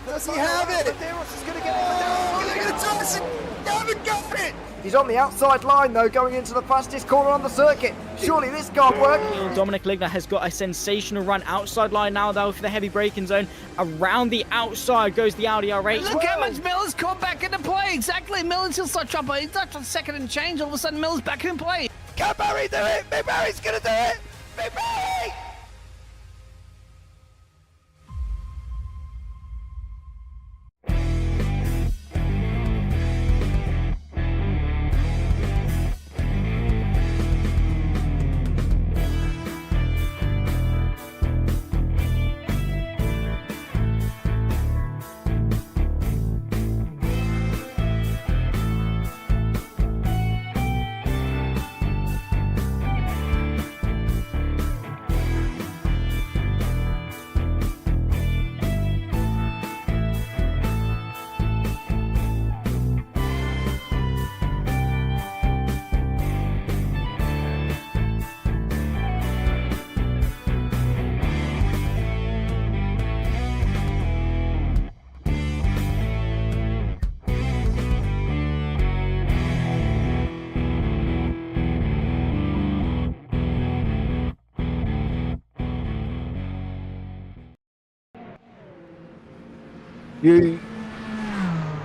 Does he have it? Medeiros is going to get it. He's on the outside line though, going into the fastest corner on the circuit. Surely this can't work. Dominic Ligner has got a sensational run outside line now though for the heavy braking zone. Around the outside goes the Audi R8. Look how much Miller's caught back into play. Exactly, Miller's still start trouble. He's not on second and change. All of a sudden Miller's back in play. Can Barry do it? Big Barry's going to do it. Big Barry!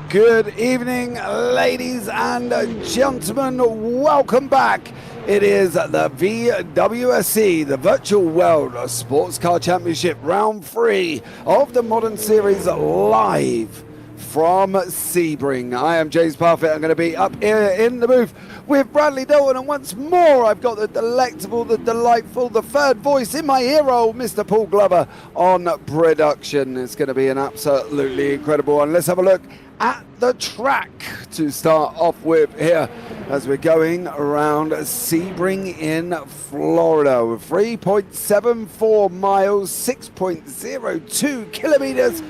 Good evening, ladies and gentlemen. Welcome back. It is the VWSC, the Virtual World Sports Car Championship, round 3 of the Modern Series, live from Sebring. I am James Parfitt. I'm going to be up here in the booth with Bradley Dalton, and once more I've got the delectable, the delightful, the third voice in my hero, Mr. Paul Glover, on production. It's going to be an absolutely incredible one. Let's have a look at the track to start off with here. as we're going around Sebring in Florida with 3.74 miles, 6.02 kilometers.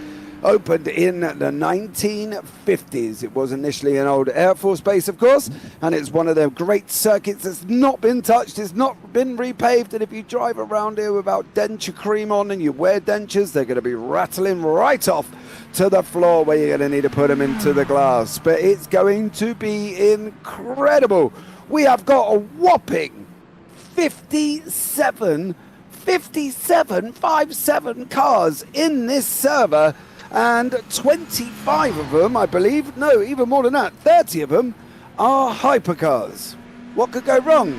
Opened in the 1950s. It was initially an old Air Force base, of course, and it's one of the great circuits that's not been touched, it's not been repaved, and if you drive around here without denture cream on and you wear dentures, they're going to be rattling right off to the floor where you're going to need to put them into the glass. But it's going to be incredible. We have got a whopping 57 cars in this server, and 25 of them, I believe, no, even more than that, 30 of them are hypercars. What could go wrong?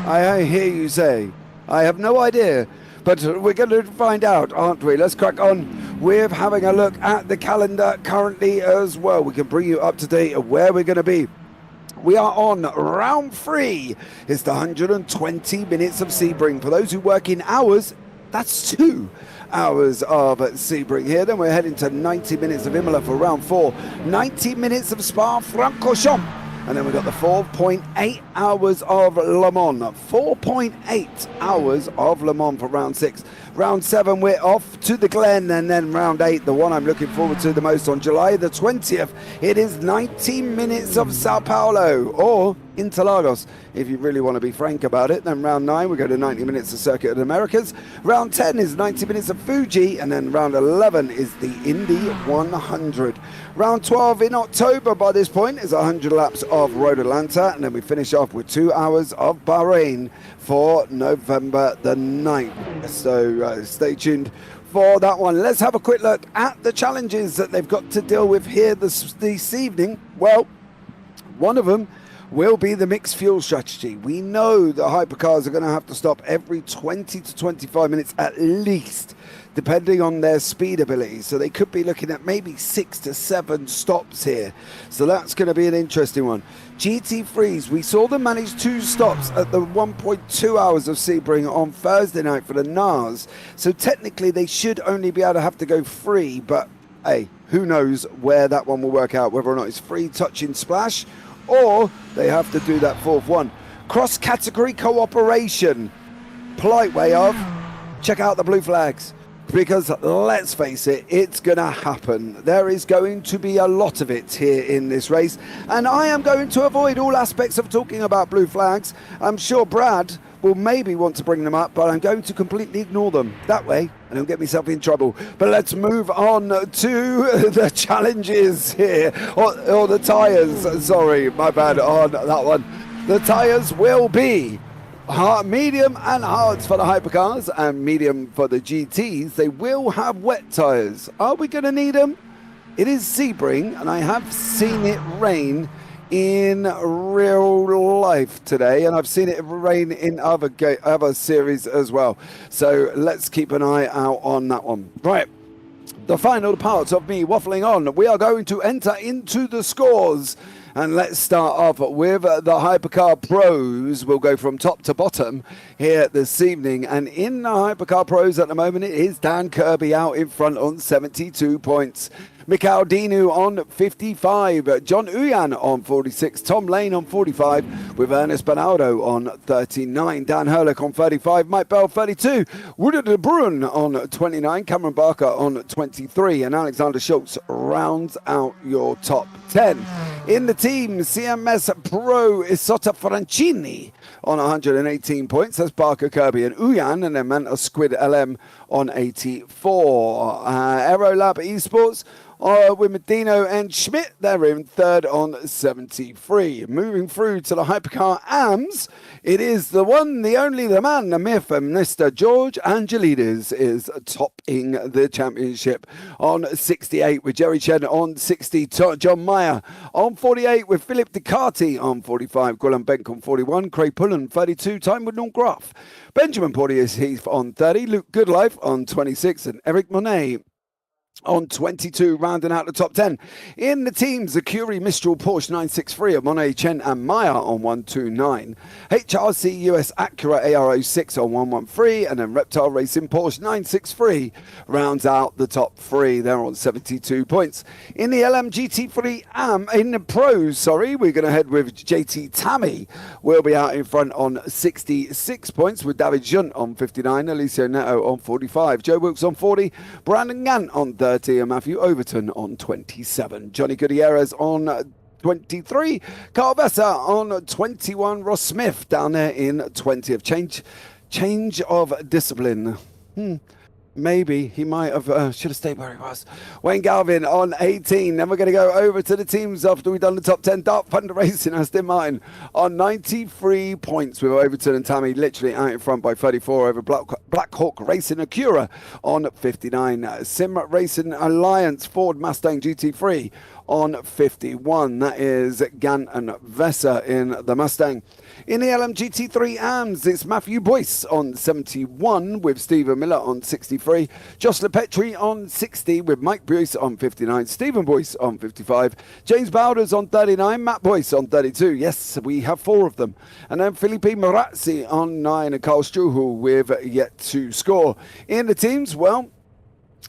I hear you say. I have no idea, but we're going to find out, aren't we? Let's crack on with having a look at the calendar currently as well. We can bring you up to date of where we're going to be. We are on round 3. It's the 120 minutes of Sebring. For those who work in hours, that's 2 hours of Sebring here. Then we're heading to 90 minutes of Imola for round 4. 90 minutes of Spa-Francorchamps. And then we've got the 4.8 hours of Le Mans. 4.8 hours of Le Mans for round 6. Round 7, we're off to the Glen, and then round 8, the one I'm looking forward to the most, on July the 20th. It is 90 minutes of Sao Paulo, or Interlagos, if you really want to be frank about it. Then round 9, we go to 90 minutes of Circuit of the Americas. Round 10 is 90 minutes of Fuji, and then round 11 is the Indy 100. Round 12 in October by this point is 100 laps of Road Atlanta, and then we finish off with 2 hours of Bahrain for November the 9th. So stay tuned for that one. Let's have a quick look at the challenges that they've got to deal with here this evening. Well, one of them will be the mixed fuel strategy. We know the hypercars are going to have to stop every 20 to 25 minutes at least, depending on their speed ability. So they could be looking at maybe 6 to 7 stops here. So that's going to be an interesting one. GT3s, we saw them manage 2 stops at the 1.2 hours of Sebring on Thursday night for the NARS. So technically they should only be able to have to go 3, but hey, who knows where that one will work out, whether or not it's free touching splash, or they have to do that 4th one. Cross-category cooperation. Polite way of, check out the blue flags. Because let's face it, it's going to happen. There is going to be a lot of it here in this race. And I am going to avoid all aspects of talking about blue flags. I'm sure Brad will maybe want to bring them up, but I'm going to completely ignore them. That way, I don't get myself in trouble. But let's move on to the challenges here. Or the tyres. Sorry, my bad on that one. The tyres will be medium and hards for the hypercars and medium for the GTs. They will have wet tyres. Are we going to need them? It is Sebring, and I have seen it rain in real life today, and I've seen it rain in other series as well. So let's keep an eye out on that one. Right. The final parts of me waffling on. We are going to enter into the scores. And let's start off with the Hypercar Pros. We'll go from top to bottom here this evening. And in the Hypercar Pros at the moment, it is Dan Kirby out in front on 72 points. Mikhail Dinu on 55, John Uyan on 46, Tom Lane on 45, with Ernest Bernardo on 39, Dan Herlick on 35, Mike Bell 32, Woodard de Bruin on 29, Cameron Barker on 23, and Alexander Schultz rounds out your top 10. In the team, CMS Pro Isotta Francini on 118 points. That's Barker, Kirby, and Uyan, and then Manta Squid LM on 84. Aerolab Esports with Medino and Schmidt, they're in 3rd on 73. Moving through to the Hypercar AMS, it is the one, the only, the man, the myth, and Mr. George Angelides is topping the championship on 68, with Jerry Chen on 60, John Meyer on 48, with Philip Ducati on 45, Guillaume Benck on 41, Craig Pullen 32, Time Woodnall Graf, Benjamin Porteous Heath on 30, Luke Goodlife on 26, and Eric Monet on 22, rounding out the top 10. In the teams, the Curie Mistral Porsche 963 of Monet, Chen and Maya on 129. HRC US Acura AR06 on 113. And then Reptile Racing Porsche 963 rounds out the top 3. They're on 72 points. In the LMGT3 in the pros, we're going to head with JT Tammy. We'll be out in front on 66 points with David Junt on 59, Alicio Neto on 45, Joe Wilkes on 40, Brandon Gant on 30, and Matthew Overton on 27. Johnny Gutierrez on 23. Carl Vesser on 21. Ross Smith down there in 20th. Change of discipline. Maybe he might have should have stayed where he was. Wayne Galvin on 18. Then we're going to go over to the teams after we've done the top 10. Dark Thunder Racing, Aston Martin on 93 points with Overton and Tammy literally out in front by 34 over Black Hawk Racing Acura on 59. Sim Racing Alliance Ford Mustang GT3 on 51. That is Gant and Vesser in the Mustang. In the LMGT3 AMS, it's Matthew Boyce on 71 with Stephen Miller on 63. Josh Lepetri on 60 with Mike Boyce on 59. Stephen Boyce on 55. James Bowders on 39. Matt Boyce on 32. Yes, we have 4 of them. And then Felipe Marazzi on 9 and Carl Struhel with yet to score. In the teams, well,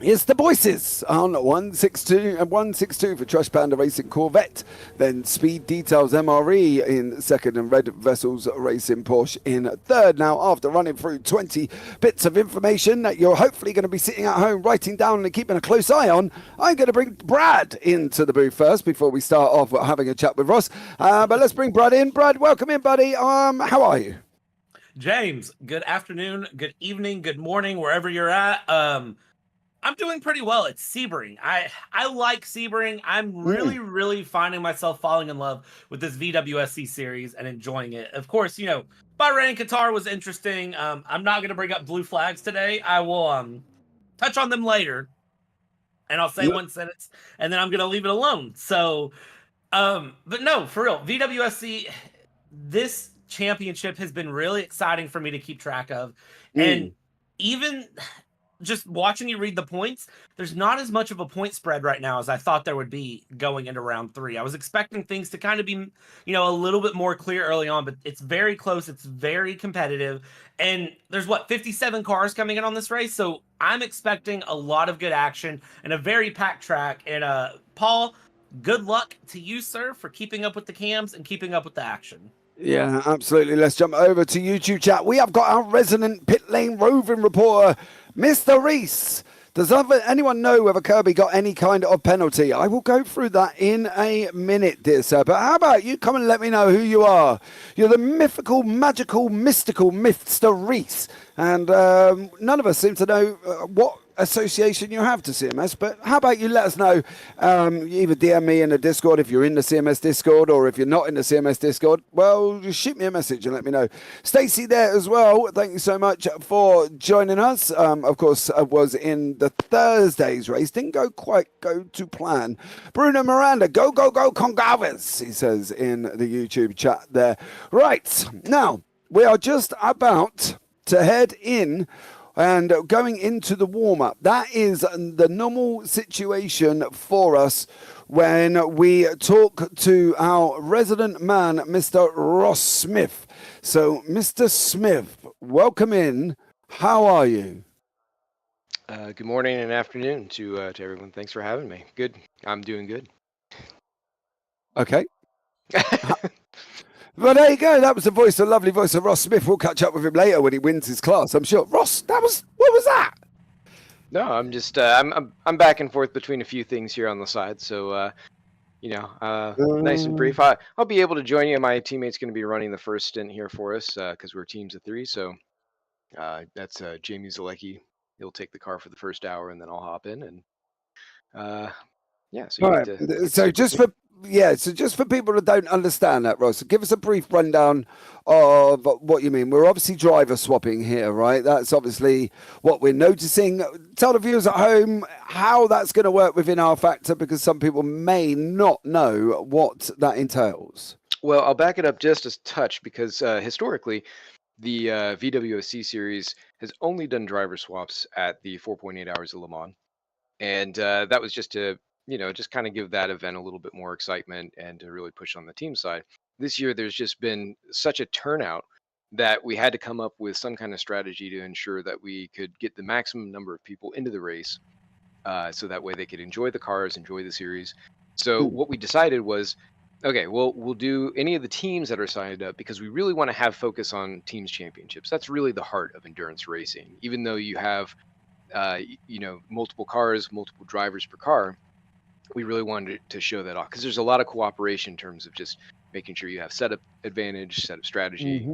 it's the Boyces on 162 and 162 for Trash Panda Racing Corvette. Then Speed Details MRE in second and Red Vessels Racing Porsche in third. Now, after running through 20 bits of information that you're hopefully going to be sitting at home writing down and keeping a close eye on, I'm going to bring Brad into the booth first before we start off having a chat with Ross. But let's bring Brad in. Brad, welcome in, buddy. How are you? James, good afternoon, good evening, good morning, wherever you're at. I'm doing pretty well at Sebring. I like Sebring. I'm really finding myself falling in love with this VWSC series and enjoying it. Of course, Bahrain, Qatar was interesting. I'm not going to bring up blue flags today. I will touch on them later, and I'll say one sentence, and then I'm going to leave it alone. So, but no, for real, VWSC, this championship has been really exciting for me to keep track of, and even just watching you read the points, there's not as much of a point spread right now as I thought there would be going into round 3. I was expecting things to kind of be, a little bit more clear early on, but it's very close. It's very competitive. And there's 57 cars coming in on this race. So I'm expecting a lot of good action and a very packed track. And Paul, good luck to you, sir, for keeping up with the cams and keeping up with the action. Yeah, absolutely. Let's jump over to YouTube chat. We have got our resident pit lane roving reporter, Mr. Reese. Does anyone know whether Kirby got any kind of penalty? I will go through that in a minute, dear sir. But how about you come and let me know who you are? You're the mythical, magical, mystical Mr. Reese. And none of us seem to know what association you have to CMS, but how about you let us know? Either DM me in the Discord if you're in the CMS Discord, or if you're not in the CMS Discord, well, just shoot me a message and let me know. Stacey there as well, thank you so much for joining us. Of course, I was in the Thursday's race, didn't quite go to plan. Bruno Miranda, go Congaves, he says in the YouTube chat there. Right, now we are just about to head in and going into the warm-up. That is the normal situation for us when we talk to our resident man, Mr. Ross Smith. So, Mr. Smith, welcome in. How are you? Good morning and afternoon to everyone. Thanks for having me. Good. I'm doing good. Okay. Well, there you go. That was the lovely voice of Ross Smith. We'll catch up with him later when he wins his class, I'm sure. Ross, what was that? No, I'm just I'm back and forth between a few things here on the side. So, nice and brief. I'll be able to join you. My teammate's going to be running the first stint here for us because we're teams of 3. So that's Jamie Zalecki. He'll take the car for the first hour, and then I'll hop in. And so all right. So just for people that don't understand that, Ross, give us a brief rundown of what you mean. We're obviously driver swapping here, right? That's obviously what we're noticing. Tell the viewers at home how that's going to work within our factor, because some people may not know what that entails. Well, I'll back it up just a touch because historically, the VWSC series has only done driver swaps at the 4.8 hours of Le Mans. And that was just to, just kind of give that event a little bit more excitement and to really push on the team side. This year, there's just been such a turnout that we had to come up with some kind of strategy to ensure that we could get the maximum number of people into the race, so that way they could enjoy the cars, enjoy the series. So what we decided was, okay, well, we'll do any of the teams that are signed up, because we really want to have focus on teams championships. That's really the heart of endurance racing. Even though you have, multiple cars, multiple drivers per car, we really wanted to show that off, because there's a lot of cooperation in terms of just making sure you have setup advantage, setup strategy,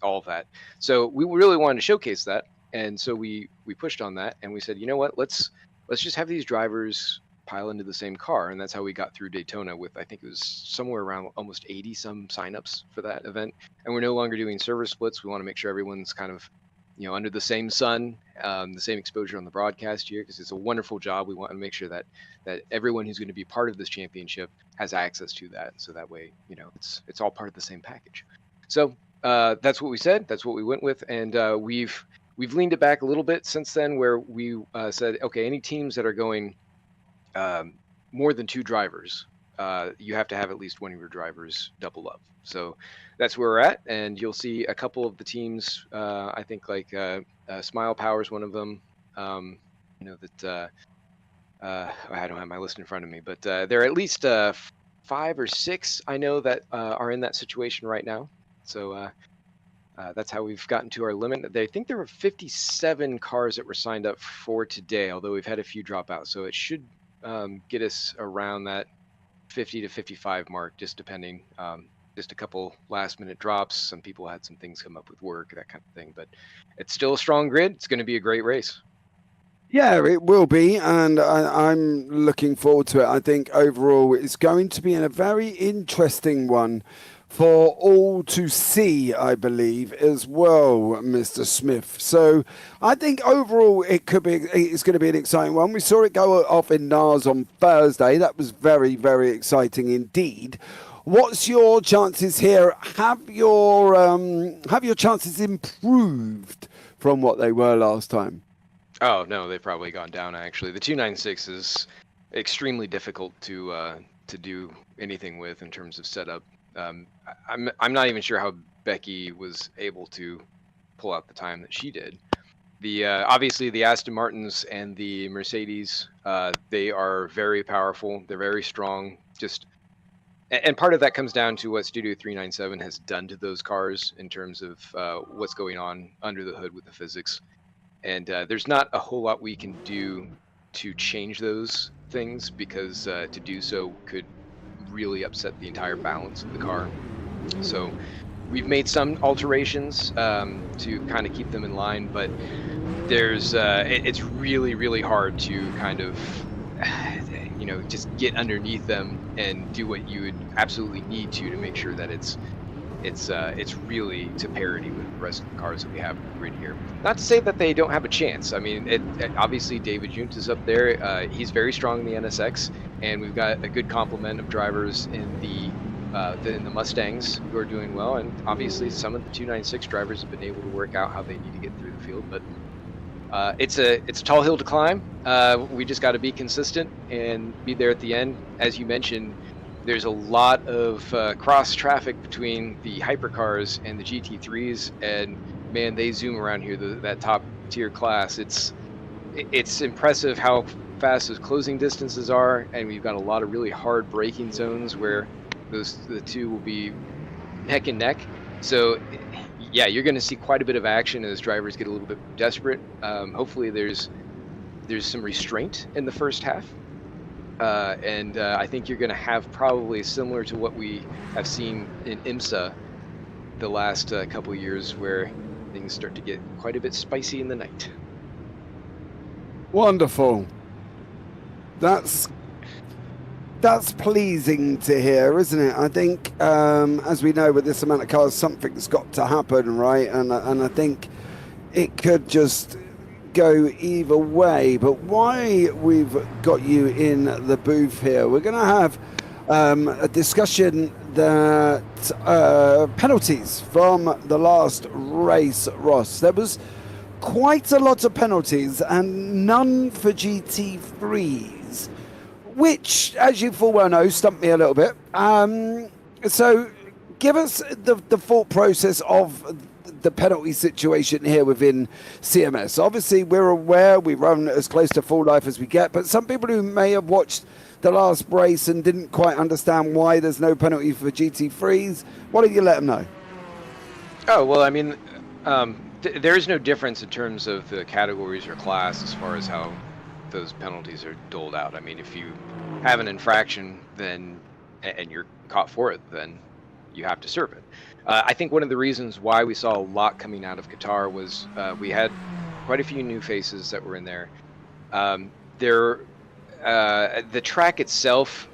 all of that. So we really wanted to showcase that, and so we pushed on that, and we said, you know what, let's just have these drivers pile into the same car, and that's how we got through Daytona with, I think it was somewhere around almost 80 some signups for that event. And we're no longer doing server splits. We want to make sure everyone's kind of, under the same sun, the same exposure on the broadcast here, because it's a wonderful job. We want to make sure that everyone who's going to be part of this championship has access to that, so that way, it's all part of the same package. So that's what we said. That's what we went with, and we've leaned it back a little bit since then, where we said, okay, any teams that are going more than 2 drivers, you have to have at least one of your drivers double up. So that's where we're at, and you'll see a couple of the teams. I think like Smile Power is one of them. I don't have my list in front of me, but there are at least 5 or 6 I know that are in that situation right now. So that's how we've gotten to our limit. I think there were 57 cars that were signed up for today, although we've had a few drop out. So it should get us around that 50 to 55 mark, just depending. Just a couple last minute drops. Some people had some things come up with work, that kind of thing, but it's still a strong grid. It's going to be a great race. Yeah, it will be, and I'm looking forward to it. I think overall it's going to be a very interesting one for all to see, I believe, as well, Mr. Smith. So I think overall it's going to be an exciting one. We saw it go off in NARS on Thursday. That was very, very exciting indeed. What's your chances here? Have your chances improved from what they were last time? Oh no, they've probably gone down. Actually, the 296 is extremely difficult to do anything with in terms of setup. I'm not even sure how Becky was able to pull out the time that she did. The obviously the Aston Martins and the Mercedes, they are very powerful. They're very strong. And part of that comes down to what Studio 397 has done to those cars in terms of what's going on under the hood with the physics. And there's not a whole lot we can do to change those things, because to do so could really upset the entire balance of the car. So we've made some alterations to kind of keep them in line, but there's it's really, really hard to kind of just get underneath them and do what you would absolutely need to make sure that it's really to parity with the rest of the cars that we have in the grid here. Not to say that they don't have a chance. I mean, obviously David Junt is up there. He's very strong in the NSX, and we've got a good complement of drivers in the Mustangs who are doing well. And obviously some of the 296 drivers have been able to work out how they need to get through the field. But it's a tall hill to climb. We just got to be consistent and be there at the end. As you mentioned, there's a lot of cross traffic between the hypercars and the GT3s, and man, they zoom around here. That top tier class, it's impressive how fast those closing distances are, and we've got a lot of really hard braking zones where the two will be neck and neck. So yeah, you're going to see quite a bit of action as drivers get a little bit desperate. Hopefully there's some restraint in the first half. And I think you're going to have probably similar to what we have seen in IMSA the last couple of years, where things start to get quite a bit spicy in the night. Wonderful. That's pleasing to hear, isn't it? I think, as we know, with this amount of cars, something's got to happen, right? And I think it could just go either way. But why we've got you in the booth here, we're going to have a discussion that penalties from the last race, Ross. There was quite a lot of penalties and none for GT3s, which, as you full well know, stumped me a little bit. So give us the thought process of the penalty situation here within CMS. Obviously, we're aware we run as close to full life as we get, but some people who may have watched the last race and didn't quite understand why there's no penalty for GT3s, why don't you let them know? Oh, well, I mean, there is no difference in terms of the categories or class as far as how those penalties are doled out. I mean, if you have an infraction then and you're caught for it, then you have to serve it. I think one of the reasons why we saw a lot coming out of Qatar was we had quite a few new faces that were in there. The track itself,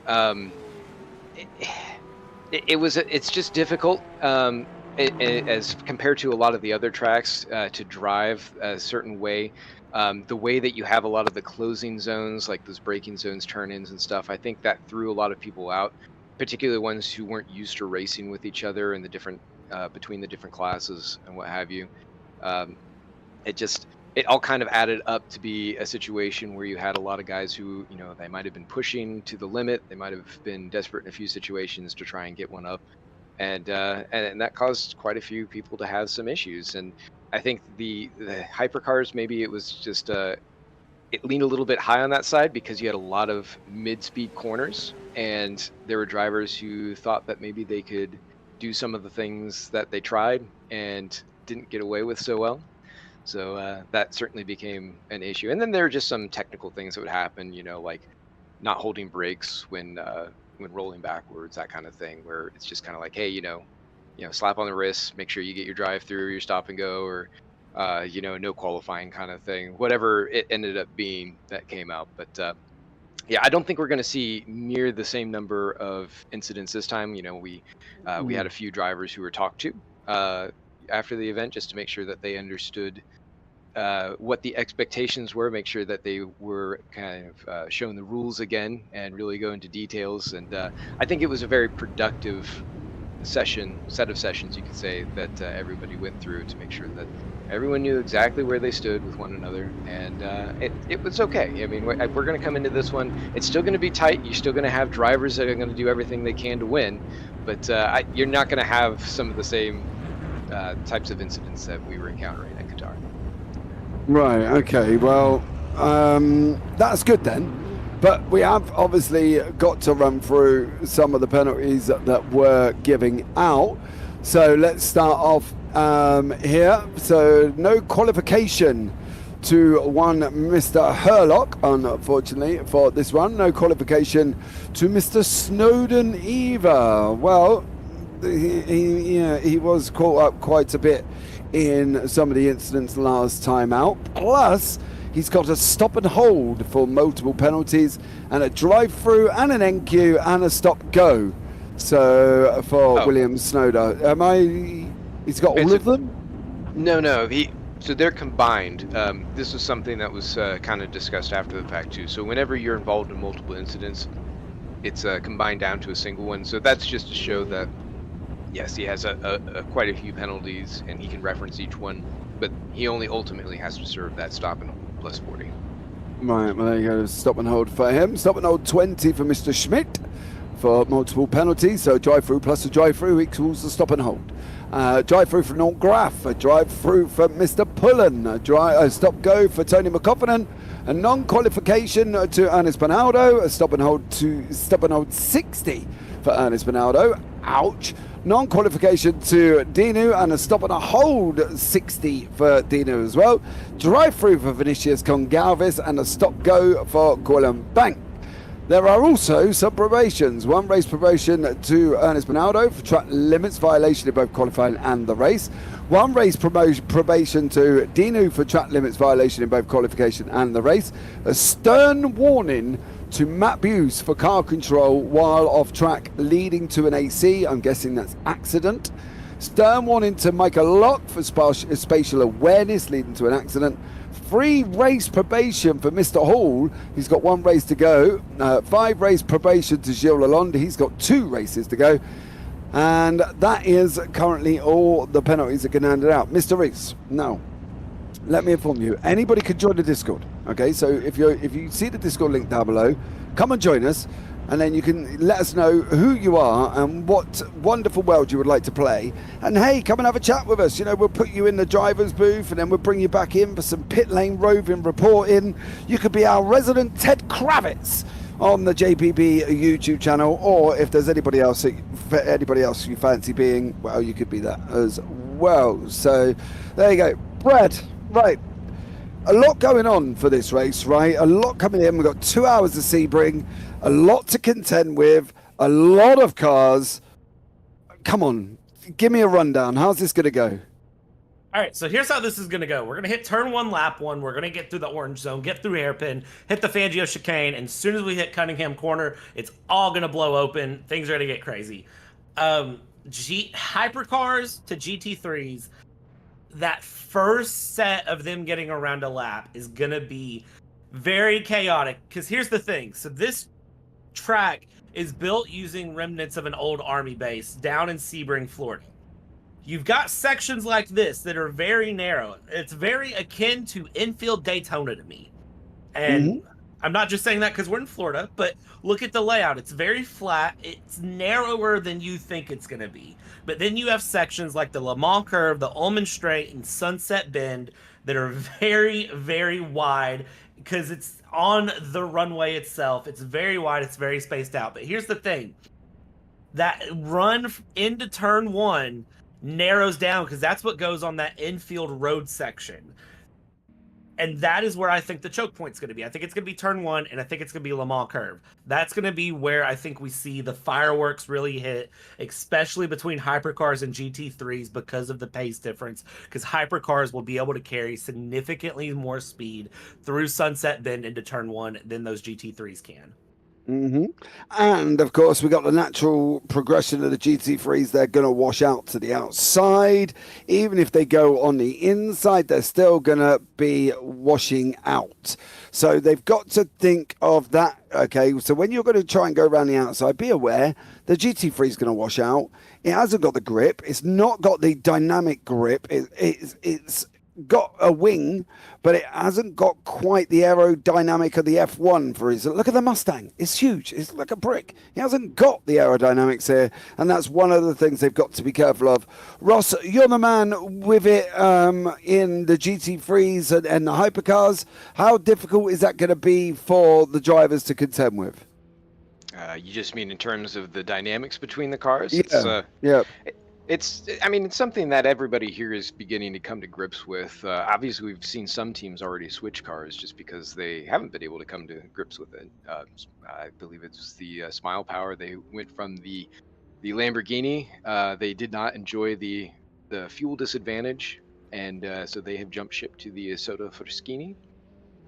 it's just difficult as compared to a lot of the other tracks to drive a certain way. The way that you have a lot of the closing zones, like those braking zones, turn-ins and stuff, I think that threw a lot of people out, particularly ones who weren't used to racing with each other and the different between the different classes and what have you. It all kind of added up to be a situation where you had a lot of guys who, you know, they might have been pushing to the limit, they might have been desperate in a few situations to try and get one up, and that caused quite a few people to have some issues. And I think the hypercars, maybe it was just it leaned a little bit high on that side because you had a lot of mid-speed corners, and there were drivers who thought that maybe they could do some of the things that they tried and didn't get away with so well. So that certainly became an issue. And then there were just some technical things that would happen, you know, like not holding brakes when rolling backwards, that kind of thing, where it's just kind of like, hey, you know, slap on the wrist, make sure you get your drive through, your stop and go, or no qualifying kind of thing, whatever it ended up being that came out. But yeah, I don't think we're going to see near the same number of incidents this time. You know, we had a few drivers who were talked to after the event just to make sure that they understood what the expectations were, make sure that they were kind of shown the rules again and really go into details. And I think it was a very productive set of sessions, you could say, that everybody went through to make sure that everyone knew exactly where they stood with one another. And it was okay. I mean, we're going to come into this one. It's still going to be tight. You're still going to have drivers that are going to do everything they can to win. But you're not going to have some of the same types of incidents that we were encountering at Qatar. Right, okay, well, that's good then. But we have obviously got to run through some of the penalties that we're giving out. So let's start off here. So no qualification to one Mr. Herlock, unfortunately, for this one. No qualification to Mr. Snowden either. Well, he was caught up quite a bit in some of the incidents last time out. Plus, he's got a stop and hold for multiple penalties, and a drive-through, and an NQ, and a stop-go. So for William Snowder, he's got all of them? No. So they're combined. This was something that was kind of discussed after the fact too. So whenever you're involved in multiple incidents, it's combined down to a single one. So that's just to show that, yes, he has quite a few penalties, and he can reference each one, but he only ultimately has to serve that stop and hold plus 40. Right, well, there you go. Stop and hold for him. Stop and hold 20 for Mr. Schmidt for multiple penalties. So drive-through plus a drive-through equals the stop and hold. Drive-through for Norm Graff. A drive-through for Mr. Pullen. A stop-go for Tony McCoffin. A non-qualification to Ernest Bernaldo. A stop and hold 60 for Ernest Bernaldo. Ouch. Non-qualification to Dinu, and a stop and a hold 60 for Dinu as well. Drive-through for Vinicius Congalvis, and a stop-go for Gwilym Bank. There are also some probations. One race probation to Ernest Bernaldo for track limits violation in both qualifying and the race. One race probation to Dinu for track limits violation in both qualification and the race. A stern warning to Matt Buse for car control while off track leading to an AC. I'm guessing that's accident. Stern warning to Michael Locke for spatial awareness leading to an accident. 3 race probation for Mr. Hall. He's got 1 race to go. 5 race probation to Gilles Lalonde. He's got 2 races to go. And that is currently all the penalties that can hand it out. Mr. Rees, no. let me inform you. Anybody can join the Discord. Okay, so if you see the Discord link down below, come and join us, and then you can let us know who you are and what wonderful world you would like to play. And hey, come and have a chat with us. You know, we'll put you in the driver's booth, and then we'll bring you back in for some pit lane roving reporting. You could be our resident Ted Kravitz on the JPB YouTube channel, or if there's anybody else you fancy being, well, you could be that as well. So there you go. Brad, right, a lot going on for this race, right? A lot coming in. We've got 2 hours of Sebring, a lot to contend with, a lot of cars. Come on, give me a rundown. How's this going to go? All right, so here's how this is going to go. We're going to hit turn 1, lap 1. We're going to get through the orange zone, get through hairpin, hit the Fangio chicane, and as soon as we hit Cunningham corner, it's all going to blow open. Things are going to get crazy. Hypercars to GT3s, that first set of them getting around a lap is going to be very chaotic, because here's the thing. So this track is built using remnants of an old Army base down in Sebring, Florida. You've got sections like this that are very narrow. It's very akin to infield Daytona to me. And I'm not just saying that because we're in Florida, but look at the layout. It's very flat. It's narrower than you think it's going to be. But then you have sections like the Le Mans Curve, the Ullman Straight, and Sunset Bend that are very, very wide because it's on the runway itself. It's very wide. It's very spaced out. But here's the thing. That run into turn 1 narrows down because that's what goes on that infield road section. And that is where I think the choke point's going to be. I think it's going to be turn 1, and I think it's going to be Le Mans Curve. That's going to be where I think we see the fireworks really hit, especially between hypercars and GT3s because of the pace difference, because hypercars will be able to carry significantly more speed through Sunset Bend into turn 1 than those GT3s can. And of course, we got the natural progression of the GT3s. They're going to wash out to the outside. Even if they go on the inside, they're still going to be washing out. So they've got to think of that. Okay, so when you're going to try and go around the outside, be aware the GT3 is going to wash out. It hasn't got the grip. It's not got the dynamic grip. It's got a wing, but it hasn't got quite the aerodynamic of the F1, for instance. Look at the Mustang. It's huge. It's like a brick. It hasn't got the aerodynamics here, and that's one of the things they've got to be careful of. Ross, you're the man with it in the GT3s and the hypercars. How difficult is that going to be for the drivers to contend with? You just mean in terms of the dynamics between the cars? Yeah. It's something that everybody here is beginning to come to grips with. Obviously, we've seen some teams already switch cars just because they haven't been able to come to grips with it. I believe it's the Smile Power. They went from the Lamborghini. They did not enjoy the fuel disadvantage, and so they have jumped ship to the Soda Fraschini.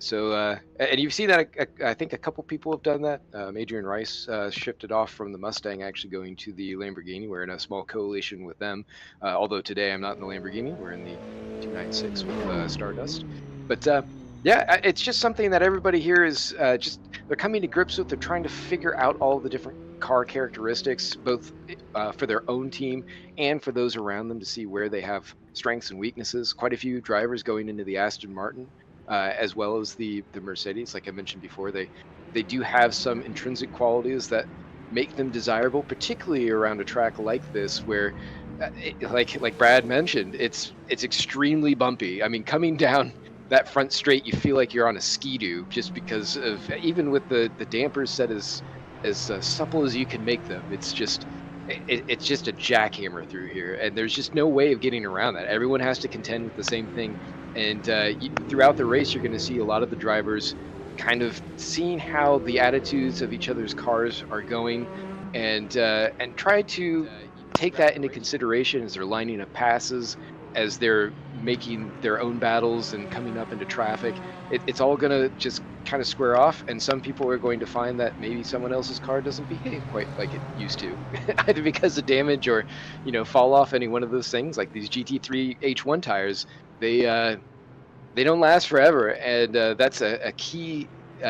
So, and you've seen that, I think a couple people have done that. Adrian Rice shifted off from the Mustang, actually going to the Lamborghini. We're in a small coalition with them. Although today I'm not in the Lamborghini, we're in the 296 with Stardust. But yeah, it's just something that everybody here is they're coming to grips with. They're trying to figure out all the different car characteristics, both for their own team and for those around them, to see where they have strengths and weaknesses. Quite a few drivers going into the Aston Martin. As well as the Mercedes, like I mentioned before, they do have some intrinsic qualities that make them desirable, particularly around a track like this, where, like Brad mentioned, it's extremely bumpy. I mean, coming down that front straight, you feel like you're on a ski-doo, just because of, even with the dampers set as supple as you can make them. It's just a jackhammer through here, and there's just no way of getting around that. Everyone has to contend with the same thing. And throughout the race, you're going to see a lot of the drivers kind of seeing how the attitudes of each other's cars are going, and try to take that into consideration as they're lining up passes, as they're making their own battles and coming up into traffic. It's all going to just kind of square off, and some people are going to find that maybe someone else's car doesn't behave quite like it used to, either because of damage or, fall off, any one of those things. Like these GT3 H1 tires, they don't last forever, and that's a key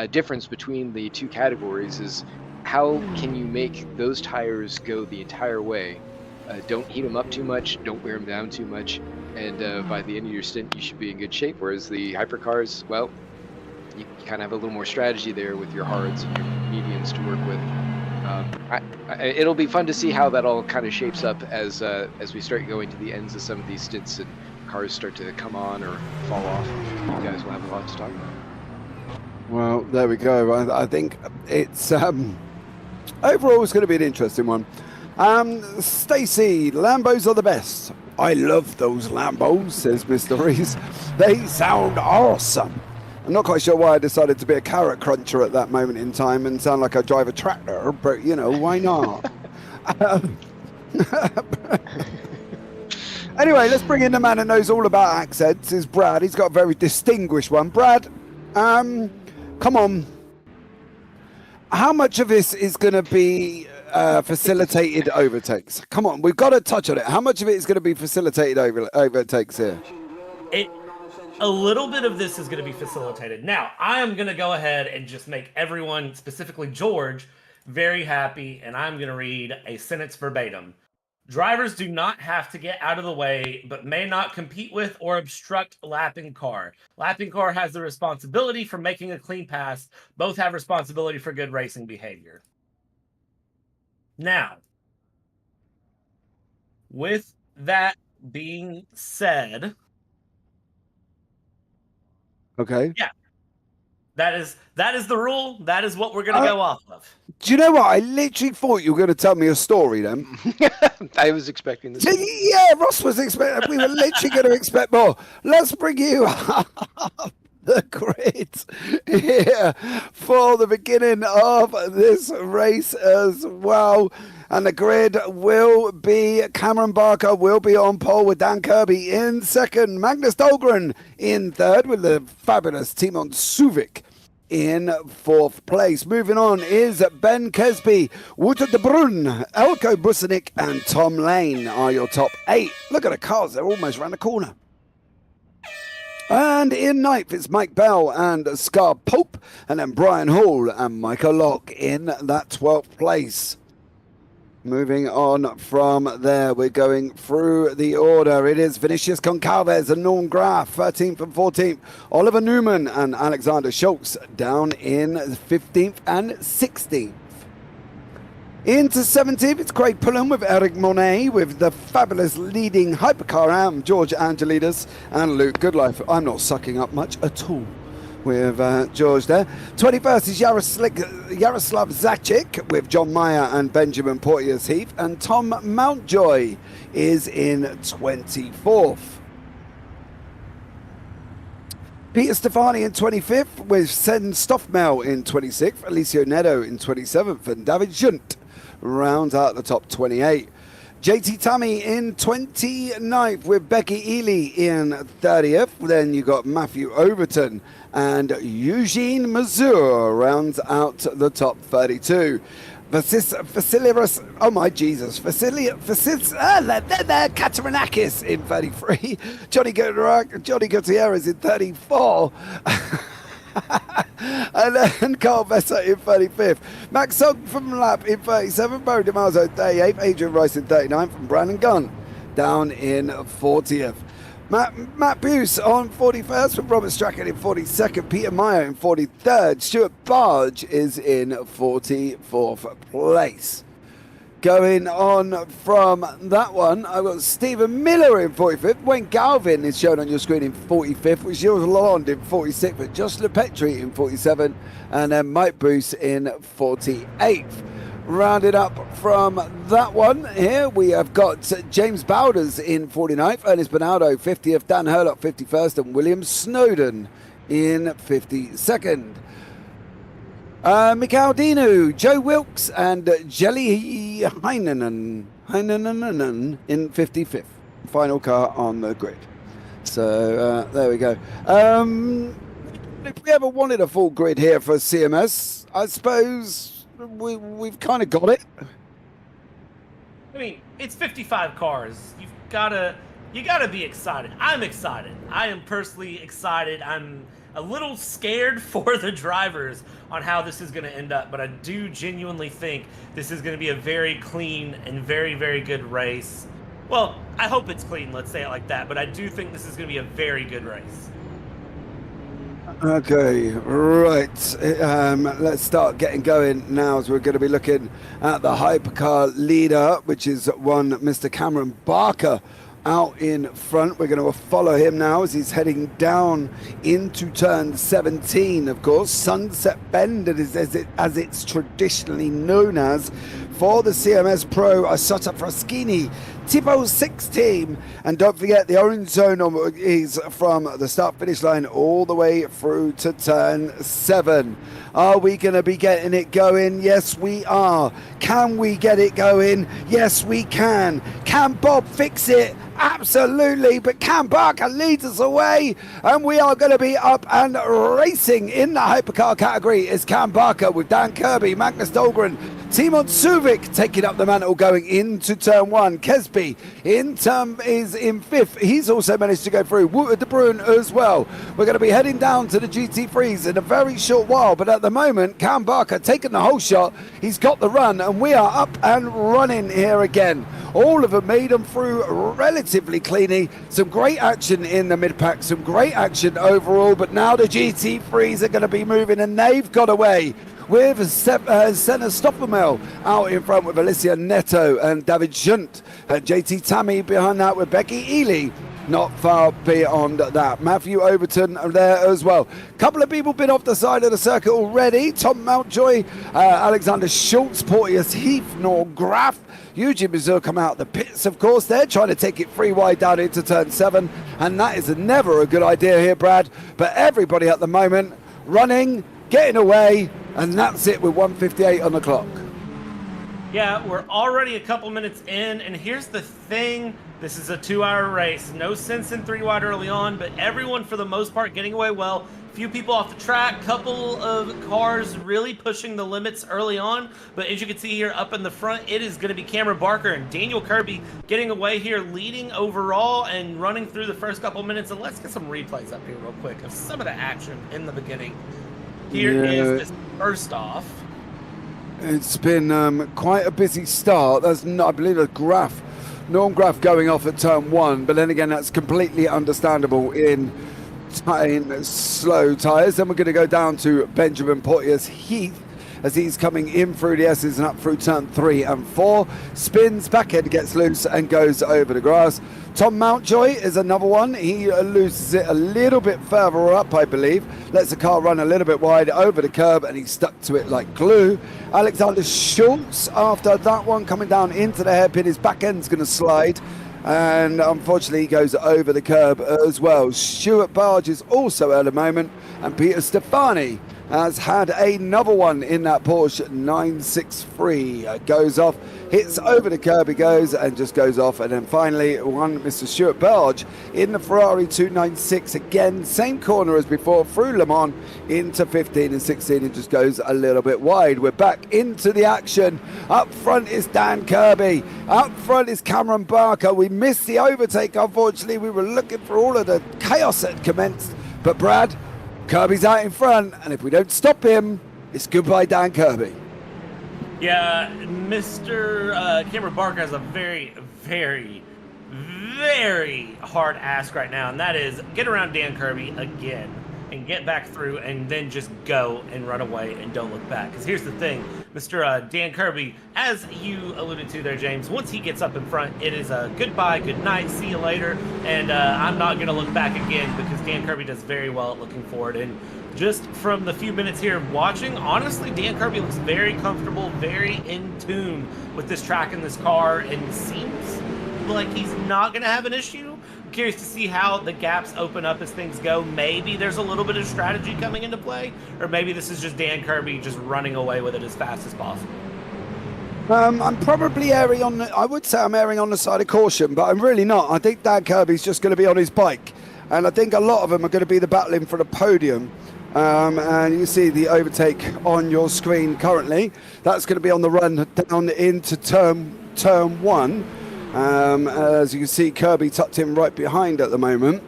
difference between the two categories, is how can you make those tires go the entire way. Don't heat them up too much, don't wear them down too much, and by the end of your stint, you should be in good shape. Whereas the hypercars, well, you kind of have a little more strategy there with your hards and your mediums to work with. It'll be fun to see how that all kind of shapes up as we start going to the ends of some of these stints and cars start to come on or fall off. You guys will have a lot to talk about. Well, there we go. I think it's overall it's going to be an interesting one. Stacey, Lambos are the best. I love those Lambos, says Mr. Reese. They sound awesome. I'm not quite sure why I decided to be a carrot cruncher at that moment in time and sound like I drive a tractor, but you know, why not? Anyway, let's bring in the man who knows all about accents. Is Brad. He's got a very distinguished one. Brad, come on. How much of this is going to be facilitated overtakes? Come on, we've got to touch on it. How much of it is going to be facilitated overtakes here? A little bit of this is going to be facilitated. Now, I am going to go ahead and just make everyone, specifically George, very happy, and I'm going to read a sentence verbatim. Drivers do not have to get out of the way, but may not compete with or obstruct lapping car. Lapping car has the responsibility for making a clean pass. Both have responsibility for good racing behavior. Now, with that being said... Okay. Yeah. That is the rule. That is what we're going to go off of. Do you know what? I literally thought you were going to tell me a story then. I was expecting this. Yeah, Ross was expecting. We were literally going to expect more. Let's bring you up the grid here for the beginning of this race as well. And the grid will be Cameron Barker will be on pole with Dan Kirby in second. Magnus Dahlgren in third with the fabulous Timon Suvik in fourth place. Moving on is Ben Kesby, Wouter de Bruyne, Elko Busenik and Tom Lane are your top 8. Look at the cars, they're almost around the corner. And in ninth, it's Mike Bell and Scar Pope, and then Brian Hall and Michael Locke in that 12th place. Moving on from there, we're going through the order. It is Vinicius Concalves and Norm Graf, 13th and 14th. Oliver Newman and Alexander Schultz down in 15th and 16th. Into 17th, it's Craig Pullen with Eric Monet with the fabulous leading hypercar am George Angelides and Luke Goodlife. I'm not sucking up much at all with George there. 21st is Yaroslav Zacic with John Meyer and Benjamin Porteous Heath, and Tom Mountjoy is in 24th. Peter Stefani in 25th with Sen Stoffmel in 26th, Alicio Neto in 27th, and David Junt rounds out the top 28. JT Tammy in 29th with Becky Ely in 30th. Then you got Matthew Overton and Eugene Mazur rounds out the top 32. Vasilis, oh my Jesus, Kataranakis in 33. Johnny Gutierrez in 34. And then Carl Vesser in 35th. Max Sogg from Lap in 37th. Barry DiMarzio in 38th. Adrian Rice in 39th. And Brandon Gunn down in 40th. Matt Buse on 41st with Robert Strachan in 42nd. Peter Meyer in 43rd. Stuart Barge is in 44th place. Going on from that one, I've got Stephen Miller in 45th. Wayne Galvin is shown on your screen in 45th, with Gilles Lalonde in 46th, with Josh Lepetri in 47th, and then Mike Bruce in 48th. Rounded up from that one here, we have got James Bowders in 49th, Ernest Bernardo 50th, Dan Hurlock 51st, and William Snowden in 52nd. Mikael Dinu, Joe Wilkes, and Jelly Heinen in 55th. Final car on the grid. So there we go. If we ever wanted a full grid here for CMS, I suppose we've kind of got it. I mean, it's 55 cars. You gotta be excited. I'm excited. I am personally excited. I'm a little scared for the drivers on how this is going to end up, but I do genuinely think this is going to be a very clean and very, very good race. Well, I hope it's clean, let's say it like that, but I do think this is going to be a very good race. Okay, right. Let's start getting going now, as we're going to be looking at the hypercar leader, which is one Mr. Cameron Barker out in front. We're going to follow him now as he's heading down into turn 17, of course. Sunset Bend, as it's traditionally known as, for the CMS Pro Asota Fraschini Tipo 6 team. And don't forget, the orange zone is from the start finish line all the way through to turn 7. Are we going to be getting it going? Yes, we are. Can we get it going? Yes, we can. Can Bob fix it? Absolutely. But Cam Barker leads us away, and we are going to be up and racing in the hypercar category. Is Cam Barker with Dan Kirby, Magnus Dahlgren, Timon Suvik taking up the mantle going into turn 1. Kesby is in 5th. He's also managed to go through. Wouter de Bruin as well. We're going to be heading down to the GT3s in a very short while, but at the moment, Cam Barker taking the whole shot. He's got the run, and we are up and running here again. All of them made them through relatively cleanly. Some great action in the mid-pack, some great action overall, but now the GT3s are going to be moving, and they've got away with Senna Stoffemel out in front with Alicia Neto and David Shunt. JT Tammy behind that with Becky Ely. Not far beyond that. Matthew Overton there as well. Couple of people been off the side of the circuit already. Tom Mountjoy, Alexander Schultz, Porteous Heath, Noel Graff, Eugene Mizzou come out the pits, of course. They're trying to take it 3 wide down into turn 7, and that is never a good idea here, Brad. But everybody at the moment running, getting away, and that's it with 1:58 on the clock. Yeah, we're already a couple minutes in, and here's the thing. This is a 2-hour race. No sense in 3 wide early on, but everyone, for the most part, getting away well. Few people off the track, couple of cars really pushing the limits early on. But as you can see here up in the front, it is going to be Cameron Barker and Daniel Kirby getting away here, leading overall and running through the first couple minutes. And let's get some replays up here real quick of some of the action in the beginning. Here is this first off. It's been quite a busy start. That's not, I believe, a Graf. Norm Graf going off at turn 1, but then again, that's completely understandable in slow tyres. Then we're going to go down to Benjamin Porteous Heath as he's coming in through the S's and up through turn 3 and 4. Spins, back end gets loose and goes over the grass. Tom Mountjoy is another one. He loses it a little bit further up, I believe. Lets the car run a little bit wide over the curb, and he's stuck to it like glue. Alexander Schultz, after that one, coming down into the hairpin. His back end's going to slide, and unfortunately he goes over the curb as well. Stuart Barge is also at the moment, and Peter Stefani has had another one in that Porsche 963. Goes off, hits over the curb, he goes, and just goes off. And then finally, one Mr. Stuart Barge in the Ferrari 296. Again, same corner as before, through Le Mans into 15 and 16, and just goes a little bit wide. We're back into the action. Up front is Dan Kirby. Up front is Cameron Barker. We missed the overtake, unfortunately. We were looking for all of the chaos that commenced. But Brad, Kirby's out in front, and if we don't stop him, it's goodbye Dan Kirby. Yeah, Mr. Cameron Barker has a very, very, very hard ask right now, and that is get around Dan Kirby again and get back through and then just go and run away and don't look back. Because here's the thing, Mr. Dan Kirby, as you alluded to there, James, once he gets up in front, it is a goodbye, good night, see you later, and I'm not going to look back again because Dan Kirby does very well at looking forward. And just from the few minutes here of watching, honestly, Dan Kirby looks very comfortable, very in tune with this track and this car, and seems like he's not going to have an issue. I'm curious to see how the gaps open up as things go. Maybe there's a little bit of strategy coming into play, or maybe this is just Dan Kirby just running away with it as fast as possible. I'm probably erring on I would say I'm erring on the side of caution, but I'm really not. I think Dan Kirby's just going to be on his bike, and I think a lot of them are going to be the battling for the podium. And you see the overtake on your screen currently. That's going to be on the run down into turn 1. As you can see, Kirby tucked in right behind at the moment.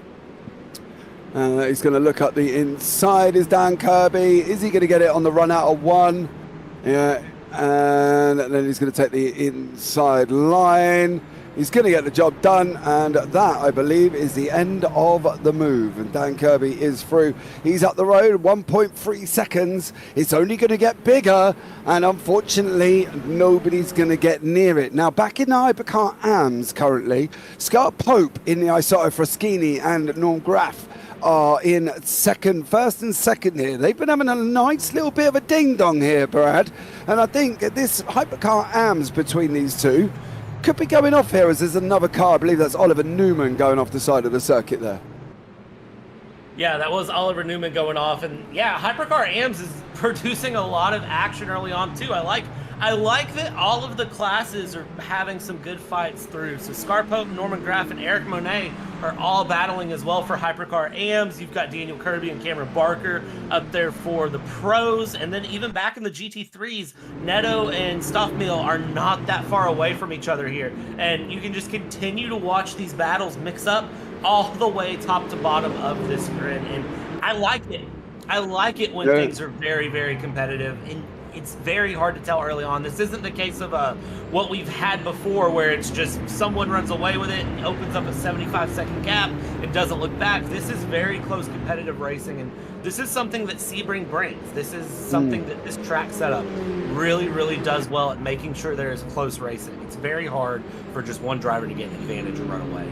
He's going to look up the inside. Is Dan Kirby? Is he going to get it on the run out of 1? Yeah. And then he's going to take the inside line. He's going to get the job done, and that, I believe, is the end of the move. And Dan Kirby is through. He's up the road, 1.3 seconds. It's only going to get bigger, and unfortunately, nobody's going to get near it. Now, back in the Hypercar AMS currently, Scott Pope in the Isotta Fraschini and Norm Graff are in first and second here. They've been having a nice little bit of a ding-dong here, Brad. And I think this Hypercar AMS between these two could be going off here, as there's another car. I believe that's Oliver Newman going off the side of the circuit there. Yeah, that was Oliver Newman going off, and yeah, Hypercar AMS is producing a lot of action early on too. I like that all of the classes are having some good fights through. So Scarpope, Norman Graff, and Eric Monet are all battling as well for Hypercar AMS. You've got Daniel Kirby and Cameron Barker up there for the pros, and then even back in the GT3s, Neto and Stoffmeal are not that far away from each other here, and you can just continue to watch these battles mix up all the way top to bottom of this grid, and I like it. I like it when things are very, very competitive, and it's very hard to tell early on. This isn't the case of what we've had before, where it's just someone runs away with it, opens up a 75-second gap, and doesn't look back. This is very close competitive racing, and this is something that Sebring brings. This is something that this track setup really, really does well at making sure there is close racing. It's very hard for just one driver to get an advantage and run away.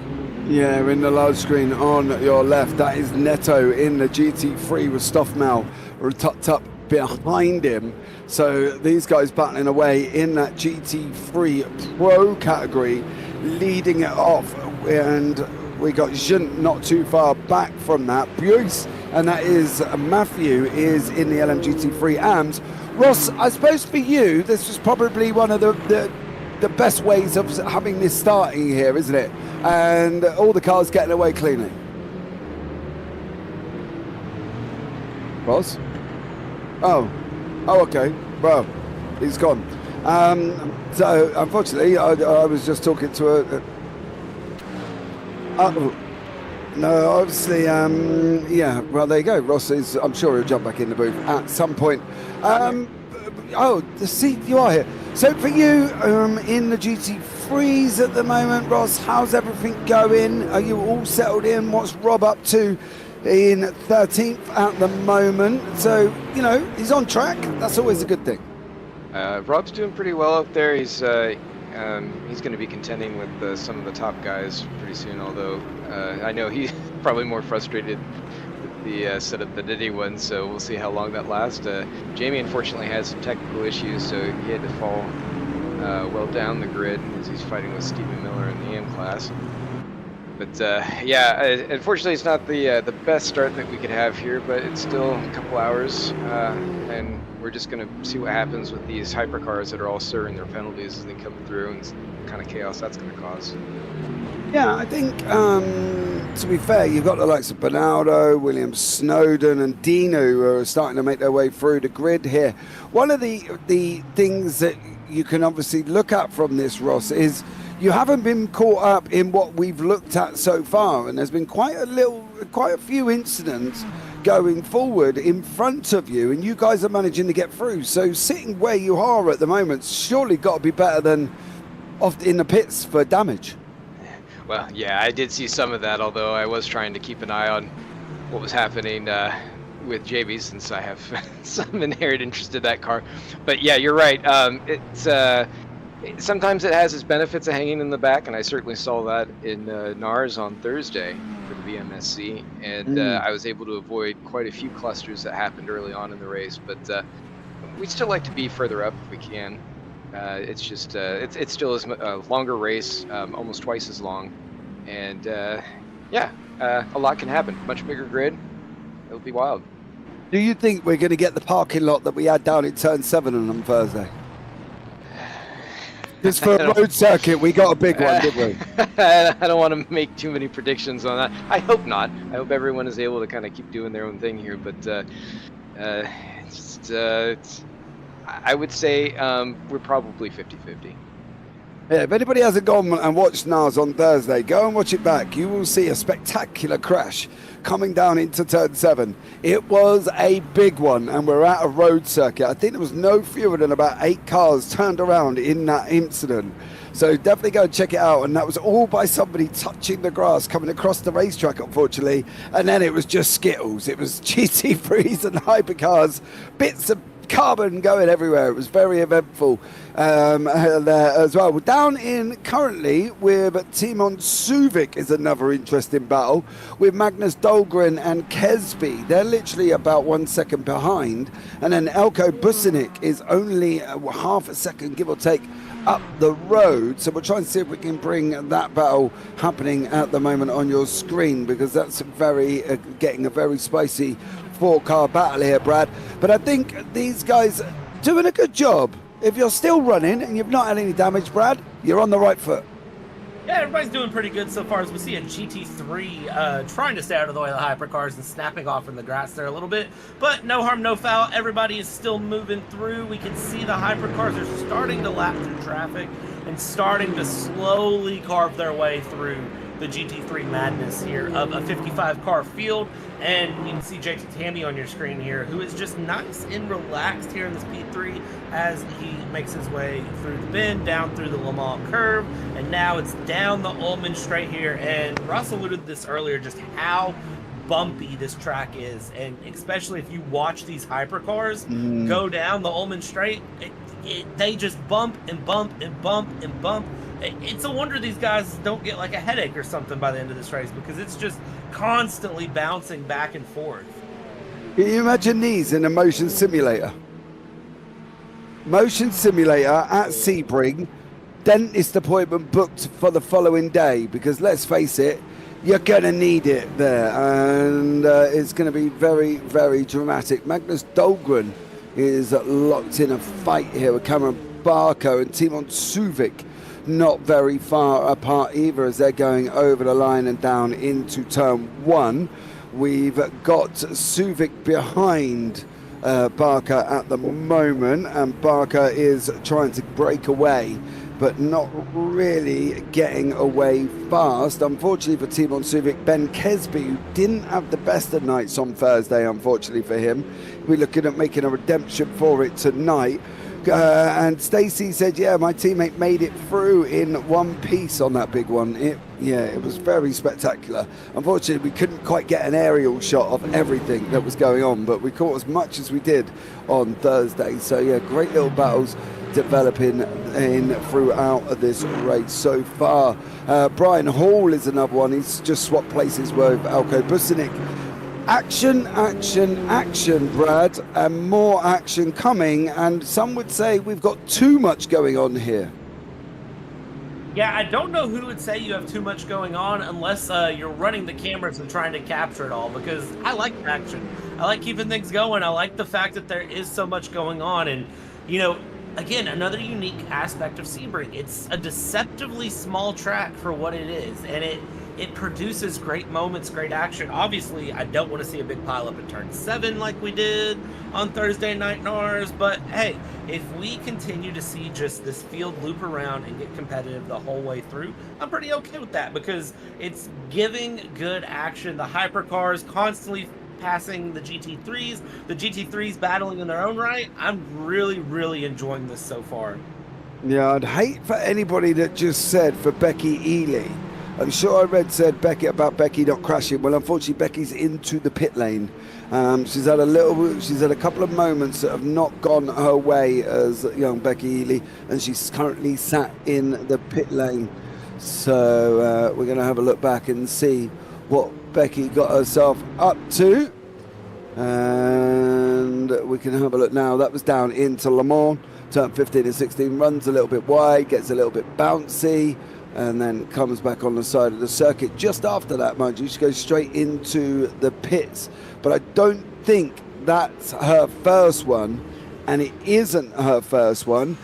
Yeah, in the large screen on your left, that is Neto in the GT3 with Stoffmeal tucked up behind him. So these guys battling away in that GT3 Pro category, leading it off. And we got Junt not too far back from that. Bruce, and that is Matthew, is in the LMGT3 AMS. Ross, I suppose for you, this was probably one of the best ways of having this starting here, isn't it? And all the cars getting away cleanly. Ross? Oh, okay. Well, he's gone. So, unfortunately, I was just talking to no, obviously, yeah, well, there you go. Ross is, I'm sure he'll jump back in the booth at some point. See, you are here. So for you, in the GT3s at the moment, Ross, how's everything going? Are you all settled in? What's Rob up to in 13th at the moment? So, you know, he's on track. That's always a good thing. Rob's doing pretty well out there. He's going to be contending with some of the top guys pretty soon, although I know he's probably more frustrated with the setup than anyone, so we'll see how long that lasts. Jamie unfortunately has some technical issues, so he had to fall well down the grid as he's fighting with Stephen Miller in the AM class. But yeah, unfortunately it's not the best start that we could have here, but it's still a couple hours, and we're just going to see what happens with these hypercars that are all serving their penalties as they come through, and what kind of chaos that's going to cause. Yeah, I think, to be fair, you've got the likes of Bernardo, William Snowden, and Dino who are starting to make their way through the grid here. One of the things that you can obviously look at from this, Ross, is you haven't been caught up in what we've looked at so far, and there's been quite a few incidents going forward in front of you, and you guys are managing to get through. So sitting where you are at the moment, surely got to be better than off in the pits for damage. Well, yeah, I did see some of that, although I was trying to keep an eye on what was happening with JB, since I have some inherent interest in that car. But yeah, you're right. Sometimes it has its benefits of hanging in the back, and I certainly saw that in NARS on Thursday for the VMSC, and I was able to avoid quite a few clusters that happened early on in the race. But we'd still like to be further up if we can. It's just it's still a longer race, almost twice as long, and yeah, a lot can happen. Much bigger grid, it'll be wild. Do you think we're going to get the parking lot that we had down in Turn 7 on Thursday? Just for a road circuit, we got a big one, didn't we? I don't want to make too many predictions on that. I hope not. I hope everyone is able to kind of keep doing their own thing here, but I would say we're probably 50-50. Yeah, if anybody hasn't gone and watched NARS on Thursday, go and watch it back. You will see a spectacular crash coming down into Turn 7. It was a big one, and we're at a road circuit. I think there was no fewer than about 8 cars turned around in that incident. So definitely go and check it out. And that was all by somebody touching the grass coming across the racetrack, unfortunately. And then it was just Skittles. It was GT3s and hypercars, bits of carbon going everywhere. It was very eventful there as well. Down in currently with Timon Suvik is another interesting battle with Magnus Dahlgren and Kesby. They're literally about 1 second behind, and then Elko Businic is only half a second, give or take, up the road. So we'll try and see if we can bring that battle happening at the moment on your screen, because that's very getting a very spicy 4-car battle here, Brad. But I think these guys are doing a good job. If you're still running and you've not had any damage, Brad, you're on the right foot. Yeah, everybody's doing pretty good so far, as we see a GT3 trying to stay out of the way of the hypercars and snapping off in the grass there a little bit. But no harm, no foul. Everybody is still moving through. We can see the hypercars are starting to lap through traffic and starting to slowly carve their way through the GT3 madness here of a 55-car field. And you can see JT Tammy on your screen here, who is just nice and relaxed here in this P3 as he makes his way through the bend, down through the Le Mans curve, and now it's down the Ullman straight here. And Russ alluded to this earlier, just how bumpy this track is, and especially if you watch these hypercars go down the Ullman straight, they just bump and bump and bump and bump. It's a wonder these guys don't get like a headache or something by the end of this race, because it's just constantly bouncing back and forth. Can you imagine these in a motion simulator? Motion simulator at Sebring, dentist appointment booked for the following day, because let's face it, you're going to need it there, and it's going to be very, very dramatic. Magnus Dahlgren is locked in a fight here with Cameron Barco and Timon Suvik. Not very far apart either, as they're going over the line and down into turn 1. We've got Suvik behind Barker at the moment, and Barker is trying to break away, but not really getting away fast. Unfortunately for Timon Suvik, Ben Kesby, who didn't have the best of nights on Thursday, unfortunately for him. We're looking at making a redemption for it tonight. And Stacey said, yeah, my teammate made it through in one piece on that big one. It was very spectacular. Unfortunately, we couldn't quite get an aerial shot of everything that was going on, but we caught as much as we did on Thursday. So yeah, great little battles developing in throughout this race so far. Brian Hall is another one. He's just swapped places with Elko Businic. Action, action, action, Brad, and more action coming, and some would say we've got too much going on here. Yeah, I don't know who would say you have too much going on unless you're running the cameras and trying to capture it all, because I like action. I like keeping things going. I like the fact that there is so much going on, and, you know, again, another unique aspect of Sebring. It's a deceptively small track for what it is, and it produces great moments, great action. Obviously, I don't want to see a big pileup in turn 7 like we did on Thursday night in ours, but hey, if we continue to see just this field loop around and get competitive the whole way through, I'm pretty okay with that, because it's giving good action. The hypercars constantly passing the GT3s battling in their own right. I'm really, really enjoying this so far. Yeah, I'd hate for anybody that just said for Becky Ely. I'm sure I said about Becky not crashing. Well, unfortunately, Becky's into the pit lane. She's had a couple of moments that have not gone her way as young Becky Ely, and she's currently sat in the pit lane. So we're going to have a look back and see what Becky got herself up to, and we can have a look now. That was down into Le Mans, turn 15 and 16, runs a little bit wide, gets a little bit bouncy, and then comes back on the side of the circuit. Just after that, mind you, she goes straight into the pits. But I don't think that's her first one, and it isn't her first one.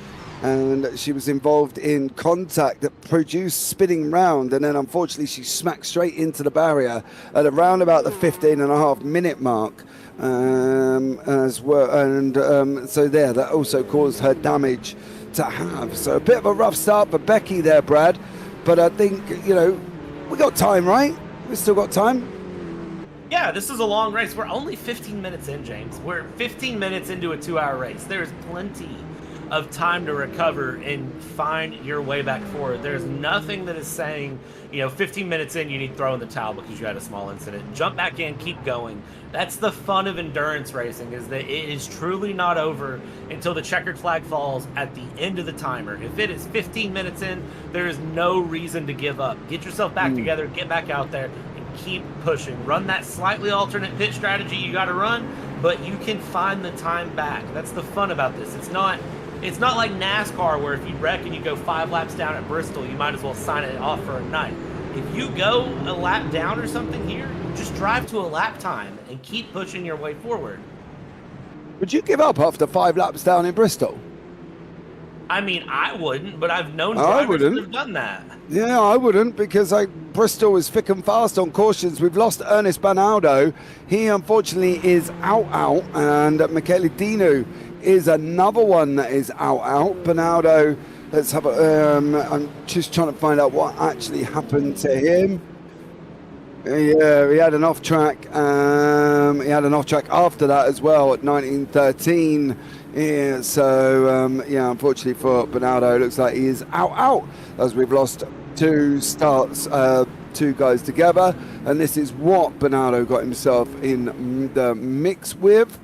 And she was involved in contact that produced spinning round, and then unfortunately she smacked straight into the barrier at around about the 15.5-minute mark as well. And so there, that also caused her damage to have. So a bit of a rough start for Becky there, Brad. But I think, you know, we got time, right? We still got time. Yeah, this is a long race. We're only 15 minutes in, James. We're 15 minutes into a 2-hour race. There's plenty of time to recover and find your way back forward. There's nothing that is saying, 15 minutes in, you need to throw in the towel because you had a small incident. Jump back in, keep going. That's the fun of endurance racing, is that it is truly not over until the checkered flag falls at the end of the timer. If it is 15 minutes in, there is no reason to give up. Get yourself back together, get back out there, and keep pushing. Run that slightly alternate pit strategy you got to run, but you can find the time back. That's the fun about this. It's not like NASCAR, where if you wreck and you go 5 laps down at Bristol, you might as well sign it off for a night. If you go a lap down or something here, just drive to a lap time and keep pushing your way forward. Would you give up after 5 laps down in Bristol? I mean, I wouldn't, but I've known drivers that have done that. Yeah, I wouldn't, because Bristol is thick and fast on cautions. We've lost Ernest Bernardo. He unfortunately is out, and Michele Dinu is another one that is out. Bernardo, let's have I'm just trying to find out what actually happened to him. Yeah, he had an off track. He had an off track after that as well at 1913. Yeah, so unfortunately for Bernardo, it looks like he is out as we've lost 2 starts, 2 guys together, and this is what Bernardo got himself in the mix with.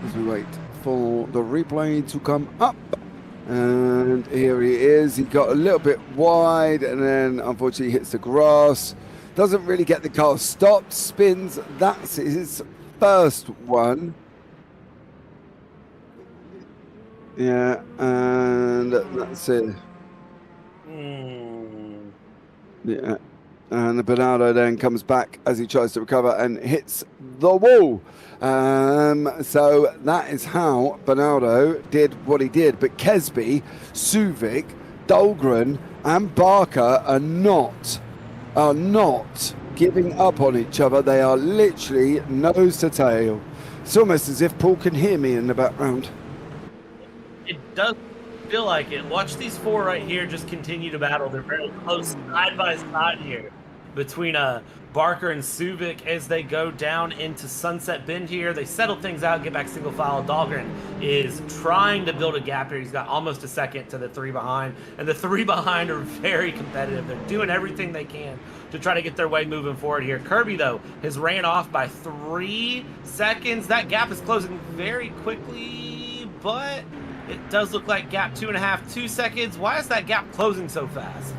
As we wait for the replay to come up, and here he is. He got a little bit wide and then unfortunately hits the grass. Doesn't really get the car stopped, spins. That's his first one. Yeah, and that's it. Yeah, and Bernardo then comes back as he tries to recover and hits the wall. So that is how Bernardo did what he did. But Kesby, Suvic, Dahlgren and Barker are not giving up on each other. They are literally nose to tail. It's almost as if Paul can hear me in the background. It does feel like it. Watch these 4 right here just continue to battle. They're very close side by side here between Barker and Suvic as they go down into Sunset Bend here. They settle things out, get back single file. Dahlgren is trying to build a gap here. He's got almost a second to the 3 behind, and the 3 behind are very competitive. They're doing everything they can to try to get their way moving forward here. Kirby, though, has ran off by 3 seconds. That gap is closing very quickly, but it does look like gap 2.5, 2 seconds. Why is that gap closing so fast?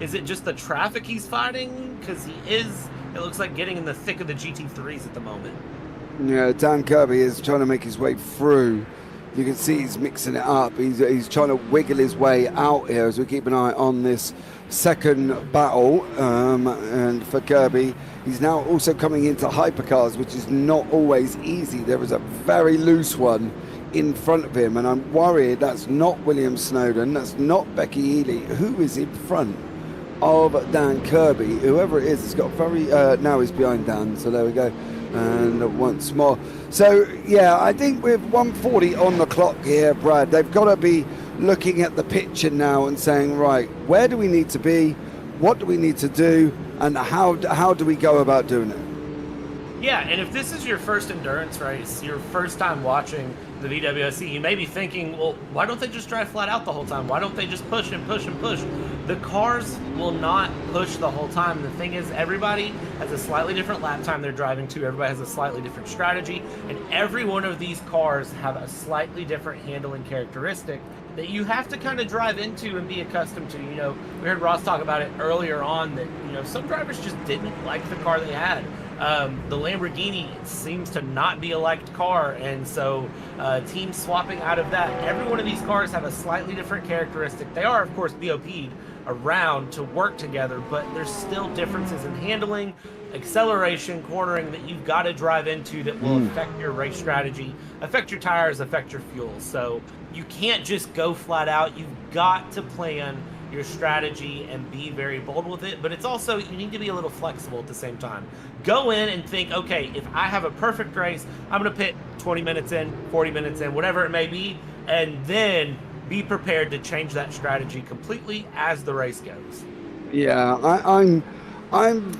Is it just the traffic he's fighting? Because he is, it looks like, getting in the thick of the GT3s at the moment. Yeah, Dan Kirby is trying to make his way through. You can see he's mixing it up. He's trying to wiggle his way out here as we keep an eye on this second battle. And for Kirby, he's now also coming into hypercars, which is not always easy. There is a very loose one in front of him, and I'm worried that's not William Snowden, that's not Becky Ely. Who is in front of Dan Kirby? Whoever it is, it's got very now he's behind Dan, so there we go. And once more, so yeah, I think with 140 on the clock here, Brad, they've got to be looking at the picture now and saying, right, where do we need to be, what do we need to do, and how do we go about doing it? Yeah, and if this is your first endurance race, your first time watching the VWSC, you may be thinking, well, why don't they just drive flat out the whole time? Why don't they just push and push and push? The cars will not push the whole time. The thing is, everybody has a slightly different lap time they're driving to. Everybody has a slightly different strategy, and every one of these cars have a slightly different handling characteristic that you have to kind of drive into and be accustomed to. You know, we heard Ross talk about it earlier on that, you know, some drivers just didn't like the car they had. The Lamborghini seems to not be a liked car, and so teams swapping out of that. Every one of these cars have a slightly different characteristic. They are, of course, BOPed around to work together, but there's still differences in handling, acceleration, cornering that you've got to drive into that will affect your race strategy, affect your tires, affect your fuel. So you can't just go flat out. You've got to plan your strategy and be very bold with it, but it's also, you need to be a little flexible at the same time. Go in and think, okay, if I have a perfect race, I'm going to pit 20 minutes in, 40 minutes in, whatever it may be, and then be prepared to change that strategy completely as the race goes. Yeah, I'm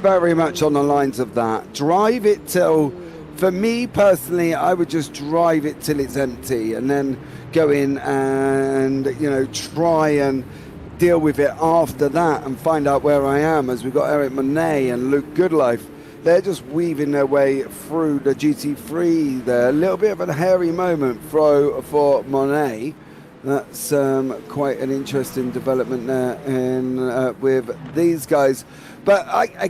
very much on the lines of that. Drive it till, for me personally, I would just drive it till it's empty and then go in and, you know, try and deal with it after that and find out where I am, as we've got Eric Monet and Luke Goodlife. They're just weaving their way through the GT3 there. A little bit of a hairy moment for Monet. That's quite an interesting development there with these guys. But I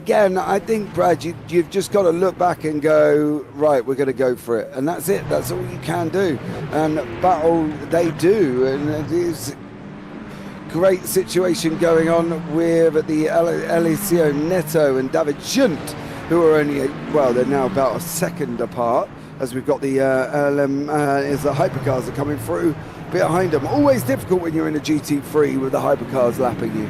think, Brad, you've just got to look back and go, right, we're going to go for it. And that's it. That's all you can do. And battle they do. And it is great situation going on with the Eliseo Neto and David Junt, who are only, well, they're now about a second apart, as we've got the the Hypercars are coming through behind them. Always difficult when you're in a GT3 with the Hypercars lapping you.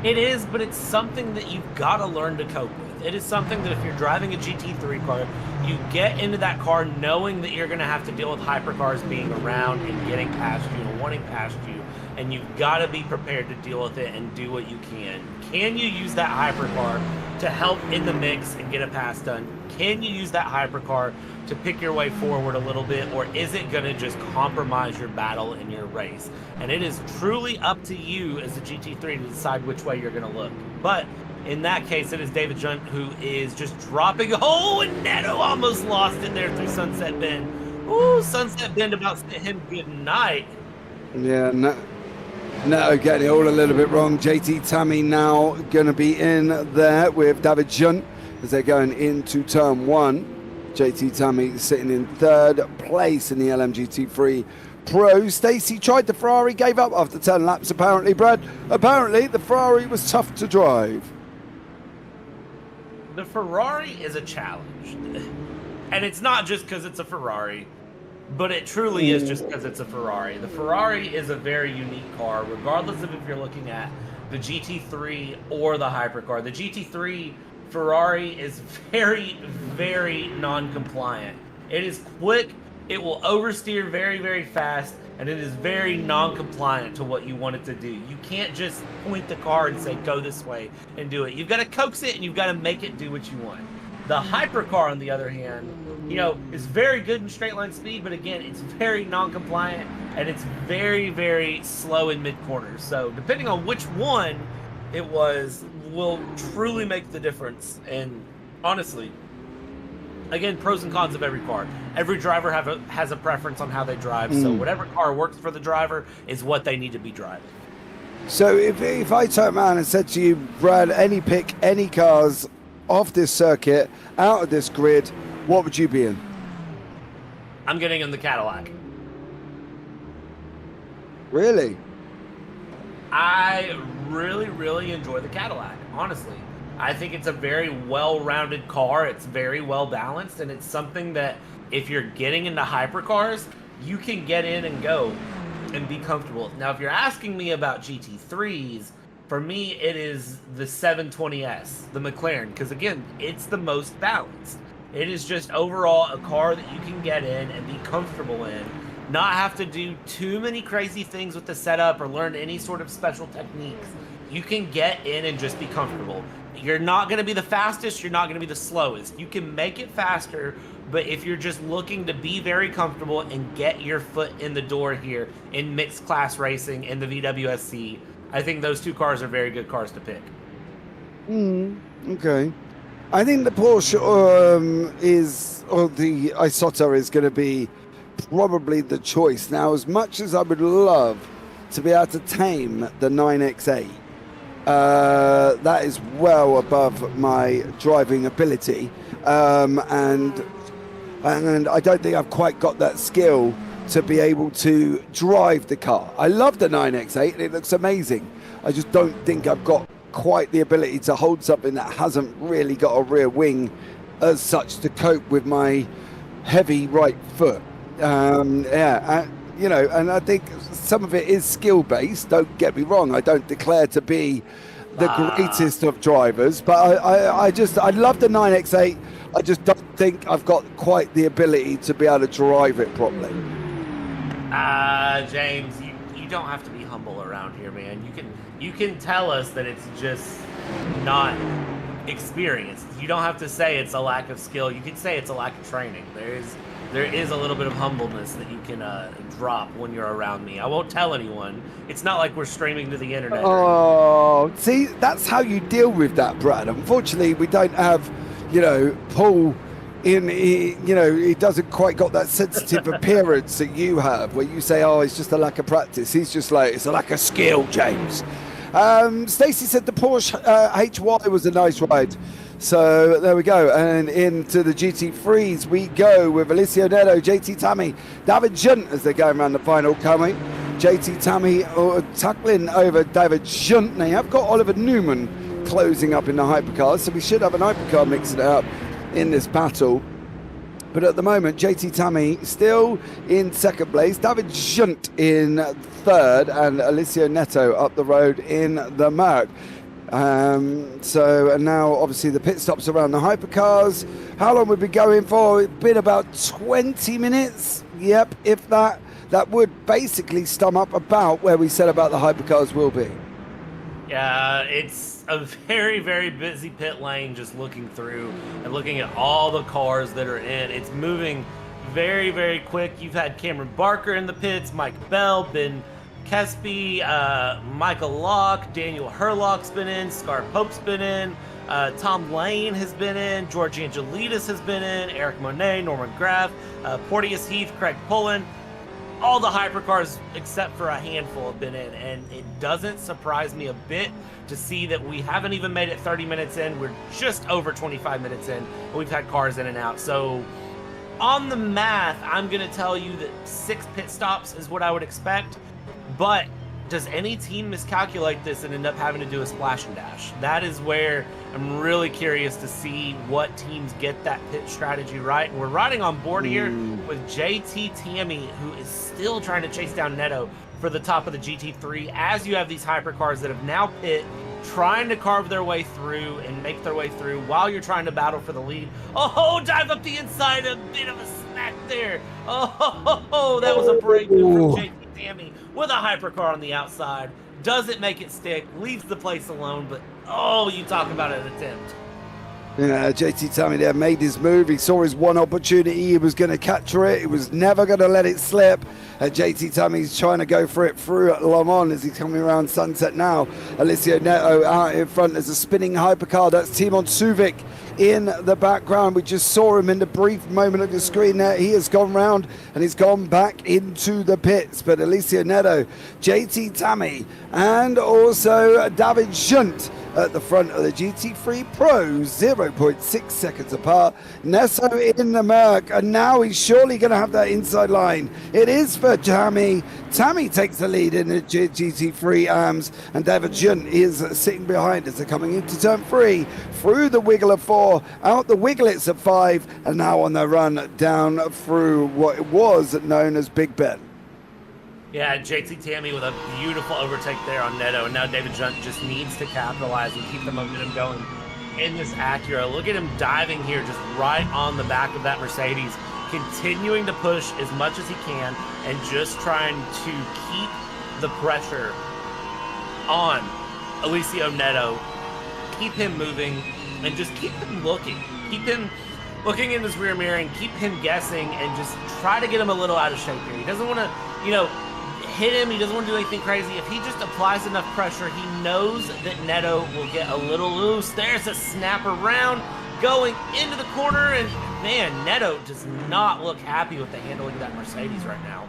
It is, but it's something that you've got to learn to cope with. It is something that if you're driving a GT3 car, you get into that car knowing that you're going to have to deal with Hypercars being around and getting past you and wanting past you, and you've got to be prepared to deal with it and do what you can. Can you use that Hypercar to help in the mix and get a pass done? Can you use that Hypercar to pick your way forward a little bit, or is it going to just compromise your battle in your race? And it is truly up to you as a GT3 to decide which way you're going to look. But in that case, it is David Junt who is just dropping. Oh, and Neto almost lost it there through Sunset Bend. Ooh, Sunset Bend about to hit him good night. Yeah, no, getting it all a little bit wrong. JT Tammy now going to be in there with David Junt as they're going into turn one. JT Tammy sitting in third place in the LMGT3 Pro. Stacey tried the Ferrari, gave up after 10 laps apparently, Brad. Apparently the Ferrari was tough to drive. The Ferrari is a challenge. And it's not just because it's a Ferrari, but it truly is just because it's a Ferrari. The Ferrari is a very unique car, regardless of if you're looking at the GT3 or the Hypercar. The GT3 Ferrari is very, very non-compliant. It is quick, it will oversteer very, very fast, and it is very non-compliant to what you want it to do. You can't just point the car and say, go this way and do it. You've got to coax it and you've got to make it do what you want. The Hypercar, on the other hand, you know, is very good in straight line speed, but again, it's very non-compliant and it's very, very slow in mid-corners. So depending on which one it was, will truly make the difference. And honestly, again, pros and cons of every car. Every driver has a preference on how they drive. So whatever car works for the driver is what they need to be driving. So if I turned around and said to you, Brad, pick any cars off this circuit, out of this grid, what would you be in? I'm getting in the Cadillac. Really? I really, really enjoy the Cadillac, honestly. I think it's a very well-rounded car. It's very well-balanced, and it's something that if you're getting into hypercars, you can get in and go and be comfortable. Now, if you're asking me about GT3s, for me, it is the 720S, the McLaren, because again, it's the most balanced. It is just overall a car that you can get in and be comfortable in, not have to do too many crazy things with the setup or learn any sort of special techniques. You can get in and just be comfortable. You're not going to be the fastest, you're not going to be the slowest. You can make it faster, but if you're just looking to be very comfortable and get your foot in the door here in mixed class racing in the VWSC, I think those two cars are very good cars to pick. Okay. I think the Porsche the Isotta is going to be probably the choice. Now, as much as I would love to be able to tame the 9X8, that is well above my driving ability, and I don't think I've quite got that skill to be able to drive the car. I love the 9X8 and it looks amazing. I just don't think I've got quite the ability to hold something that hasn't really got a rear wing as such to cope with my heavy right foot. And I think some of it is skill based. Don't get me wrong, I don't declare to be the greatest of drivers, but I love the 9X8. I just don't think I've got quite the ability to be able to drive it properly. James, you don't have to be humble around here, man. You can tell us that it's just not experience. You don't have to say it's a lack of skill. You can say it's a lack of training. There is a little bit of humbleness that you can drop when you're around me. I won't tell anyone. It's not like we're streaming to the internet. Oh, see, that's how you deal with that, Brad. Unfortunately, we don't have, Paul he doesn't quite got that sensitive appearance that you have, where you say, oh, it's just a lack of practice. He's just like, it's a lack of skill, James. Stacey said the Porsche HY was a nice ride. So there we go. And into the GT3s we go with Alessio Neto, JT Tammy, David Junt as they're going around the final coming. JT Tammy tackling over David Junt. Now, I've got Oliver Newman closing up in the hypercars, so we should have an hypercar mixing it up in this battle. But at the moment, JT Tammy still in second place, David Junt in third, and Alessio Neto up the road in the Merc. And now obviously the pit stops around the hypercars. How long would we going for? It's been about 20 minutes. Yep, if that would basically sum up about where we said about the hypercars will be. Yeah, it's a very, very busy pit lane, just looking through and looking at all the cars that are in. It's moving very, very quick. You've had Cameron Barker in the pits, Mike Bell, Ben Kesby, Michael Locke, Daniel Herlock's been in, Scar Pope's been in, Tom Lane has been in, George Angelides has been in, Eric Monet, Norman Graff, Porteous Heath, Craig Pullen. All the hypercars except for a handful have been in, and it doesn't surprise me a bit to see that we haven't even made it 30 minutes in. We're just over 25 minutes in, and we've had cars in and out. So on the math, I'm going to tell you that 6 pit stops is what I would expect. But does any team miscalculate this and end up having to do a splash and dash? That is where I'm really curious to see what teams get that pit strategy right. And we're riding on board here with JT Tammy, who is still trying to chase down Neto for the top of the GT3, as you have these hypercars that have now pit, trying to carve their way through and make their way through while you're trying to battle for the lead. Oh, dive up the inside, a bit of a smack there. Oh, that was a breakthrough from JT Tammy with a hypercar on the outside. Doesn't make it stick, leaves the place alone, but you talk about an attempt. JT Tammy there made his move. He saw his one opportunity. He was going to capture it. He was never going to let it slip. JT Tammy's trying to go for it through at Le Mans as he's coming around Sunset now. Alessio Neto out in front. There's a spinning hypercar. That's Timon Suvic in the background. We just saw him in the brief moment of the screen there. He has gone round and he's gone back into the pits. But Alessio Neto, JT Tammy, and also David Junt at the front of the GT3 Pros, 0.6 seconds apart. Nesso in the Merc, and now he's surely going to have that inside line. It is for Tammy. Tammy takes the lead in the GT3 AMS, and David Junt is sitting behind as they're coming into turn 3, through the wiggle of 4, out the wigglets of 5, and now on the run down through what was known as Big Ben. Yeah, JT Tammy with a beautiful overtake there on Neto, and now David Junt just needs to capitalize and keep the momentum going in this Acura. Look at him diving here just right on the back of that Mercedes, continuing to push as much as he can and just trying to keep the pressure on Alessio Neto, keep him moving, and just keep him looking. Keep him looking in his rear mirror and keep him guessing and just try to get him a little out of shape here. He doesn't want to, hit him. He doesn't want to do anything crazy. If he just applies enough pressure, he knows that Neto will get a little loose. There's a snap around going into the corner, and man, Neto does not look happy with the handling of that Mercedes right now.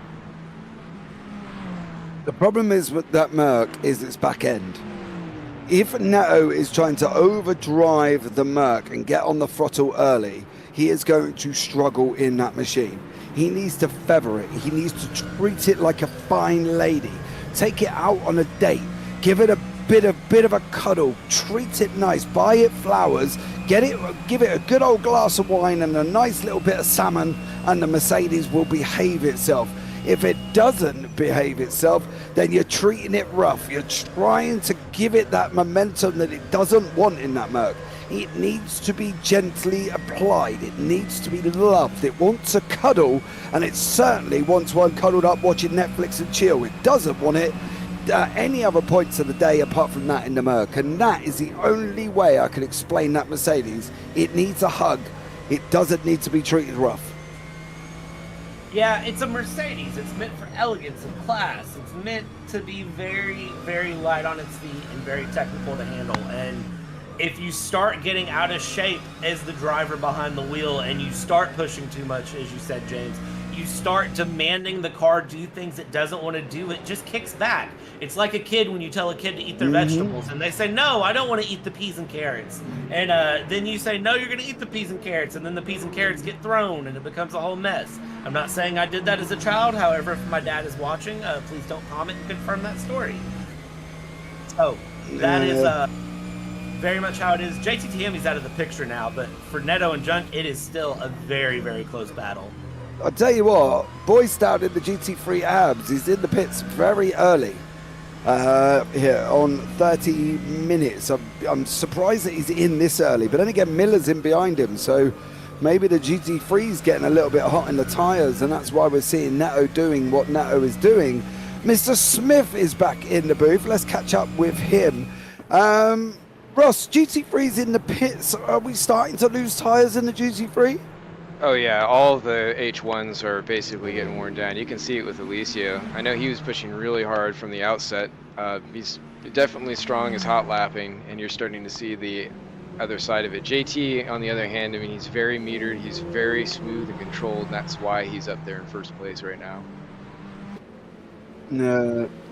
The problem is with that Merc is its back end. If Neto is trying to overdrive the Merc and get on the throttle early, he is going to struggle in that machine. He needs to feather it. He needs to treat it like a fine lady. Take it out on a date. Give it a bit of a cuddle. Treat it nice. Buy it flowers. Give it a good old glass of wine and a nice little bit of salmon, and the Mercedes will behave itself. If it doesn't behave itself, then you're treating it rough. You're trying to give it that momentum that it doesn't want in that Merc. It needs to be gently applied. It needs to be loved. It wants a cuddle, and it certainly wants one cuddled up watching Netflix and chill. It doesn't want it any other points of the day apart from that in the Merc, and that is the only way I can explain that Mercedes. It needs a hug. It doesn't need to be treated rough. Yeah, it's a Mercedes. It's meant for elegance and class. It's meant to be very, very light on its feet and very technical to handle. And if you start getting out of shape as the driver behind the wheel and you start pushing too much, as you said, James, you start demanding the car do things it doesn't want to do, it just kicks back. It's like a kid when you tell a kid to eat their vegetables and they say, no, I don't want to eat the peas and carrots. And then you say, no, you're going to eat the peas and carrots. And then the peas and carrots get thrown and it becomes a whole mess. I'm not saying I did that as a child. However, if my dad is watching, please don't comment and confirm that story. So that is very much how it is. JTTM's out of the picture now, but for Neto and Junk, it is still a very, very close battle. I'll tell you what, Boyce down in the GT3 abs, he's in the pits very early here on 30 minutes. I'm surprised that he's in this early, but then again, Miller's in behind him, so maybe the GT3's getting a little bit hot in the tyres, and that's why we're seeing Neto doing what Neto is doing. Mr. Smith is back in the booth. Let's catch up with him. Ross, GT3's in the pits. Are we starting to lose tyres in the GT3? Oh yeah, all the H1s are basically getting worn down. You can see it with Alicio. I know he was pushing really hard from the outset. He's definitely strong as hot lapping, and you're starting to see the other side of it. JT, on the other hand, I mean, he's very metered, he's very smooth and controlled, and that's why he's up there in first place right now.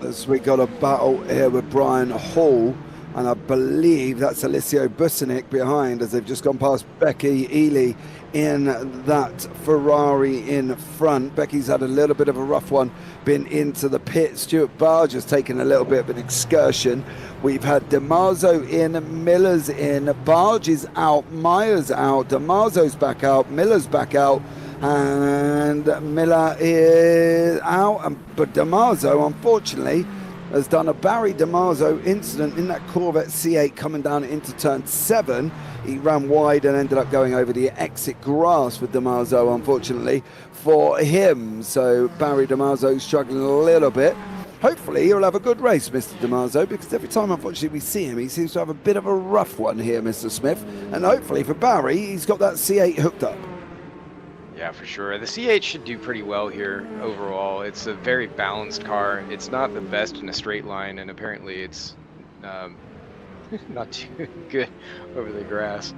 As we got a battle here with Brian Hall, and I believe that's Alicio Busanic behind as they've just gone past Becky Ely in that Ferrari in front. Becky's had a little bit of a rough one, been into the pit. Stuart Barge has taken a little bit of an excursion. We've had DeMarzo in, Miller's in, Barge is out, Myers out, DeMarzo's back out, Miller's back out, and Miller is out. But DeMarzo, unfortunately, has done a Barry DeMarzo incident in that Corvette C8 coming down into turn 7. He ran wide and ended up going over the exit grass with DeMarzo, unfortunately, for him. So Barry DeMarzo struggling a little bit. Hopefully he'll have a good race, Mr. DeMarzo, because every time, unfortunately, we see him, he seems to have a bit of a rough one here, Mr. Smith. And hopefully for Barry, he's got that C8 hooked up. Yeah, for sure. The C8 should do pretty well here overall. It's a very balanced car. It's not the best in a straight line, and apparently it's not too good over the grass.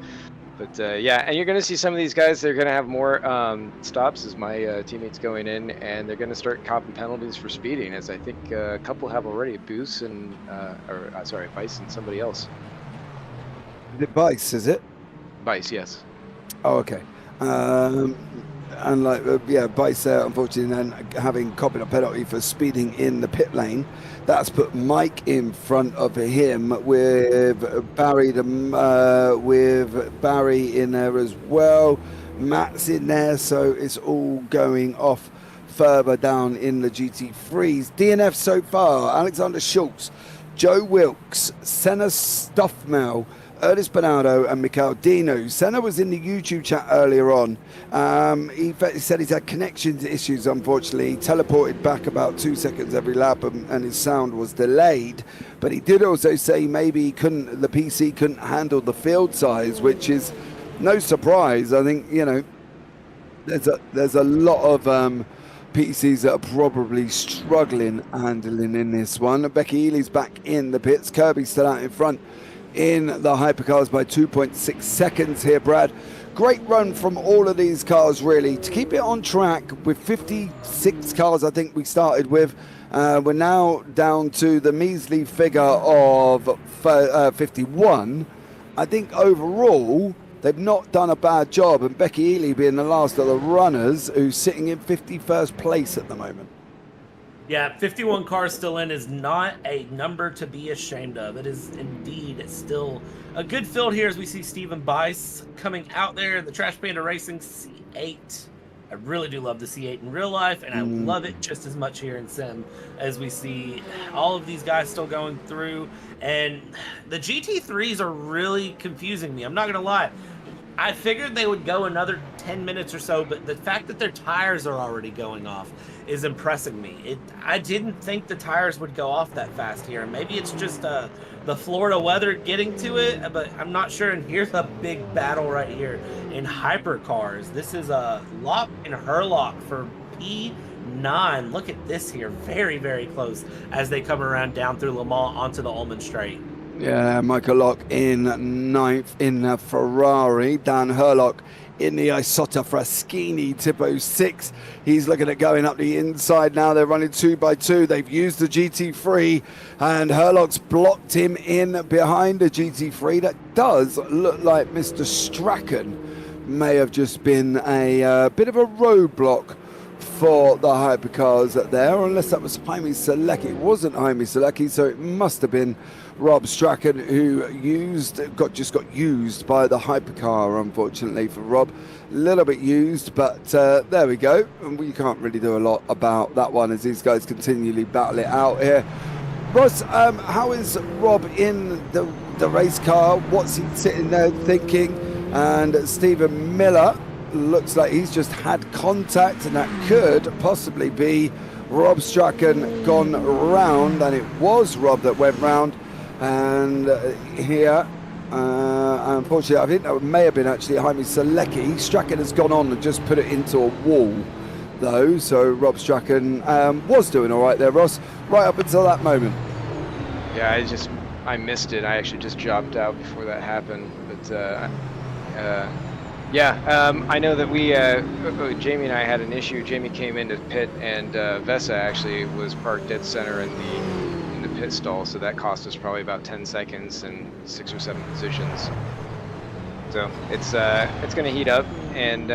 But yeah, and you're going to see some of these guys, they're going to have more stops as my teammates going in, and they're going to start copping penalties for speeding, as I think a couple have already, Boos and, sorry, Bice and somebody else. Is it Bice, is it? Bice, yes. Oh, okay. And like, yeah, Bice unfortunately then having copied a penalty for speeding in the pit lane. That's put Mike in front of him with Barry in there as well. Matt's in there, so it's all going off further down in the GT3s. DNF so far, Alexander Schultz, Joe Wilkes, Senna Stuffmel, Ernest Bernardo and Mikhail Dino. Senna was in the YouTube chat earlier on. He said he's had connections issues, unfortunately. He teleported back about 2 seconds every lap and his sound was delayed. But he did also say maybe the PC couldn't handle the field size, which is no surprise. I think, you know, there's a lot of PCs that are probably struggling handling in this one. Becky Ely's back in the pits. Kirby's still out in front in the hypercars by 2.6 seconds here, Brad. Great run from all of these cars, really, to keep it on track with 56 cars I think we started with. We're now down to the measly figure of 51. I think overall they've not done a bad job, and Becky Ely being the last of the runners, who's sitting in 51st place at the moment. Yeah, 51 cars still in is not a number to be ashamed of. It is indeed still a good field here as we see Stephen Bice coming out there, the Trash Panda Racing C8. I really do love the C8 in real life, and I love it just as much here in Sim as we see all of these guys still going through. And the GT3s are really confusing me. I'm not going to lie. I figured they would go another 10 minutes or so, but the fact that their tires are already going off is impressing me. I didn't think the tires would go off that fast here. Maybe it's just the Florida weather getting to it, but I'm not sure. And here's a big battle right here in Hypercars. This is a Lock and Herlock for P9. Look at this here. Very, very close as they come around down through Le Mans onto the Ullman Straight. Yeah, Michael Lock in ninth in the Ferrari. Dan Herlock in the Isotta Fraschini Tipo 6. He's looking at going up the inside now. They're running 2x2. They've used the GT3 and Herlock's blocked him in behind the GT3. That does look like Mr. Strachan may have just been a bit of a roadblock for the Hypercars there, unless that was Jaime Selecki. It wasn't Jaime Selecki, so it must have been Rob Strachan who just got used by the Hypercar, unfortunately for Rob. A little bit used, but there we go. And we can't really do a lot about that one as these guys continually battle it out here. Ross, how is Rob in the race car? What's he sitting there thinking? And Stephen Miller looks like he's just had contact, and that could possibly be Rob Strachan gone round, and it was Rob that went round. And here, unfortunately, I think that may have been actually Jaime Selecki. Strachan has gone on and just put it into a wall, though. So Rob Strachan was doing all right there, Ross, right up until that moment. Yeah, I missed it. I actually just jobbed out before that happened. But I know that we, Jamie and I had an issue. Jamie came into pit, and Vesa actually was parked dead center in the pit stall, so that cost us probably about 10 seconds and 6 or 7 positions. So it's going to heat up, and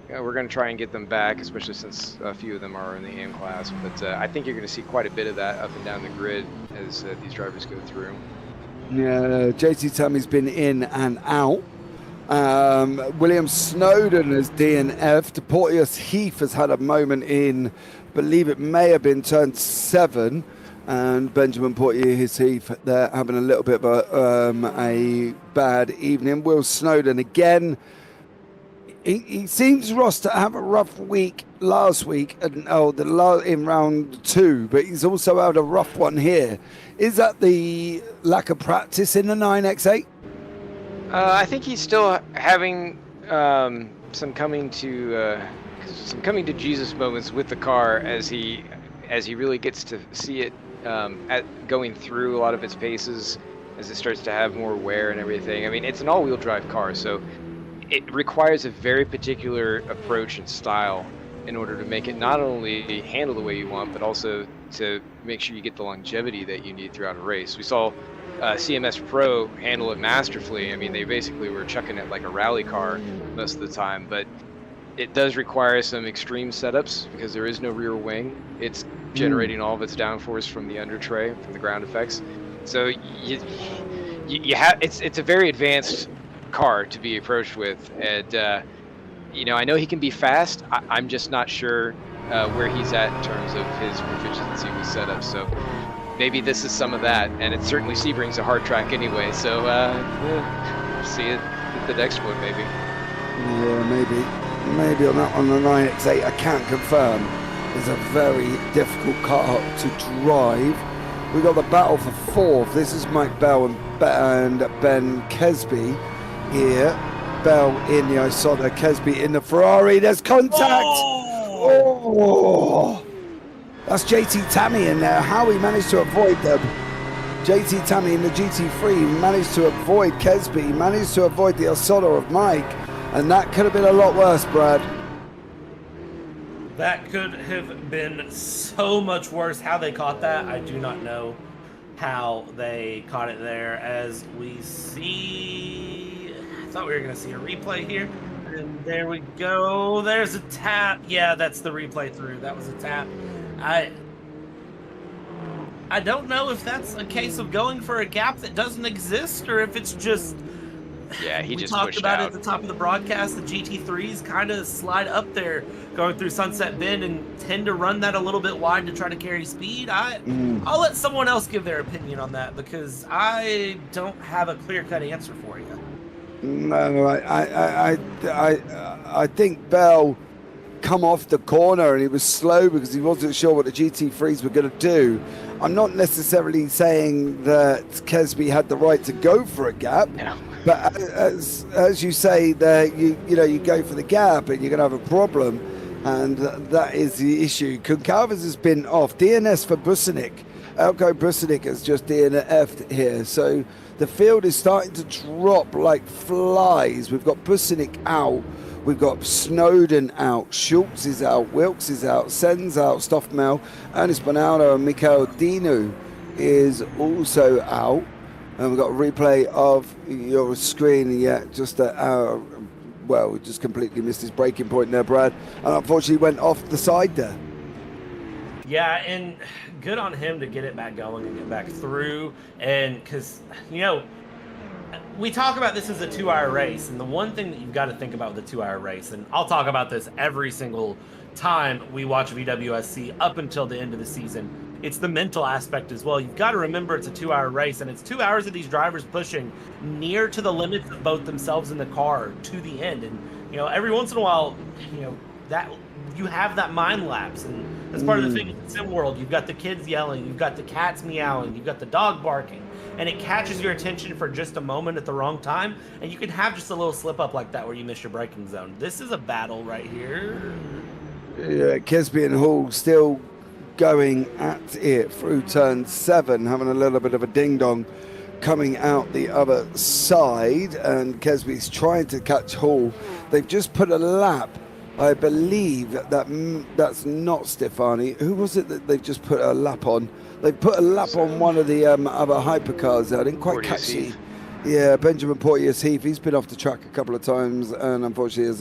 we're going to try and get them back, especially since a few of them are in the AM class. But I think you're going to see quite a bit of that up and down the grid as these drivers go through. Yeah, JT Tammy's been in and out. William Snowden has DNF'd. Porteous Heath has had a moment in, believe it may have been turn 7, and Benjamin Porteous Heath there having a little bit of a bad evening. Will Snowden again. He seems, Ross, to have a rough week last week in round 2, but he's also had a rough one here. Is that the lack of practice in the 9X8? I think he's still having some coming to Jesus moments with the car as he really gets to see it going through a lot of its paces as it starts to have more wear and everything. I mean, it's an all-wheel drive car, so it requires a very particular approach and style in order to make it not only handle the way you want, but also to make sure you get the longevity that you need throughout a race. We saw CMS Pro handle it masterfully. I mean, they basically were chucking it like a rally car most of the time, but it does require some extreme setups because there is no rear wing. It's generating all of its downforce from the under tray, from the ground effects. So you have it's a very advanced car to be approached with, and I know he can be fast. I'm just not sure where he's at in terms of his proficiency with setups. So maybe this is some of that, and it's certainly Sebring's a hard track anyway. So see it at the next one, maybe. Yeah, maybe on that on the 9X8. I can't confirm. It's a very difficult car to drive. We got the battle for 4th. This is Mike Bell and Ben Kesby here. Bell in the Isotta, Kesby in the Ferrari. There's contact. Oh, that's JT Tammy in there. How he managed to avoid them. JT Tammy in the GT3 managed to avoid Kesby, managed to avoid the Isotta of Mike, and that could have been a lot worse, Brad. That could have been so much worse. How they caught that, I do not know how they caught it there. As we see, I thought we were going to see a replay here. And there we go. There's a tap. Yeah, that's the replay through. That was a tap. I don't know if that's a case of going for a gap that doesn't exist, or if it's just... Yeah, he just talked pushed about out. it at the top of the broadcast. The GT3s kind of slide up there going through Sunset Bend and tend to run that a little bit wide to try to carry speed. I'll let someone else give their opinion on that because I don't have a clear-cut answer for you. No, I think Bell come off the corner and he was slow because he wasn't sure what the GT3s were going to do. I'm not necessarily saying that Kesby had the right to go for a gap, but as you say, that you go for the gap and you're going to have a problem, and that is the issue. Concalves has been off. DNS for Busenik. Elko Busenik has just DNF'd here, so the field is starting to drop like flies. We've got Busenik out. We've got Snowden out, Schultz is out, Wilkes is out, Sen's out, Stoffmel, Ernest Bonaldo and Mikael Dinu is also out. And we've got a replay of your screen, just we just completely missed his breaking point there, Brad. And unfortunately went off the side there. Yeah, and good on him to get it back going and get back through. And because, we talk about this as a 2-hour race, and the one thing that you've got to think about with a 2-hour race, and I'll talk about this every single time we watch VWSC up until the end of the season, it's the mental aspect as well. You've got to remember it's a 2-hour race, and it's 2 hours of these drivers pushing near to the limits of both themselves and the car to the end. And, every once in a while, that you have that mind lapse, and that's part of the thing in the sim world. You've got the kids yelling, you've got the cats meowing, you've got the dog barking, and it catches your attention for just a moment at the wrong time, and you can have just a little slip up like that where you miss your braking zone. This is a battle right here. Yeah, Kesby and Hall still going at it through turn 7, having a little bit of a ding-dong coming out the other side, and Kesby's trying to catch Hall. They've just put a lap. I believe that's not Stefani. Who was it that they've just put a lap on? They put a lap on one of the other hypercars. I didn't quite catch the... Yeah, Benjamin Porteous-Heath. He's been off the track a couple of times, and unfortunately has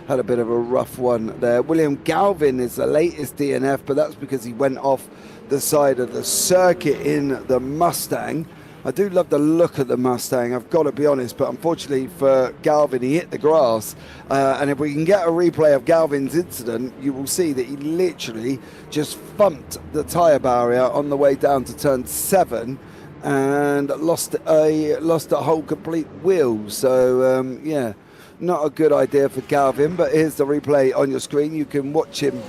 had a bit of a rough one there. William Galvin is the latest DNF, but that's because he went off the side of the circuit in the Mustang. I do love the look of the Mustang, I've got to be honest, but unfortunately for Galvin, he hit the grass. And if we can get a replay of Galvin's incident, you will see that he literally just thumped the tyre barrier on the way down to turn 7 and lost a whole complete wheel. So, not a good idea for Galvin, but here's the replay on your screen. You can watch him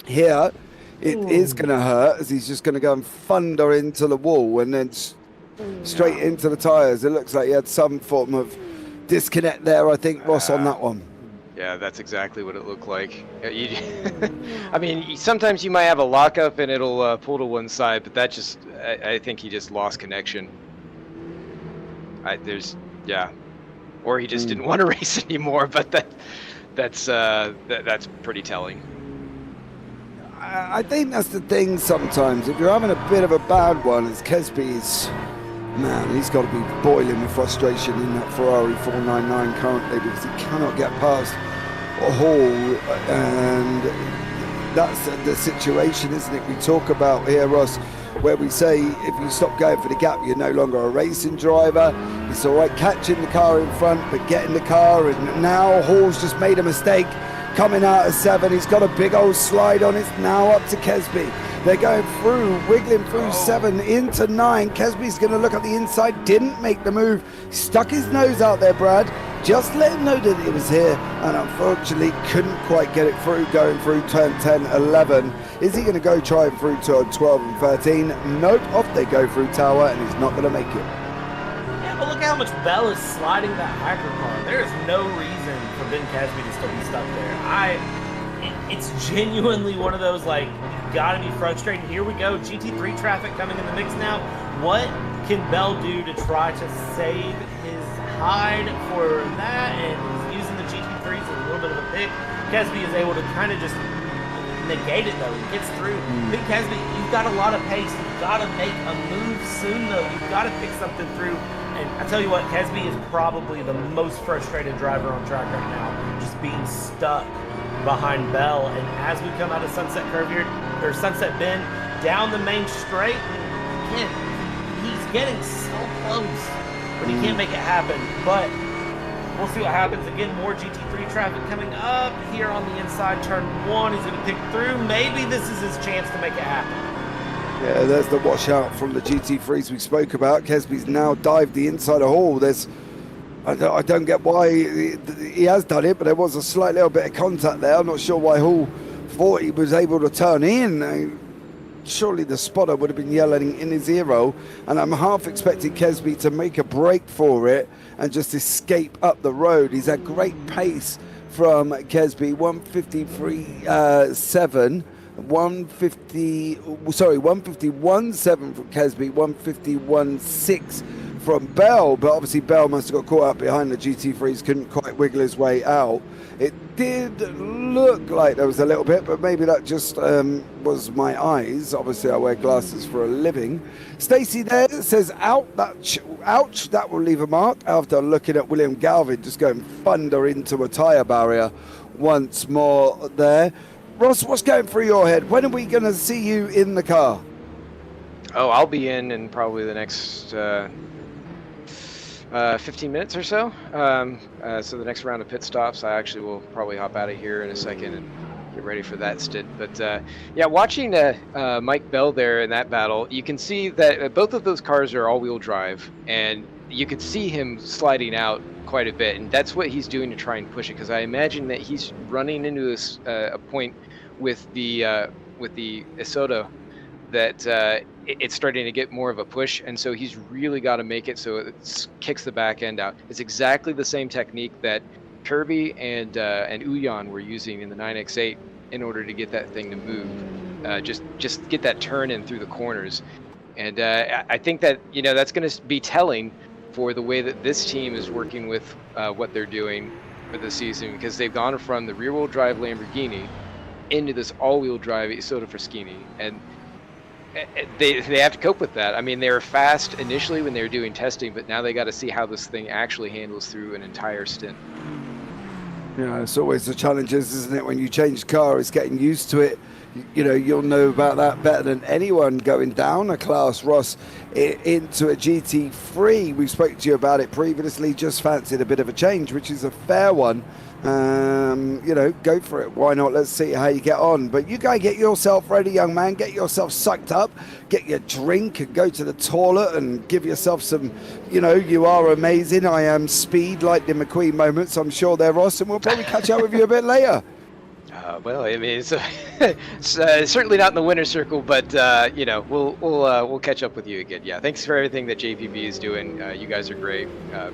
here. It is going to hurt, as he's just going to go and thunder into the wall and then straight into the tyres. It looks like he had some form of disconnect there, I think, Ross, on that one. Yeah, that's exactly what it looked like. I mean, sometimes you might have a lockup and it'll pull to one side, but that just, I think he just lost connection. Or he just didn't want to race anymore, but that's pretty telling. I think that's the thing sometimes. If you're having a bit of a bad one, as Kesby's, man, he's got to be boiling with frustration in that Ferrari 499 currently, because he cannot get past a Hall, and that's the situation, isn't it? We talk about here, Ross, where we say if you stop going for the gap, you're no longer a racing driver. It's all right catching the car in front, but getting the car, and now Hall's just made a mistake. Coming out of 7, he's got a big old slide on. It's now up to Kesby. They're going through, wiggling through 7 into 9. Kesby's going to look at the inside, didn't make the move. Stuck his nose out there, Brad. Just let him know that it was here, and unfortunately couldn't quite get it through, going through turn 10, 11. Is he going to go try through turn 12 and 13? Nope, off they go through tower, and he's not going to make it. Yeah, but look how much Bell is sliding that hypercar. There is no reason for Ben Kesby to still be stuck there. It's genuinely one of those, like, you gotta be frustrated. Here we go, GT3 traffic coming in the mix now. What can Bell do to try to save his hide for that? And he's using the GT3s as a little bit of a pick. Kesby is able to kind of just negate it, though. He gets through. Ben Kesby, you've got a lot of pace. You've got to make a move soon, though. You've got to pick something through. And I tell you what, Kesby is probably the most frustrated driver on track right now, just being stuck behind Bell. And as we come out of Sunset Curve here, or Sunset Bend, down the main straight, again, he's getting so close, but he can't make it happen. But we'll see what happens. Again, more GT3 traffic coming up here on the inside. Turn 1, he's going to pick through. Maybe this is his chance to make it happen. Yeah, there's the washout from the GT3s we spoke about. Kesby's now dived the inside of Hall. There's I don't get why he has done it, but there was a slight little bit of contact there. I'm not sure why Hall thought he was able to turn in. Surely the spotter would have been yelling in his ear, and I'm half expecting Kesby to make a break for it and just escape up the road. He's had great pace from Kesby, 153.7. 151.7 from Kesby, 151.6 from Bell, but obviously Bell must have got caught up behind the GT3s, couldn't quite wiggle his way out. It did look like there was a little bit, but maybe that just was my eyes. Obviously I wear glasses for a living. Stacey there says ouch, that will leave a mark, after looking at William Galvin just going thunder into a tyre barrier once more there. Ross, what's going through your head? When are we going to see you in the car? Oh, I'll be in probably the next 15 minutes or so. So the next round of pit stops, I actually will probably hop out of here in a second and get ready for that stint. But yeah, watching Mike Bell there in that battle, you can see that both of those cars are all-wheel drive, and you could see him sliding out quite a bit, and that's what he's doing to try and push it, because I imagine that he's running into this a point with the Isotta that it's starting to get more of a push, and so he's really got to make it so it kicks the back end out. It's exactly the same technique that Kirby and Uyan were using in the 9X8 in order to get that thing to move, just get that turn in through the corners. And I think that that's going to be telling for the way that this team is working with what they're doing for the season, because they've gone from the rear-wheel drive Lamborghini into this all-wheel drive Isotta Fraschini, and they have to cope with that. I mean, they were fast initially when they were doing testing, but now they got to see how this thing actually handles through an entire stint. Yeah, it's always the challenges, isn't it? When you change car, it's getting used to it. You'll know about that better than anyone, going down a class, Ross, into a GT3. We spoke to you about it previously, just fancied a bit of a change, which is a fair one. Go for it. Why not? Let's see how you get on. But you go get yourself ready, young man. Get yourself sucked up. Get your drink and go to the toilet and give yourself some, you are amazing. I am speed, Lightning McQueen moments, I'm sure there, Ross, and we'll probably catch up with you a bit later. Well, I mean, it's certainly not in the winner's circle, but we'll catch up with you again. Yeah, thanks for everything that JPB is doing. You guys are great.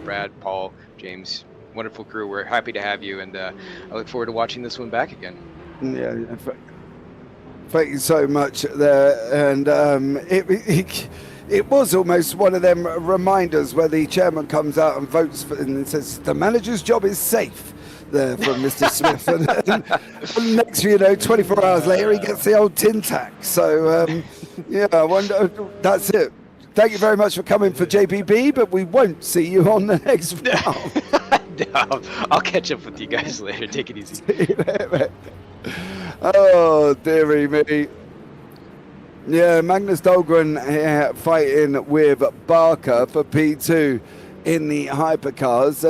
Brad, Paul, James, wonderful crew. We're happy to have you, and I look forward to watching this one back again. Yeah, thank you so much there. And it was almost one of them reminders where the chairman comes out and votes for, and says the manager's job is safe. There from Mr. Smith, and next 24 hours later he gets the old tin tack. So yeah, I wonder, that's it. Thank you very much for coming for JPB, but we won't see you on the next round. No, I'll catch up with you guys later. Take it easy. Oh dearie me. Yeah, Magnus Dahlgren fighting with Barker for P2 in the hypercars.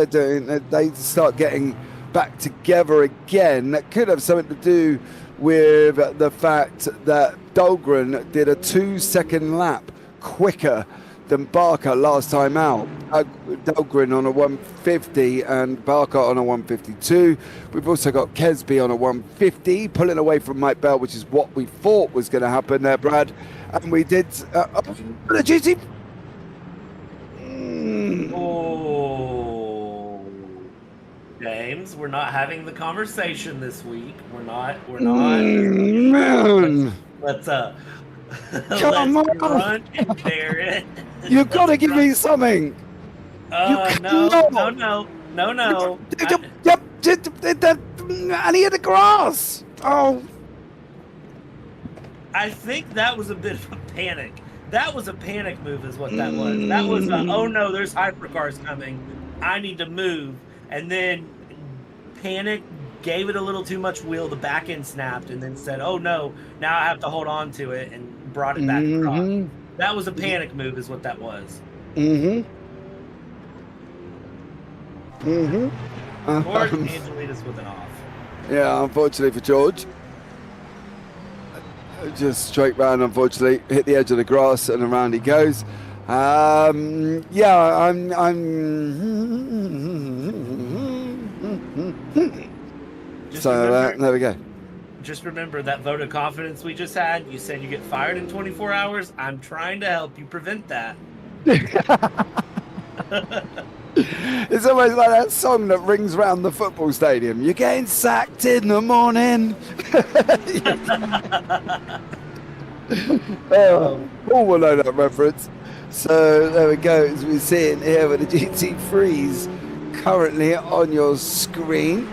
They start getting back together again. That could have something to do with the fact that Dahlgren did a 2-second lap quicker than Barker last time out. Dahlgren on a 150 and Barker on a 152. We've also got Kesby on a 150, pulling away from Mike Bell, which is what we thought was going to happen there, Brad. And we did the GT. James, we're not having the conversation this week. We're not. Man. Let's Come on. run and bear it. You've got to give me something. No. And he had the grass. Oh. I think that was a bit of a panic. That was a panic move is what that was. That was oh no, there's hypercars coming. I need to move. And then panic, gave it a little too much wheel, the back end snapped, and then said, oh no, now I have to hold on to it, and brought it back across. That was a panic move is what that was. George Angelita's with an off. Yeah, unfortunately for George. Just straight round, unfortunately, hit the edge of the grass and around he goes. Yeah, I'm. So there we go. Just remember that vote of confidence we just had. You said you get fired in 24 hours. I'm trying to help you prevent that. It's almost like that song that rings around the football stadium. You're getting sacked in the morning. Paul will know that reference. So there we go, as we see it here with the GT3s currently on your screen.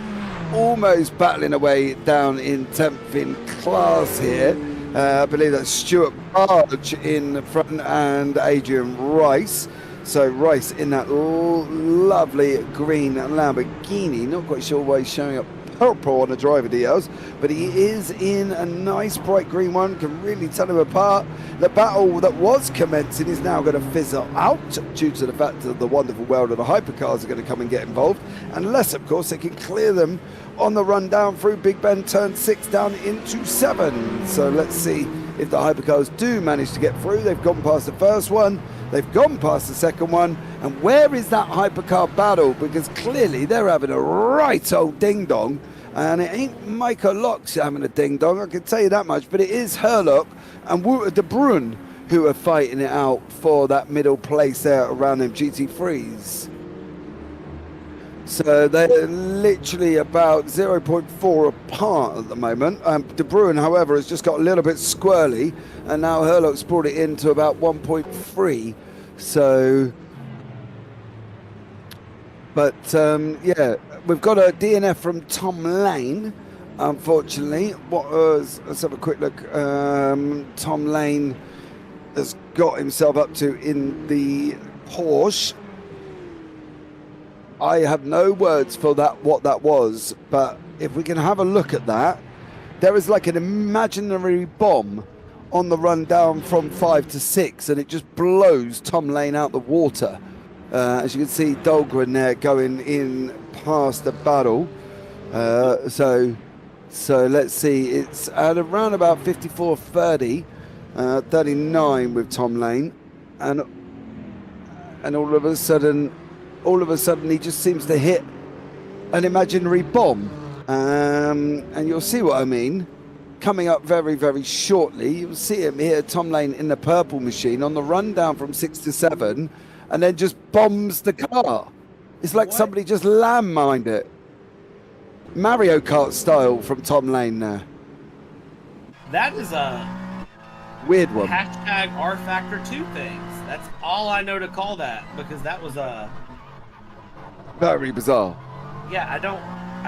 Almost battling away down in 10th in class here. I believe that's Stuart Barge in the front and Adrian Rice. So Rice in that lovely green Lamborghini. Not quite sure why he's showing up purple on the driver details, but he is in a nice bright green one. Can really tell him apart. The battle that was commencing is now going to fizzle out due to the fact that the wonderful world of the hypercars are going to come and get involved, unless of course they can clear them on the run down through Big Ben turn 6 down into 7. So let's see if the hypercars do manage to get through. They've gone past the first one, they've gone past the second one, and where is that hypercar battle? Because clearly they're having a right old ding dong, and it ain't Michael Locks having a ding dong, I can tell you that much, but it is Herlock and De Bruin who are fighting it out for that middle place there around them GT3s. So they're literally about 0.4 apart at the moment. De Bruin, however, has just got a little bit squirrely, and now Herlock's brought it into about 1.3. So, but yeah, we've got a DNF from Tom Lane, unfortunately. Let's have a quick look. Tom Lane has got himself up to in the Porsche. I have no words for that, what that was, but if we can have a look at that, there is like an imaginary bomb on the run down from 5 to 6, and it just blows Tom Lane out the water. As you can see, Dahlgren there going in past the battle. So let's see, it's at around about 54.30, 39 with Tom Lane, and all of a sudden he just seems to hit an imaginary bomb, and you'll see what I mean coming up very, very shortly. You'll see him here, Tom Lane in the purple machine on the run down from 6 to 7, and then just bombs the car. It's like somebody just landmined it, Mario Kart style from Tom Lane there. That is a weird one. Hashtag R Factor 2 things. That's all I know to call that, because that was a very bizarre. Yeah, I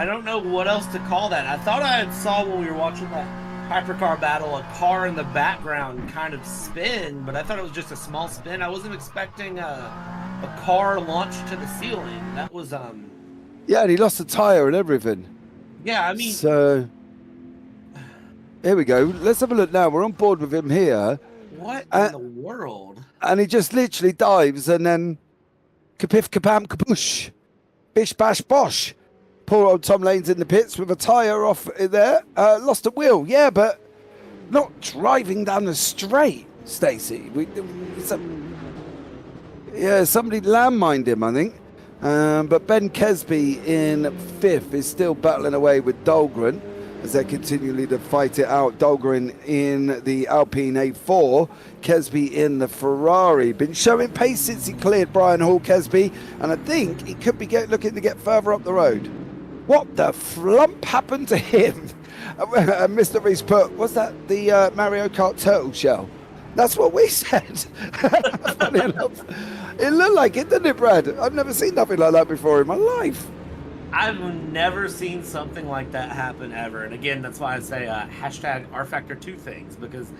don't know what else to call that. I thought I had saw when we were watching that hypercar battle a car in the background kind of spin, but I thought it was just a small spin. I wasn't expecting a car launched to the ceiling. That was yeah, and he lost a tire and everything. Yeah, I mean, so here we go. Let's have a look now. We're on board with him here. What in the world? And he just literally dives and then kapiff kapam kapoosh. Bish bash bosh. Poor old Tom Lane's in the pits with a tyre off there. Lost a wheel, yeah, but not driving down the straight, Stacey. Yeah, somebody landmined him, I think. But Ben Kesby in 5th is still battling away with Dahlgren as they continually to fight it out. Dahlgren in the Alpine A4, Kesby in the Ferrari. Been showing pace since he cleared Brian Hall, Kesby, and I think he could be looking to get further up the road. What the flump happened to him? Mr. Reese put, was that the Mario Kart turtle shell? That's what we said. Funny enough. It looked like it, didn't it, Brad? I've never seen nothing like that before in my life. I've never seen something like that happen ever. And again, that's why I say hashtag R Factor 2 things, because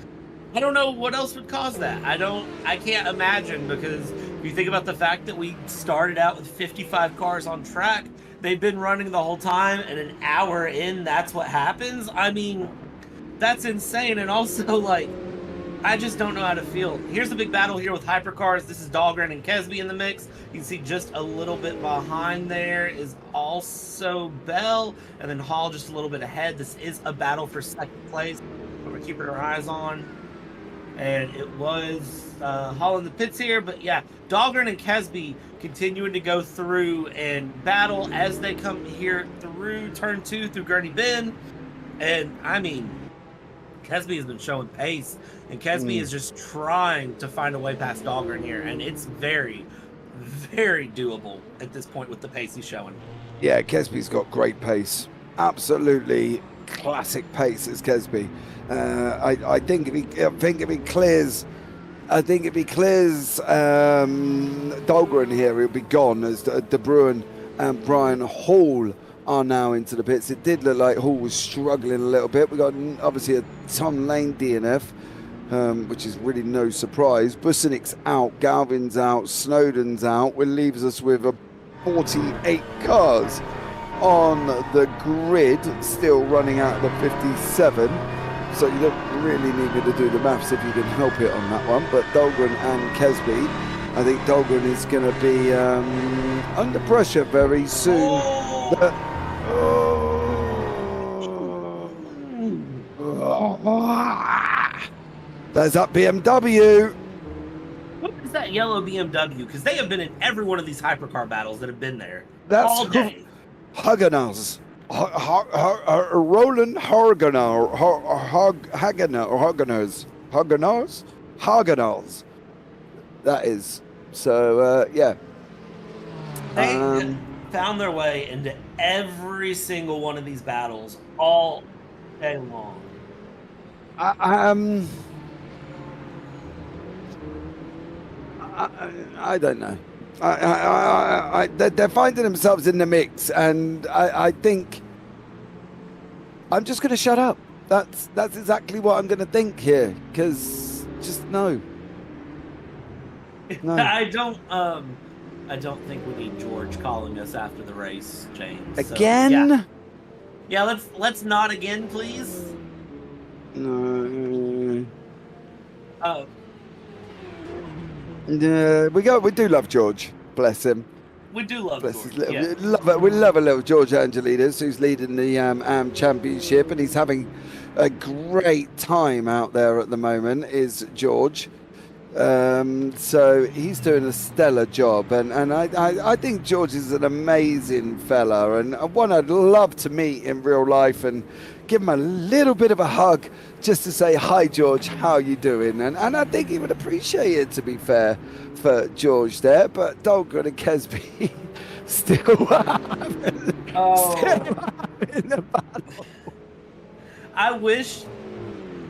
I don't know what else would cause that. I can't imagine, because if you think about the fact that we started out with 55 cars on track, they've been running the whole time, and an hour in, that's what happens. I mean, that's insane. And also, like, I just don't know how to feel. Here's the big battle here with hypercars. This is Dahlgren and Kesby in the mix. You can see just a little bit behind there is also Bell, and then Hall just a little bit ahead. This is a battle for second place, but we're keeping our eyes on. and it was Hall in the pits here. But yeah, Dahlgren and Kesby continuing to go through and battle as they come here through turn 2 through Gurney Bend. And I mean, Kesby has been showing pace, and Kesby is just trying to find a way past Dahlgren here, and it's very, very doable at this point with the pace he's showing. Yeah, Kesby's got great pace. Absolutely classic pace is Kesby. I think if he clears Dahlgren here, he'll be gone, as De Bruin and Brian Hall are now into the pits. It did look like Hall was struggling a little bit. We got obviously a Tom Lane DNF, which is really no surprise. Busenik's out, Galvin's out, Snowden's out, which leaves us with 48 cars on the grid, still running out of the 57. So you don't really need me to do the maths if you can help it on that one. But Dahlgren and Kesby, I think Dahlgren is going to be under pressure very soon. There's that BMW. What is that yellow BMW? Because they have been in every one of these hypercar battles that have been there That's all day. Hagenars. Roland Hagenars. That is. So, yeah. They found their way into every single one of these battles all day long. I don't know. They're finding themselves in the mix, and I think I'm just going to shut up. That's exactly what I'm going to think here, because just no. I don't think we need George calling us after the race, James. Again? So, yeah, let's not again, please. No. We do love George. Bless him. We do love Bless George. his little, Yeah. we love a little George Angelides, who's leading the AM Championship, and he's having a great time out there at the moment, is George. So he's doing a stellar job, and I think George is an amazing fella, and one I'd love to meet in real life and give him a little bit of a hug just to say, hi George, how you doing? And I think he would appreciate it, to be fair, for George there. But Dahlgren and Kesby still having the battle. I wish,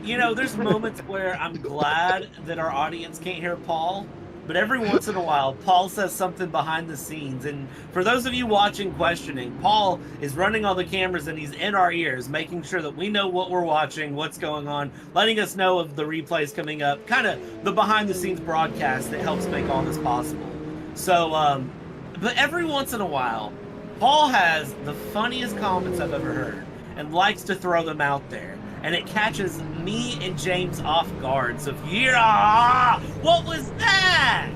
there's moments where I'm glad that our audience can't hear Paul, but every once in a while, Paul says something behind the scenes. And for those of you watching Questioning, Paul is running all the cameras and he's in our ears, making sure that we know what we're watching, what's going on, letting us know of the replays coming up, kind of the behind the scenes broadcast that helps make all this possible. So, but every once in a while, Paul has the funniest comments I've ever heard and likes to throw them out there. And it catches me and James off guard. So if you hear, what was that?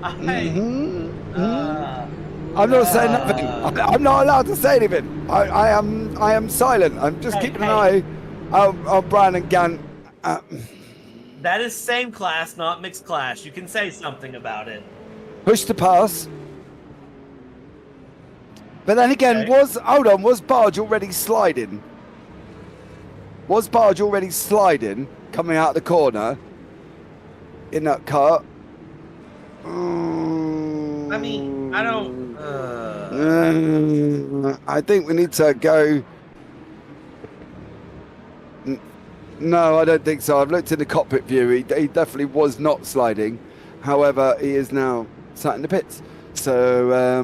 I'm not saying nothing. I'm not allowed to say anything. I am silent. I'm just keeping an eye on Brian and Gant. That is same class, not mixed class. You can say something about it. Push to pass. But then again, was Barge already sliding? Was Barge already sliding, coming out of the corner in that car? I mean, I don't... I think we need to go... No, I don't think so. I've looked in the cockpit view. He definitely was not sliding. However, he is now sat in the pits. So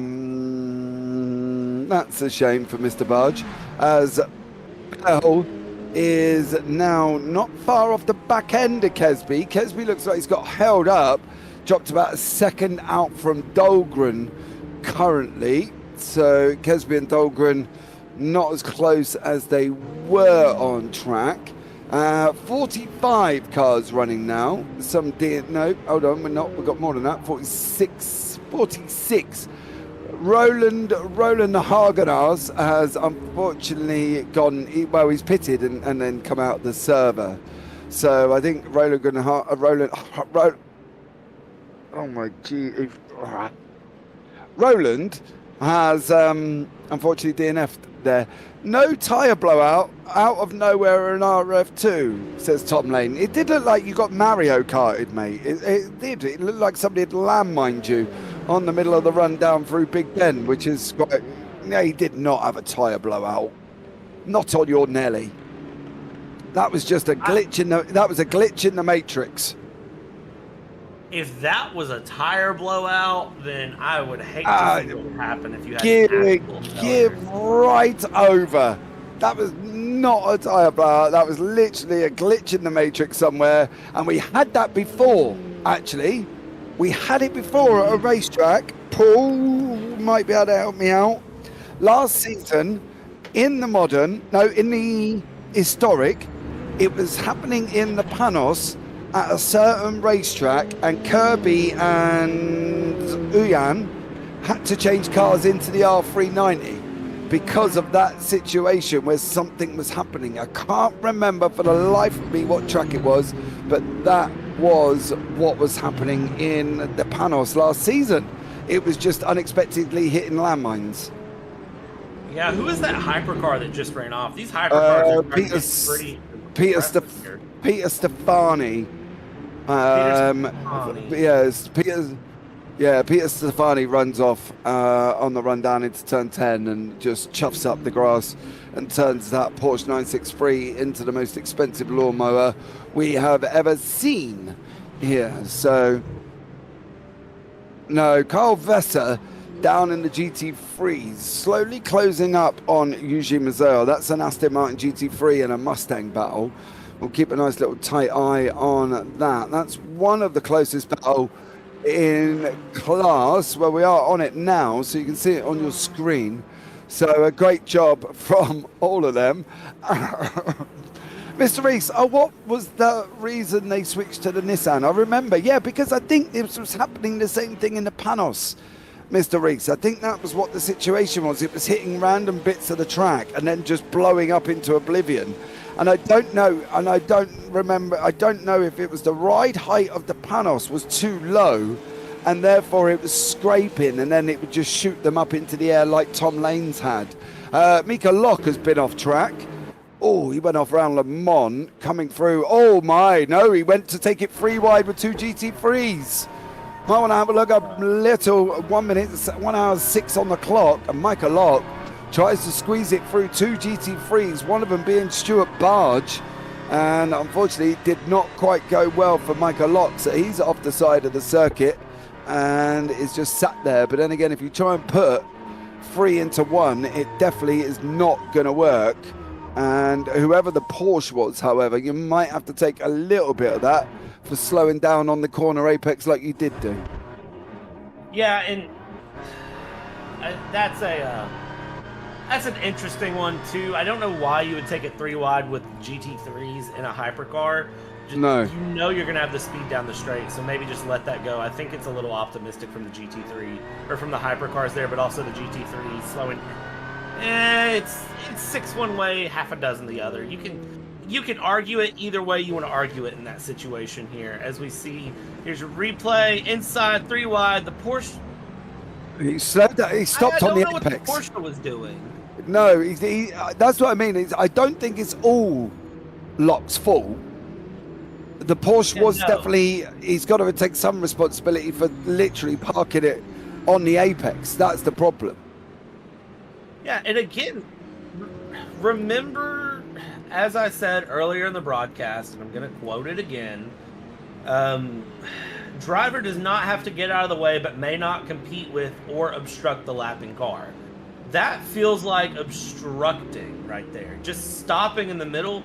that's a shame for Mr. Barge, as Bell is now not far off the back end of Kesby. Kesby looks like he's got held up, dropped about a second out from Dahlgren currently. So Kesby and Dahlgren not as close as they were on track. 45 cars running now. Hold on, we've got more than that. 46 Roland Hagenars has unfortunately gone, well, he's pitted and then come out the server. So I think Roland, oh my gee, Roland has unfortunately DNF'd there. No tyre blowout out of nowhere in RF2, says Tom Lane. It did look like you got Mario Karted, mate. It did. It looked like somebody had landmined you on the middle of the run down through Big Ben, which is quite... No, he did not have a tyre blowout. Not on your Nelly. That was just a glitch in the... That was a glitch in the Matrix. If that was a tire blowout, then I would hate to see what would happen if you had give right over. That was not a tyre blowout. That was literally a glitch in the Matrix somewhere. And we had that before, actually. We had it before at a racetrack. Paul might be able to help me out. Last season, in the historic, it was happening in the Panos at a certain racetrack, and Kirby and Uyan had to change cars into the R390 because of that situation where something was happening. I can't remember for the life of me what track it was, but that was what was happening in the Panos last season. It was just unexpectedly hitting landmines. Yeah, who is that hypercar that just ran off? These hypercars are pretty Peter Stefani. Peter Stefani runs off on the run down into turn 10 and just chuffs up the grass and turns that Porsche 963 into the most expensive lawnmower we have ever seen here. So, no, Carl Vesser down in the GT3s, slowly closing up on Yuji Mizuo. That's an Aston Martin GT3 and a Mustang battle. We'll keep a nice little tight eye on that. That's one of the closest battle in class where we are on it now, so you can see it on your screen. So a great job from all of them. Mr. Reese, what was the reason they switched to the Nissan? I remember, yeah, because I think this was happening the same thing in the Panos, Mr. Reese. I think that was what the situation was. It was hitting random bits of the track and then just blowing up into oblivion. And I don't know, and I don't know if it was the ride height of the Panos was too low, and therefore it was scraping, and then it would just shoot them up into the air like Tom Lane's had. Mika Locke has been off track. Oh, he went off around Le Mans, coming through. Oh my, no, he went to take it free wide with two GT3s. I want to have a look up little, 1 hour 6 on the clock, and Mika Locke tries to squeeze it through two GT3s, one of them being Stuart Barge, and unfortunately it did not quite go well for Michael Locke, so he's off the side of the circuit and is just sat there. But then again, if you try and put 3 into 1, it definitely is not going to work. And whoever the Porsche was, however, you might have to take a little bit of that for slowing down on the corner apex like you did do. Yeah, and that's an interesting one too. I don't know why you would take it 3 wide with GT3s in a hypercar. No. You know you're going to have the speed down the straight, so maybe just let that go. I think it's a little optimistic from the GT3, or from the hypercars there, but also the GT3 slowing. It's 6 one way, half a dozen the other. You can argue it either way you want to argue it in that situation here. As we see, here's a replay, inside 3 wide, the Porsche. He slowed down, he stopped on the apex. I don't know what the Porsche was doing. No, that's what I mean. I don't think it's all Locke's fault. The Porsche was definitely, he's got to take some responsibility for literally parking it on the apex. That's the problem. Yeah, and again, remember, as I said earlier in the broadcast, and I'm going to quote it again, driver does not have to get out of the way, but may not compete with or obstruct the lapping car. That feels like obstructing right there. Just stopping in the middle.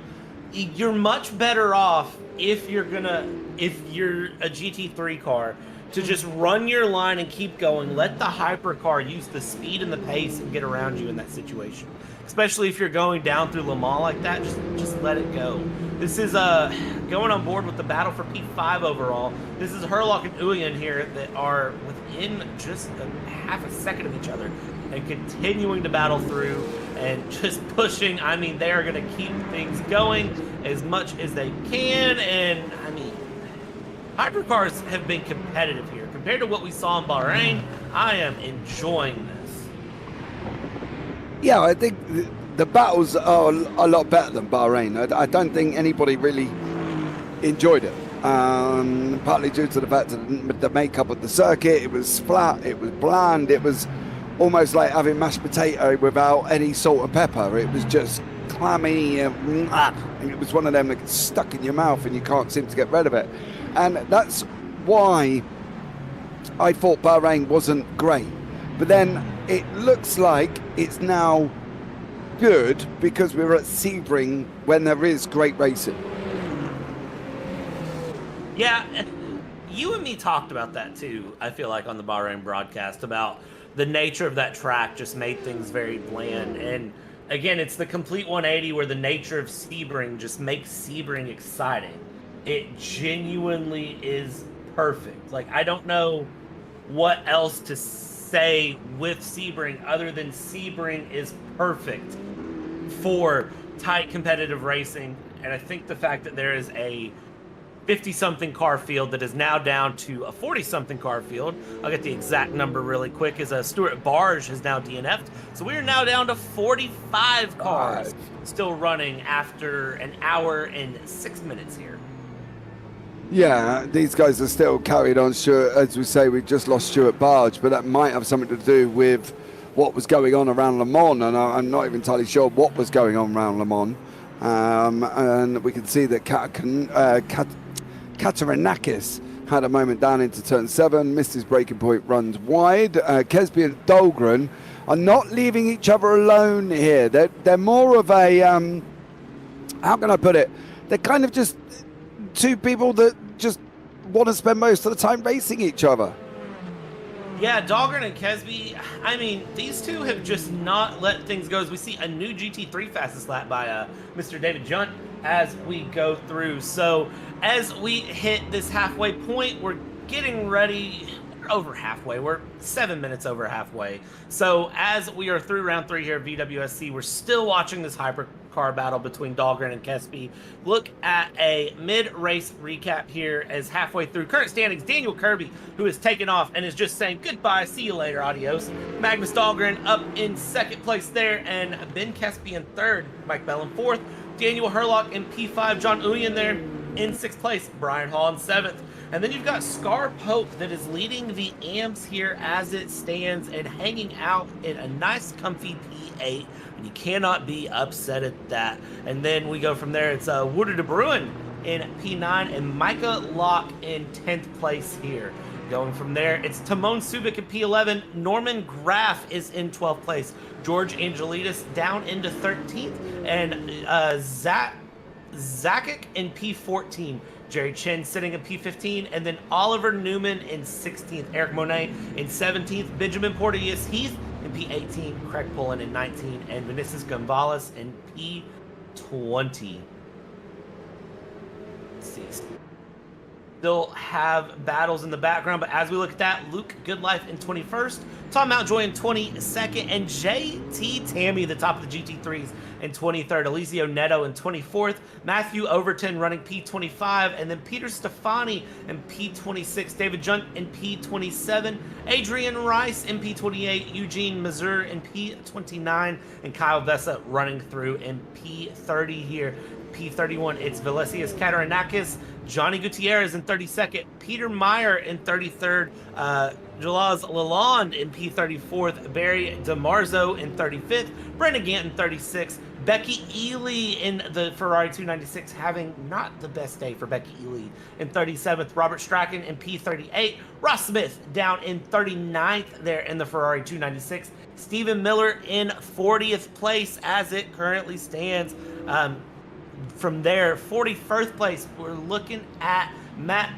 You're much better off if you're a GT3 car to just run your line and keep going. Let the hypercar use the speed and the pace and get around you in that situation. Especially if you're going down through Le Mans like that, just let it go. This is going on board with the battle for P5 overall. This is Herlock and Uyan here that are with within just a half a second of each other and continuing to battle through and just pushing. I mean, they are going to keep things going as much as they can. And I mean, Hypercars have been competitive here. Compared to what we saw in Bahrain, I am enjoying this. Yeah, I think the battles are a lot better than Bahrain. I don't think anybody really enjoyed it. Partly due to the fact that the makeup of the circuit, it was flat, it was bland, it was almost like having mashed potato without any salt and pepper. It was just clammy, and it was one of them that gets stuck in your mouth and you can't seem to get rid of it. And that's why I thought Bahrain wasn't great. But then it looks like it's now good because we're at Sebring when there is great racing. Yeah, you and me talked about that too, I feel like, on the Bahrain broadcast, about the nature of that track just made things very bland. And again, it's the complete 180 where the nature of Sebring just makes Sebring exciting. It genuinely is perfect. Like, I don't know what else to say with Sebring other than Sebring is perfect for tight competitive racing. And I think the fact that there is a 50-something car field that is now down to a 40-something car field. I'll get the exact number really quick, as Stuart Barge has now DNF'd. So we are now down to 45 cars still running after an hour and 6 minutes here. Yeah, these guys are still carried on. Stuart, as we say, we just lost Stuart Barge, but that might have something to do with what was going on around Le Mans, and I'm not even entirely sure what was going on around Le Mans. And we can see that Katarinakis had a moment down into turn 7, missed his braking point, runs wide. Kesby and Dahlgren are not leaving each other alone here. They're more of a, how can I put it? They're kind of just two people that just want to spend most of the time racing each other. Yeah, Dahlgren and Kesby, I mean, these two have just not let things go. As we see a new GT3 fastest lap by Mr. David Junt as we go through. So as we hit this halfway point, we're getting ready. We're over halfway. We're 7 minutes over halfway. So as we are through round 3 here at VWSC, we're still watching this hypercar battle between Dahlgren and Kesby. Look at a mid-race recap here as halfway through current standings. Daniel Kirby, who has taken off and is just saying goodbye, see you later, adios. Magnus Dahlgren up in 2nd place there, and Ben Kesby in 3rd. Mike Bell in 4th. Daniel Herlock in P5. John Uyen there in 6th place. Brian Hall in 7th. And then you've got Scar Pope that is leading the AMS here as it stands and hanging out in a nice comfy P8. And you cannot be upset at that. And then we go from there. It's Wouter de Bruin in P9 and Micah Locke in 10th place here. Going from there, it's Timon Subic in P11. Norman Graff is in 12th place. George Angelides down into 13th. And Zakic in P14. Jerry Chen sitting in P15. And then Oliver Newman in 16th. Eric Monet in 17th. Benjamin Porteous Heath in P18. Craig Pullen in 19. And Vinicius Gonzalez in P20. Let's see. Still have battles in the background, but as we look at that, Luke Goodlife in 21st, Tom Mountjoy in 22nd, and JT Tammy, the top of the GT3s, in 23rd. Eliseo Neto in 24th, Matthew Overton running P25, and then Peter Stefani in P26, David Junt in P27, Adrian Rice in P28, Eugene Mazur in P29, and Kyle Vesa running through in P30 here. P31, it's Velesius Katarinakis, Johnny Gutierrez in 32nd, Peter Meyer in 33rd, Jalaz Lalonde in P34th, Barry DeMarzo in 35th, Brendan Gant in 36th, Becky Ely in the Ferrari 296, having not the best day for Becky Ely in 37th, Robert Strachan in P38, Ross Smith down in 39th there in the Ferrari 296, Stephen Miller in 40th place as it currently stands. From there, 41st place, we're looking at Matt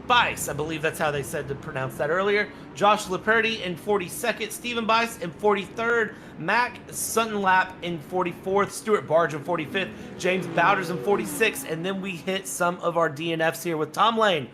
Bice. I believe that's how they said to pronounce that earlier. Josh Leperti in 42nd, Stephen Bice in 43rd, Mac Suttonlap in 44th, Stuart Barge in 45th, James Bowders in 46th, and then we hit some of our DNFs here with Tom Lane,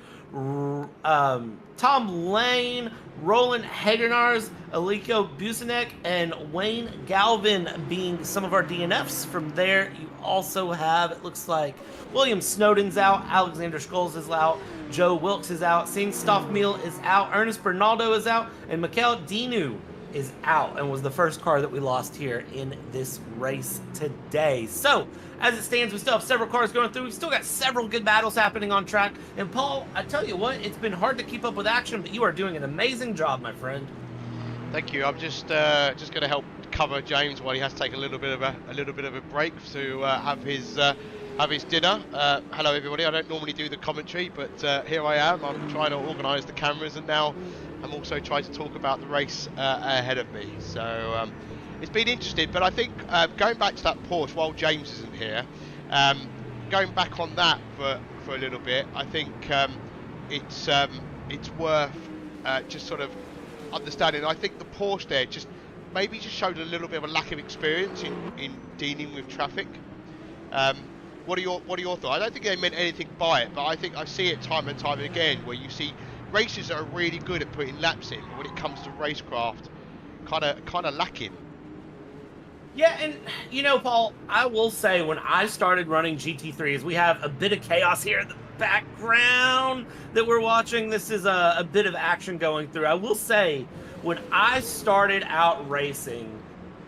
Roland Hagenars, Aliko Busanek, and Wayne Galvin being some of our DNFs. From there, you also have, it looks like, William Snowden's out, Alexander Scholes is out, Joe Wilkes is out, Singh Stoffmeal is out, Ernest Bernaldo is out, and Mikhail Dinu is out, and was the first car that we lost here in this race today. So, as it stands, we still have several cars going through. We've still got several good battles happening on track. And Paul, I tell you what, it's been hard to keep up with action, but you are doing an amazing job, my friend. Thank you. I'm just going to help cover James while he has to take a little bit of a break to have his dinner. Hello, everybody. I don't normally do the commentary, but here I am. I'm trying to organise the cameras, and now I'm also trying to talk about the race ahead of me. So. It's been interesting, but I think going back to that Porsche while James isn't here, going back on that for a little bit, I think it's worth just sort of understanding. I think the Porsche there just showed a little bit of a lack of experience in dealing with traffic. What are your thoughts? I don't think they meant anything by it, but I think I see it time and time again where you see races that are really good at putting laps in, but when it comes to racecraft, kind of lacking. Yeah, and you know, Paul, I will say when I started running GT3s, we have a bit of chaos here in the background that we're watching. This is a bit of action going through. I will say, when I started out racing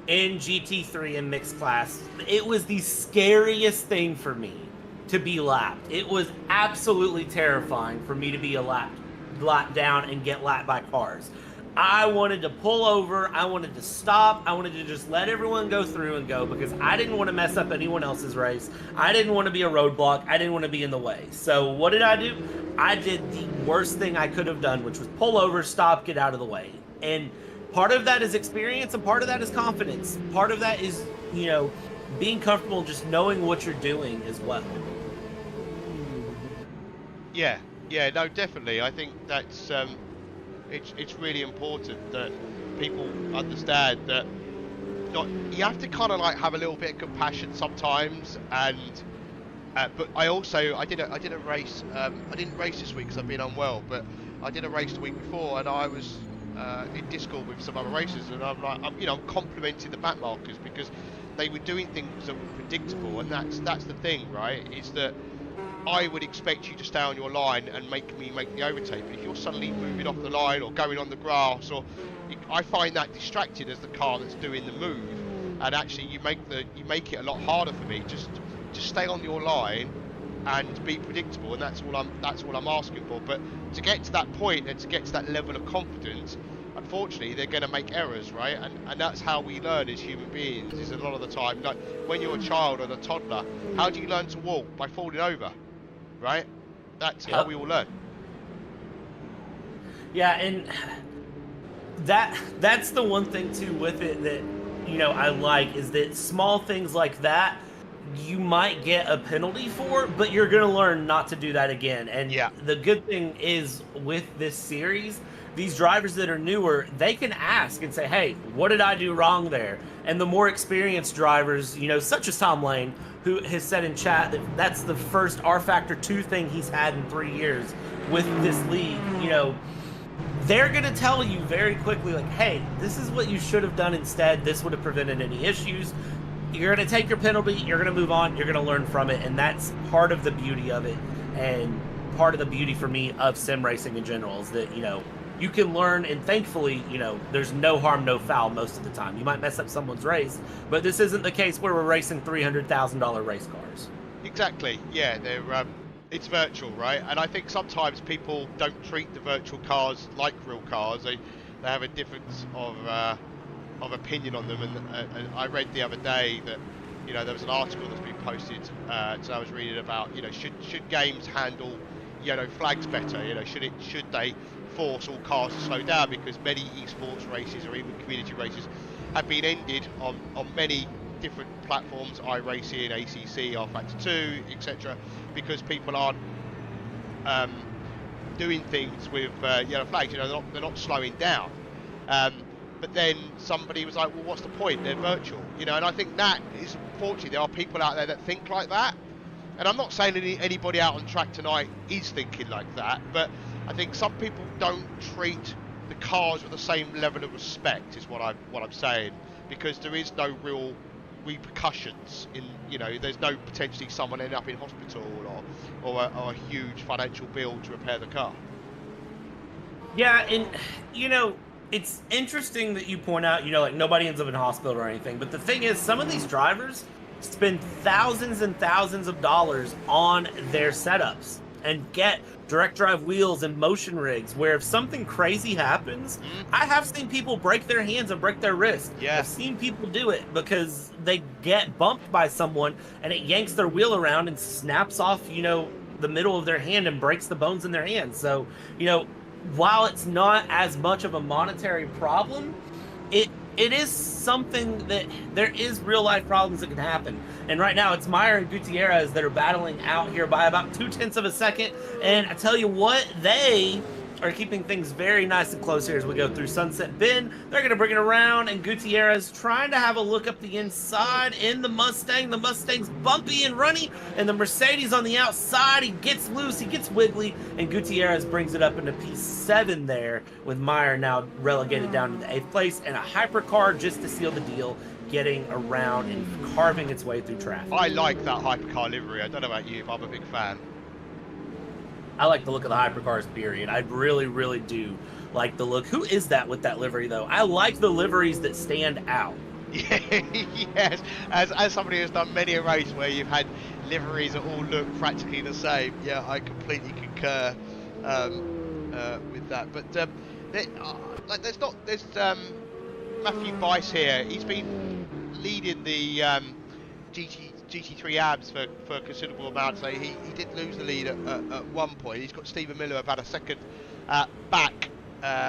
in GT3 and mixed class, it was the scariest thing for me to be lapped. It was absolutely terrifying for me to be lapped down and get lapped by cars. I wanted to pull over, I wanted to stop, I wanted to just let everyone go through and go because I didn't want to mess up anyone else's race. I didn't want to be a roadblock, I didn't want to be in the way. So what did I do? I did the worst thing I could have done, which was pull over, stop, get out of the way. And part of that is experience and part of that is confidence. Part of that is, you know, being comfortable just knowing what you're doing as well. Yeah, no, definitely. I think that's... It's really important that people understand that you have to kind of like have a little bit of compassion sometimes, and but I did a race. I didn't race this week because I've been unwell, but I did a race the week before, and I was in Discord with some other racers, and I'm complimenting the back markers because they were doing things that were predictable, and that's the thing, right? Is that I would expect you to stay on your line and make me make the overtake. But if you're suddenly moving off the line or going on the grass, I find that distracted as the car that's doing the move, and actually you make it a lot harder for me. Just stay on your line and be predictable, and that's all I'm asking for. But to get to that point and to get to that level of confidence, unfortunately they're going to make errors, right? And that's how we learn as human beings. Is a lot of the time, like when you're a child or a toddler, how do you learn to walk? By falling over. Right? That's how we all learn. Yeah, and that's the one thing too with it that, you know, I like is that small things like that you might get a penalty for, but you're going to learn not to do that again. And the good thing is with this series, these drivers that are newer, they can ask and say, hey, what did I do wrong there? And the more experienced drivers, you know, such as Tom Lane, who has said in chat that that's the first R Factor 2 thing he's had in 3 years with this league, you know, they're going to tell you very quickly, like, hey, this is what you should have done instead. This would have prevented any issues. You're going to take your penalty. You're going to move on. You're going to learn from it. And that's part of the beauty of it. And part of the beauty for me of sim racing in general is that, you know, you can learn, and thankfully, you know, there's no harm, no foul most of the time. You might mess up someone's race, but this isn't the case where we're racing $300,000 race cars. Exactly. Yeah, they're it's virtual, right? And I think sometimes people don't treat the virtual cars like real cars. They have a difference of opinion on them. And I read the other day that, you know, there was an article that's been posted. So I was reading about, you know, should games handle yellow flags better? You know, should they force all cars to slow down, because many esports races or even community races have been ended on many different platforms, iRacing, ACC, R-Factor 2, etc., because people aren't doing things with yellow flags. You know, they're not slowing down. But then somebody was like, well, what's the point? They're virtual. You know, and I think that is, unfortunately, there are people out there that think like that. And I'm not saying anybody out on track tonight is thinking like that, but I think some people don't treat the cars with the same level of respect is what I'm saying, because there is no real repercussions in, you know, there's no potentially someone ending up in hospital or a huge financial bill to repair the car. Yeah, and you know, it's interesting that you point out, you know, like nobody ends up in hospital or anything, but the thing is, some of these drivers spend thousands and thousands of dollars on their setups and get direct drive wheels and motion rigs, where if something crazy happens, I have seen people break their hands and break their wrists. Yeah. I've seen people do it because they get bumped by someone and it yanks their wheel around and snaps off, you know, the middle of their hand and breaks the bones in their hand. So, you know, while it's not as much of a monetary problem, it is something that there is real life problems that can happen. And right now it's Meyer and Gutierrez that are battling out here by about 0.2 of a second. And I tell you what, they are keeping things very nice and close here as we go through Sunset Bend. They're going to bring it around, and Gutierrez trying to have a look up the inside in the Mustang. The Mustang's bumpy and runny, and the Mercedes on the outside, he gets loose, he gets wiggly, and Gutierrez brings it up into P7 there, with Meyer now relegated down to the 8th place, and a hypercar just to seal the deal, getting around and carving its way through traffic. I like that hypercar livery. I don't know about you, but I'm a big fan. I like the look of the hypercars, period. I really, really do like the look. Who is that with that livery, though? I like the liveries that stand out. Yes, as somebody who's done many a race where you've had liveries that all look practically the same, yeah, I completely concur with that. But there's Matthew Weiss here. He's been leading the GT3 abs for a considerable amount, so he did lose the lead at one point. He's got Stephen Miller about a second back.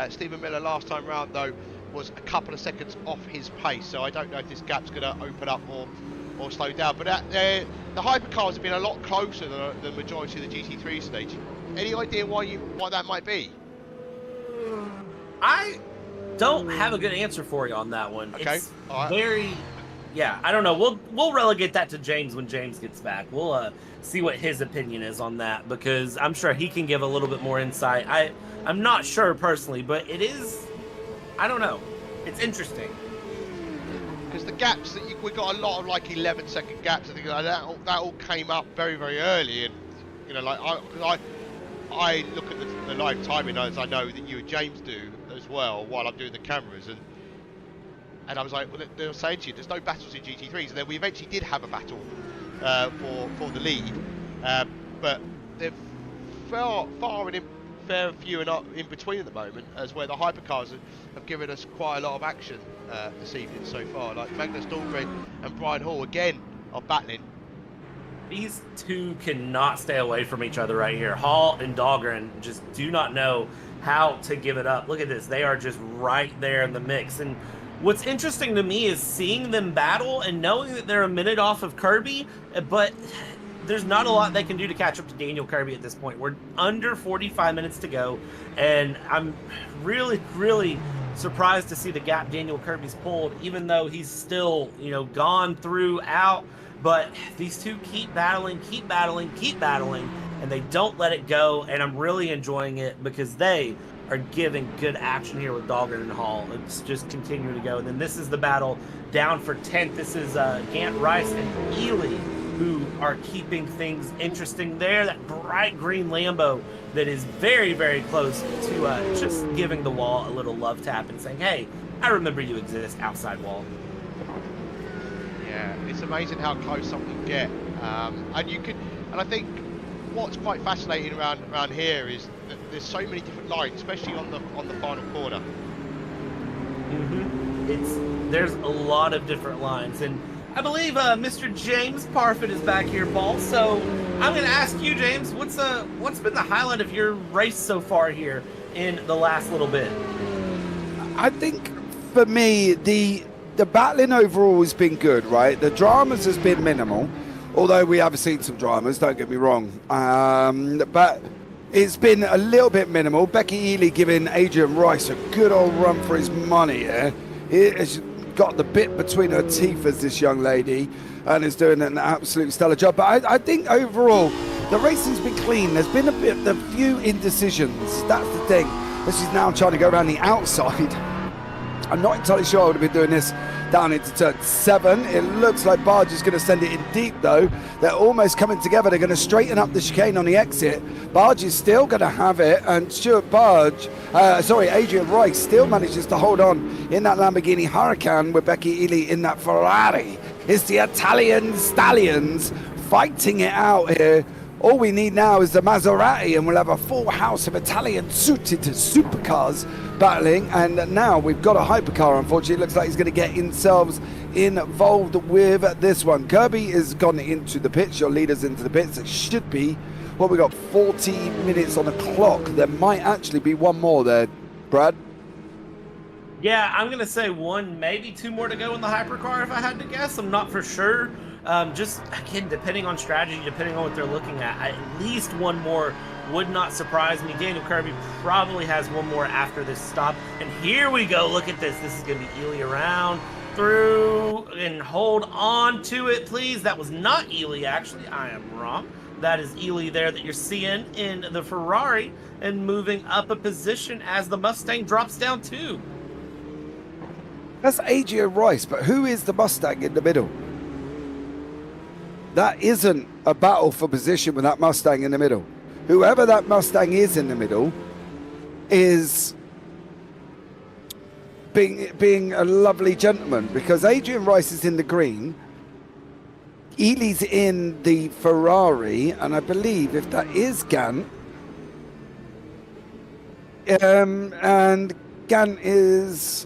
Stephen Miller last time round though was a couple of seconds off his pace, so I don't know if this gap's going to open up or slow down. But the hypercars have been a lot closer than the majority of the GT3 stage. Any idea why that might be? I don't have a good answer for you on that one. Okay, It's all right. very... Yeah, I don't know. We'll relegate that to James when James gets back. We'll see what his opinion is on that, because I'm sure he can give a little bit more insight. I'm not sure personally, but it is, I don't know. It's interesting. Because the gaps that we got a lot of like 11-second gaps. I think that all came up very, very early, and you know, like I look at the live timing, as I know that you and James do as well, while I'm doing the cameras, and I was like, well, they were saying to you, there's no battles in GT3s, and then we eventually did have a battle for the lead, but they're far and fair few and in between at the moment, as where the hypercars have given us quite a lot of action this evening so far. Like Magnus Dahlgren and Brian Hall again are battling. These two cannot stay away from each other right here. Hall and Dahlgren just do not know how to give it up. Look at this. They are just right there in the mix. And what's interesting to me is seeing them battle and knowing that they're a minute off of Kirby, but there's not a lot they can do to catch up to Daniel Kirby at this point. We're under 45 minutes to go, and I'm really, really surprised to see the gap Daniel Kirby's pulled, even though he's still, you know, gone throughout. But these two keep battling, and they don't let it go, and I'm really enjoying it because they are giving good action here with Dahlgren and Hall. It's just continuing to go. And then this is the battle down for 10th. This is Gant Rice and Ely who are keeping things interesting there. That bright green Lambo that is very, very close to just giving the wall a little love tap and saying, hey, I remember you exist, outside wall. Yeah, it's amazing how close something can get. And I think what's quite fascinating around here is that there's so many different lines, especially on the final corner. There's a lot of different lines, and I believe Mr. James Parfit is back here, Paul. So I'm going to ask you, James, what's been the highlight of your race so far here in the last little bit? I think for me, the battling overall has been good, right? The dramas has been minimal, although we have seen some dramas, don't get me wrong. But it's been a little bit minimal. Becky Ely giving Adrian Rice a good old run for his money here. She's got the bit between her teeth as this young lady and is doing an absolute stellar job. But I think overall, the racing's been clean. There's been a few indecisions. That's the thing. This is now trying to go around the outside. I'm not entirely sure I would have been doing this down into turn 7. It looks like Barge is going to send it in deep, though. They're almost coming together. They're going to straighten up the chicane on the exit. Barge is still going to have it, and Adrian Rice still manages to hold on in that Lamborghini Huracan with Becky Ely in that Ferrari. It's the Italian Stallions fighting it out here. All we need now is the Maserati, and we'll have a full house of Italian suited supercars battling. And now we've got a hypercar. Unfortunately, it looks like he's going to get themselves involved with this one. Kirby has gone into the pits. Your leader's into the pits. It should be, well, we've got 40 minutes on the clock. There might actually be one more there, Brad. Yeah, I'm going to say 1, maybe 2 more to go in the hypercar if I had to guess. I'm not for sure. Just, again, depending on strategy, depending on what they're looking at least 1 more would not surprise me. Daniel Kirby probably has 1 more after this stop. And here we go. Look at this. This is going to be Ely around, through, and hold on to it, please. That was not Ely, actually. I am wrong. That is Ely there that you're seeing in the Ferrari, and moving up a position as the Mustang drops down too. That's Adrian Rice, but who is the Mustang in the middle? That isn't a battle for position with that Mustang in the middle. Whoever that Mustang is in the middle is being a lovely gentleman, because Adrian Rice is in the green, Ely's in the Ferrari, and I believe if that is Gant, and Gant is...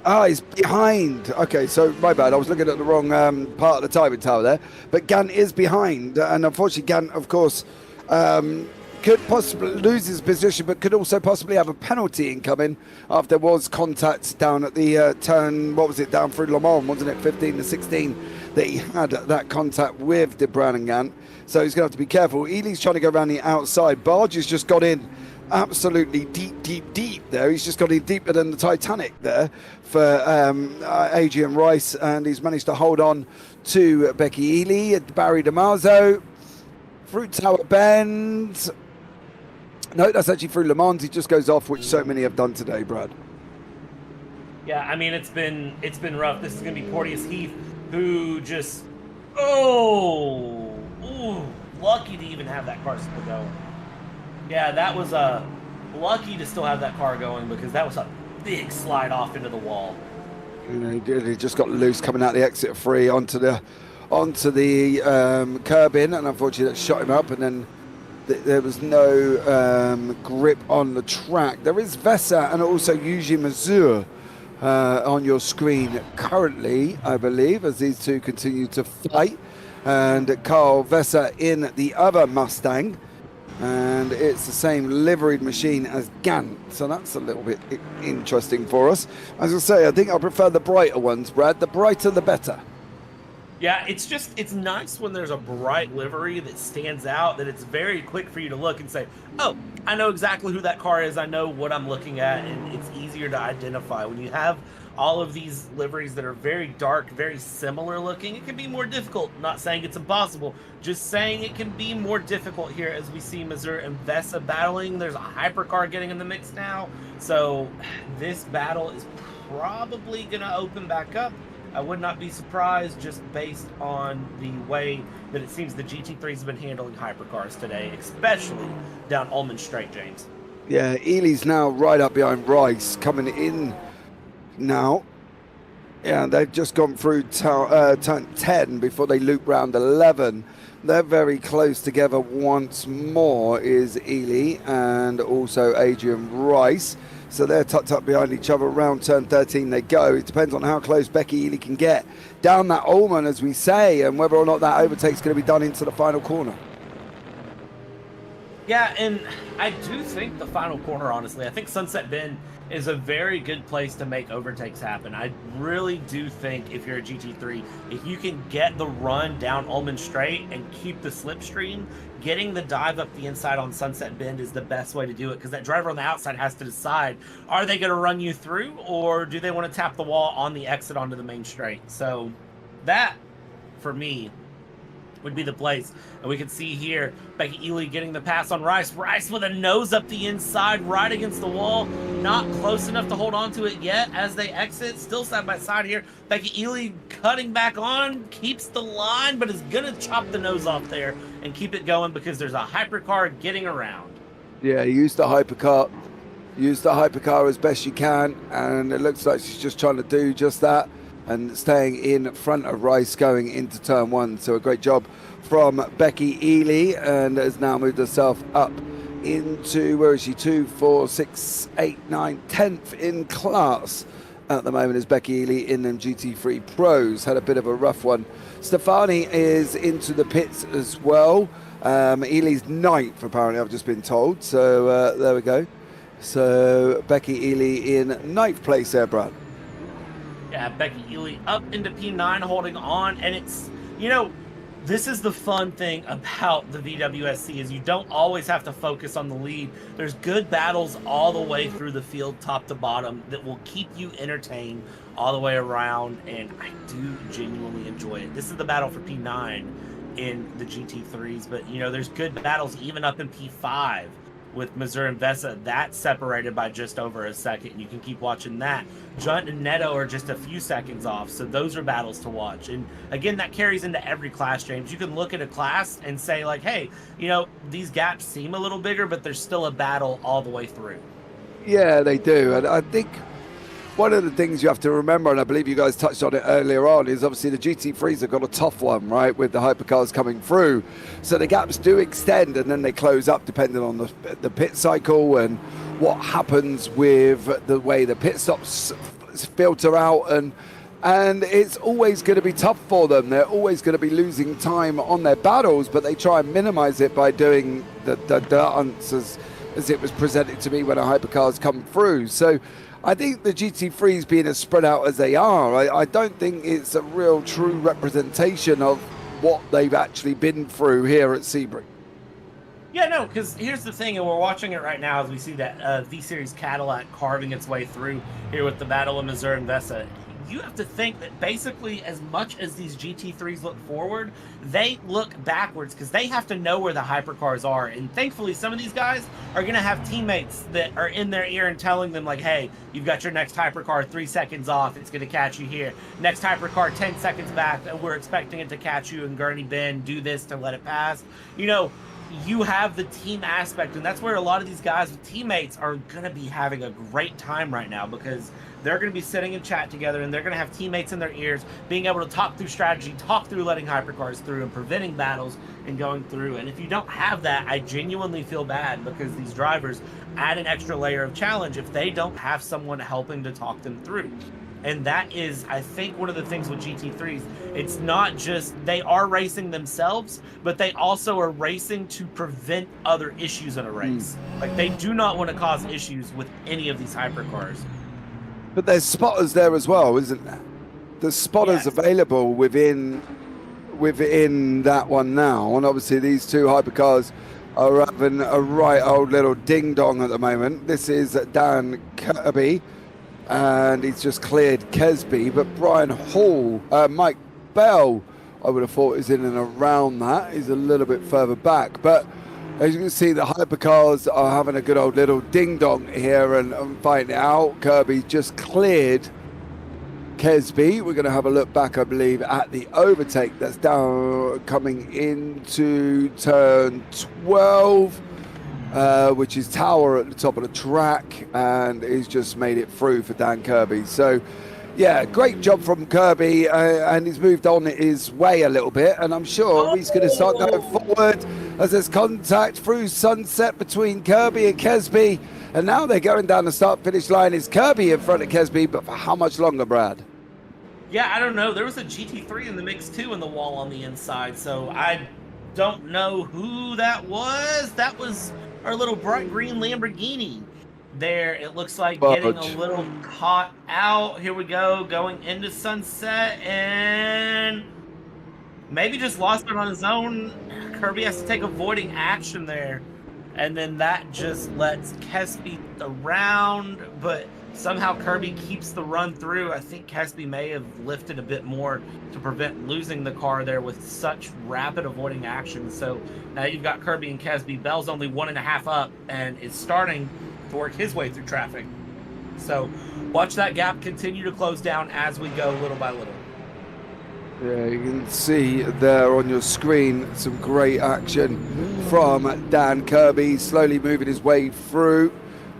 he's behind. Okay, so my bad. I was looking at the wrong part of the timing tower there. But Gant is behind. And unfortunately, Gant, of course, could possibly lose his position, but could also possibly have a penalty incoming after there was contact down at the turn, what was it, down through Le Mans, wasn't it, 15 to 16, that he had that contact with De Bruyn and Gant. So he's going to have to be careful. Ely's trying to go around the outside. Barge has just got in absolutely deep there. He's just got in deeper than the Titanic there for Adrian Rice, and he's managed to hold on to Becky Ely, Barry DiMarzio, through Tower Bend. No, that's actually through Le Mans. He just goes off, which so many have done today, Brad. Yeah, I mean, it's been rough. This is going to be Porteous Heath, who just, lucky to even have that car still going. Yeah, that was lucky to still have that car going, because that was a big slide off into the wall. You know, he just got loose coming out the exit free onto the curb in, and unfortunately that shot him up, and then there was no grip on the track. There is Vesa and also Yuji Mazur on your screen currently, I believe, as these two continue to fight, and Carl Vesa in the other Mustang. And it's the same liveried machine as Gant, so that's a little bit interesting for us. As I say, I think I prefer the brighter ones, Brad. The brighter, the better. Yeah, it's nice when there's a bright livery that stands out, that it's very quick for you to look and say, oh, I know exactly who that car is. I know what I'm looking at, and it's easier to identify. When you have all of these liveries that are very dark, very similar looking, it can be more difficult. Not saying it's impossible, just saying it can be more difficult here as we see Mazur and Vesa battling. There's a hypercar getting in the mix now, so this battle is probably going to open back up. I would not be surprised, just based on the way that it seems the GT3s have been handling hypercars today, especially down Ullman Straight, James. Yeah, Ely's now right up behind Rice, coming in now. Yeah, they've just gone through turn 10 before they loop round 11. They're very close together once more, is Ely and also Adrian Rice. So they're tucked up behind each other. Around turn 13 they go. It depends on how close Becky Ely can get down that Ullman, as we say, and whether or not that overtake's going to be done into the final corner. Yeah, and I do think the final corner, honestly, I think Sunset Bend is a very good place to make overtakes happen. I really do think if you're a GT3, if you can get the run down Ullman Straight and keep the slipstream, getting the dive up the inside on Sunset Bend is the best way to do it, because that driver on the outside has to decide, are they going to run you through, or do they want to tap the wall on the exit onto the main straight? So that, for me, would be the place. And we can see here Becky Ely getting the pass on Rice. Rice with a nose up the inside, right against the wall. Not close enough to hold on to it yet as they exit. Still side by side here. Becky Ely cutting back on, keeps the line, but is going to chop the nose off there and keep it going because there's a hypercar getting around. Yeah, use the hypercar. Use the hypercar as best you can, and it looks like she's just trying to do just that and staying in front of Rice going into turn 1. So a great job from Becky Ely, and has now moved herself up into, where is she, 2, 4, 6, 8, 9, 10th in class at the moment is Becky Ely in them GT3 Pros. Had a bit of a rough one. Stefani is into the pits as well. Ely's 9th apparently, I've just been told, so there we go. So Becky Ely in 9th place there, Brad. Yeah, Becky Ely up into P9 holding on, and it's, you know, this is the fun thing about the VWSC is you don't always have to focus on the lead. There's good battles all the way through the field, top to bottom, that will keep you entertained all the way around, and I do genuinely enjoy it. This is the battle for P9 in the GT3s, but, you know, there's good battles even up in P5 with Missouri and Vesa. That's separated by just over a second. You can keep watching that. Junt and Neto are just a few seconds off, so those are battles to watch. And again, that carries into every class, James. You can look at a class and say, like, hey, you know, these gaps seem a little bigger, but there's still a battle all the way through. Yeah, they do. And I think one of the things you have to remember, and I believe you guys touched on it earlier on, is obviously the GT3s have got a tough one, right, with the hypercars coming through. So the gaps do extend and then they close up depending on the pit cycle and what happens with the way the pit stops filter out. And it's always going to be tough for them. They're always going to be losing time on their battles, but they try and minimize it by doing the dance as it was presented to me when a hypercar's come through. So I think the GT3s being as spread out as they are, I don't think it's a real true representation of what they've actually been through here at Sebring. Yeah, no, because here's the thing, and we're watching it right now as we see that V-Series Cadillac carving its way through here with the Battle of Missouri and Vesa. You have to think that basically as much as these GT3s look forward, they look backwards because they have to know where the hypercars are. And thankfully, some of these guys are going to have teammates that are in their ear and telling them, like, hey, you've got your next hypercar 3 seconds off. It's going to catch you here. Next hypercar 10 seconds back. We're expecting it to catch you in Gurney Bend. Do this to let it pass. You know, you have the team aspect, and that's where a lot of these guys with teammates are going to be having a great time right now because they're going to be sitting in chat together and they're going to have teammates in their ears being able to talk through strategy, talk through letting hypercars through and preventing battles and going through. And if you don't have that, I genuinely feel bad because these drivers add an extra layer of challenge if they don't have someone helping to talk them through. And that is, I think, one of the things with GT3s. It's not just they are racing themselves, but they also are racing to prevent other issues in a race. Like, they do not want to cause issues with any of these hypercars. But there's spotters there as well, isn't there? There's spotters available within that one now. And obviously these two hypercars are having a right old little ding-dong at the moment. This is Dan Kirby, and he's just cleared Kesby. But Brian Hall, Mike Bell, I would have thought is in and around that. He's a little bit further back. But as you can see, the hypercars are having a good old little ding-dong here and fighting it out. Kirby just cleared Kesby. We're going to have a look back, I believe, at the overtake that's down coming into turn 12, which is Tower at the top of the track, and he's just made it through for Dan Kirby. So, yeah, great job from Kirby, and he's moved on his way a little bit, and I'm sure he's going to start going forward as there's contact through Sunset between Kirby and Kesby, and now they're going down the start-finish line. Is Kirby in front of Kesby, but for how much longer, Brad? Yeah, I don't know. There was a GT3 in the mix, too, in the wall on the inside, so I don't know who that was. That was our little bright green Lamborghini. There, it looks like getting a little caught out. Here we go, going into Sunset, and maybe just lost it on his own. Kirby has to take avoiding action there, and then that just lets Kesby around, but Somehow Kirby keeps the run through. I think Kesby may have lifted a bit more to prevent losing the car there with such rapid avoiding action. So now you've got Kirby and Kesby. Bell's only 1.5 up and is starting to work his way through traffic. So watch that gap continue to close down as we go little by little. Yeah, you can see there on your screen some great action from Dan Kirby, slowly moving his way through.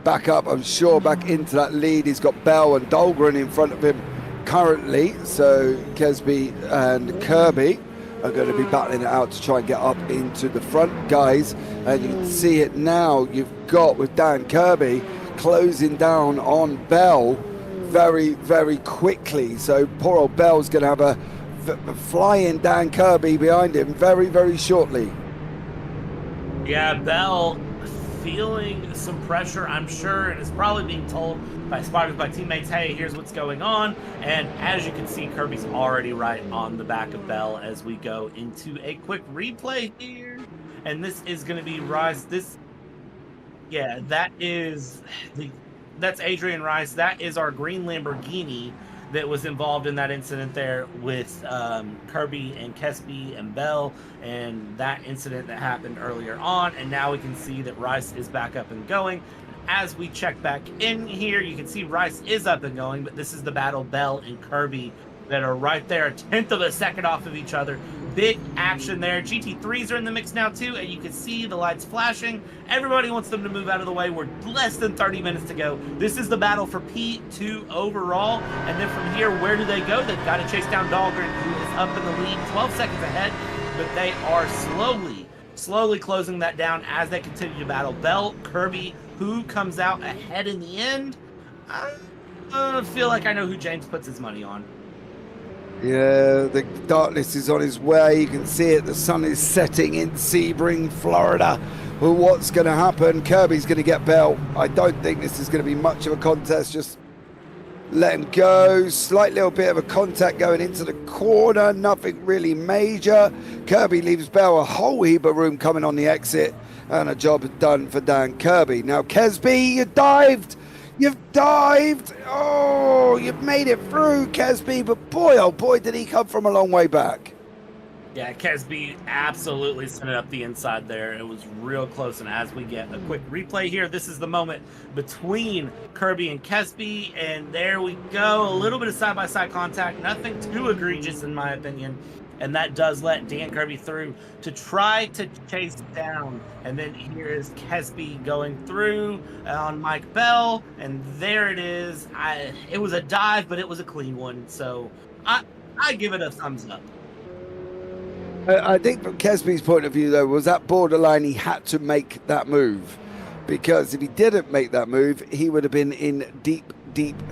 Back up, I'm sure, back into that lead. He's got Bell and Dahlgren in front of him currently. So Kesby and Kirby are going to be battling it out to try and get up into the front, guys. And you can see it now. You've got with Dan Kirby closing down on Bell very, very quickly. So poor old Bell's going to have a flying Dan Kirby behind him very, very shortly. Yeah, Bell feeling some pressure, I'm sure, and is probably being told by spotters, by teammates, hey, here's what's going on. And as you can see, Kirby's already right on the back of Bell as we go into a quick replay here. And this is going to be Rice. That's Adrian Rice. That is our green Lamborghini that was involved in that incident there with Kirby and Kesby and Bell, and that incident that happened earlier on. And now we can see that Rice is back up and going. As we check back in here, you can see Rice is up and going, but this is the battle Bell and Kirby that are right there, 1/10 of a second off of each other. Big action there. GT3s are in the mix now too, and you can see the lights flashing. Everybody wants them to move out of the way. We're less than 30 minutes to go. This is the battle for P2 overall, and then from here, where do they go? They've got to chase down Dahlgren, who is up in the lead, 12 seconds ahead, but they are slowly closing that down as they continue to battle. Bell, Kirby, who comes out ahead in the end? I feel like I know who James puts his money on. Yeah, the darkness is on his way. You can see it. The sun is setting in Sebring, Florida. Well, what's going to happen? Kirby's going to get Bell. I don't think this is going to be much of a contest. Just let him go. Slight little bit of a contact going into the corner. Nothing really major. Kirby leaves Bell a whole heap of room coming on the exit. And a job done for Dan Kirby. Now, Kesby, you dived. You've dived. Oh, you've made it through, Kesby. But boy, oh boy, did he come from a long way back. Yeah, Kesby absolutely sent it up the inside there. It was real close. And as we get a quick replay here, this is the moment between Kirby and Kesby. And there we go. A little bit of side-by-side contact. Nothing too egregious, in my opinion. And that does let Dan Kirby through to try to chase down. And then here is Kesby going through on Mike Bell. And there it is. It was a dive, but it was a clean one. So I give it a thumbs up. I think from Kesby's point of view, though, was that borderline he had to make that move. Because if he didn't make that move, he would have been in deep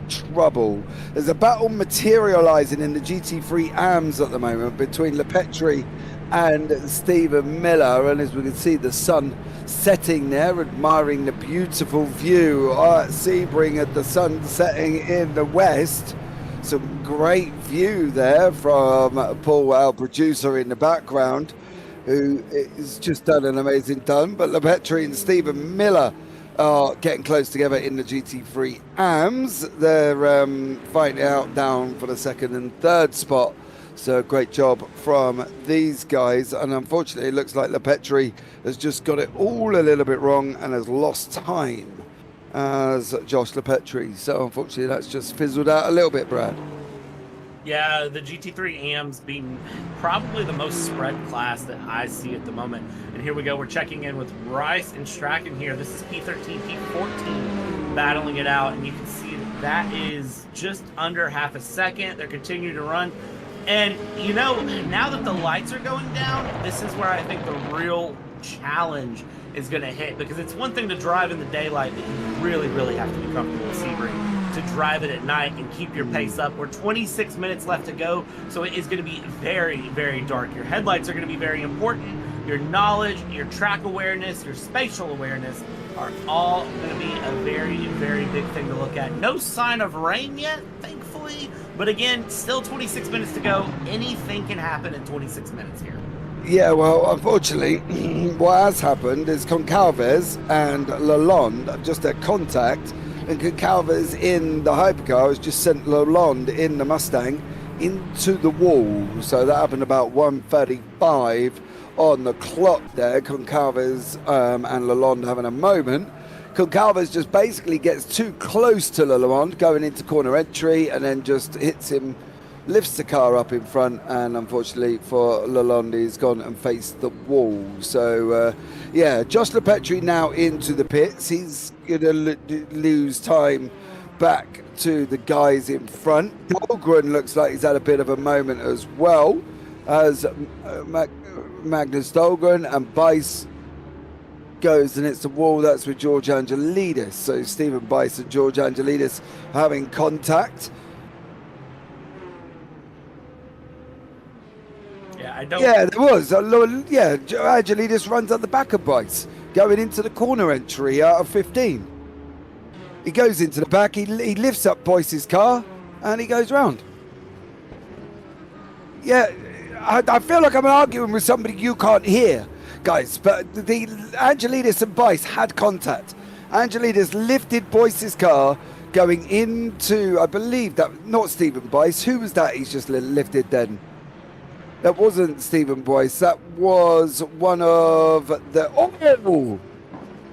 trouble. There's a battle materializing in the GT3 AMS at the moment between LePetri and Stephen Miller, and as we can see the sun setting there, admiring the beautiful view at Sebring at the sun setting in the west. Some great view there from Paul, our producer in the background, who has just done an amazing done. But LePetri and Stephen Miller are getting close together in the GT3 AMS. They're fighting out down for the second and third spot. So great job from these guys. And unfortunately, it looks like LePetri has just got it all a little bit wrong and has lost time as Josh LePetri. So unfortunately, that's just fizzled out a little bit, Brad. Yeah, the GT3 AMS being probably the most spread class that I see at the moment. And here we go, we're checking in with Rice and Strachan here. This is P13, P14 battling it out, and you can see that is just under half a second. They're continuing to run. And, you know, now that the lights are going down, this is where I think the real challenge is going to hit, because it's one thing to drive in the daylight, but you really, really have to be comfortable with Sebring to drive it at night and keep your pace up. We're 26 minutes left to go, so it is going to be very, very dark. Your headlights are going to be very important. Your knowledge, your track awareness, your spatial awareness are all going to be a very, very big thing to look at. No sign of rain yet, thankfully, but again, still 26 minutes to go. Anything can happen in 26 minutes here. Yeah, well, unfortunately, what has happened is Concalves and Lalonde have just had contact and Goncalves in the hypercar has just sent Lalonde in the Mustang into the wall. So that happened about 1:35 on the clock there. Goncalves and Lalonde having a moment. Goncalves just basically gets too close to Lalonde going into corner entry and then just hits him, lifts the car up in front, and unfortunately for Lalonde, he's gone and faced the wall. So yeah, Josh Lepetri now into the pits. He's gonna lose time back to the guys in front. Dahlgren looks like he's had a bit of a moment as well as Magnus Dahlgren, and Bice goes and it's the wall. That's with George Angelidis. So Stephen Bice and George Angelidis having contact. Yeah, I don't. Yeah, there was. Yeah, Angelidis runs at the back of Bice going into the corner entry out of 15. He goes into the back, he lifts up Boyce's car, and he goes round. Yeah, I feel like I'm arguing with somebody you can't hear, guys, but the Angelidis and Bice had contact. Angelidis lifted Boyce's car going into, I believe that, not Stephen Bice. Who was that he's just lifted then? That wasn't Stephen Bice, that was one of the, oh!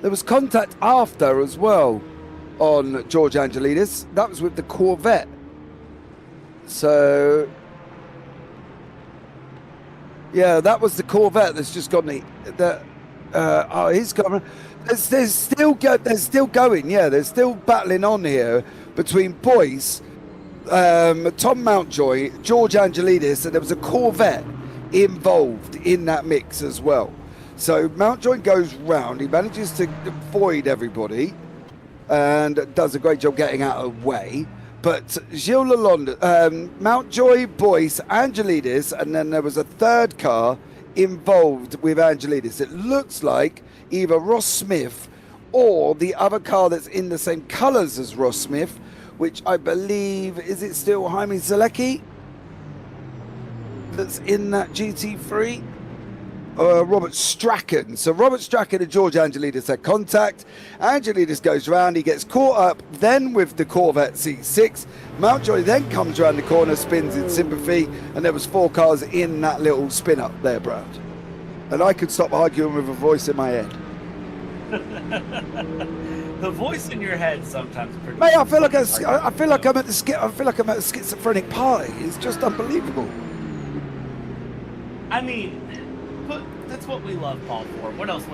There was contact after as well on George Angelidis. That was with the Corvette. So yeah, that was the Corvette that's just got he's got. There's still going. Yeah, there's still battling on here between Boyce, Tom Mountjoy, George Angelidis, and there was a Corvette involved in that mix as well. So Mountjoy goes round. He manages to avoid everybody and does a great job getting out of the way. But Gilles Lalonde, Mountjoy, Boyce, Angelidis, and then there was a third car involved with Angelidis. It looks like either Ross Smith or the other car that's in the same colours as Ross Smith, which I believe, is it still Jaime Zalecki that's in that GT3? Robert Strachan. So Robert Strachan and George Angelidis had contact. Angelidis goes round, he gets caught up then with the Corvette C6. Mountjoy then comes around the corner, spins in sympathy, and there was 4 cars in that little spin up there, Brad. And I could stop arguing with a voice in my head. The voice in your head sometimes pretty. Mate, I feel like I'm at a schizophrenic party. It's just unbelievable. I mean, but that's what we love Paul for. What else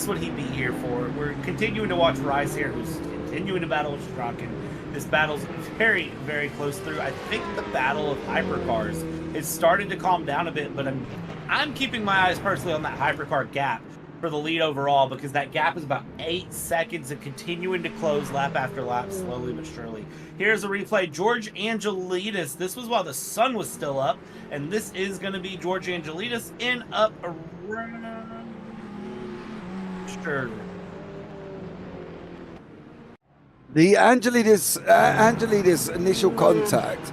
would he be here for? We're continuing to watch Rice here, who's continuing to battle with Strachan. This battle's very, very close through. I think the battle of hypercars is starting to calm down a bit, but I'm keeping my eyes personally on that hypercar gap for the lead overall, because that gap is about 8 seconds and continuing to close lap after lap, slowly but surely. Here's a replay. George Angelidis. This was while the sun was still up, and this is going to be George Angelidis in up around. Sure. The Angelidis initial contact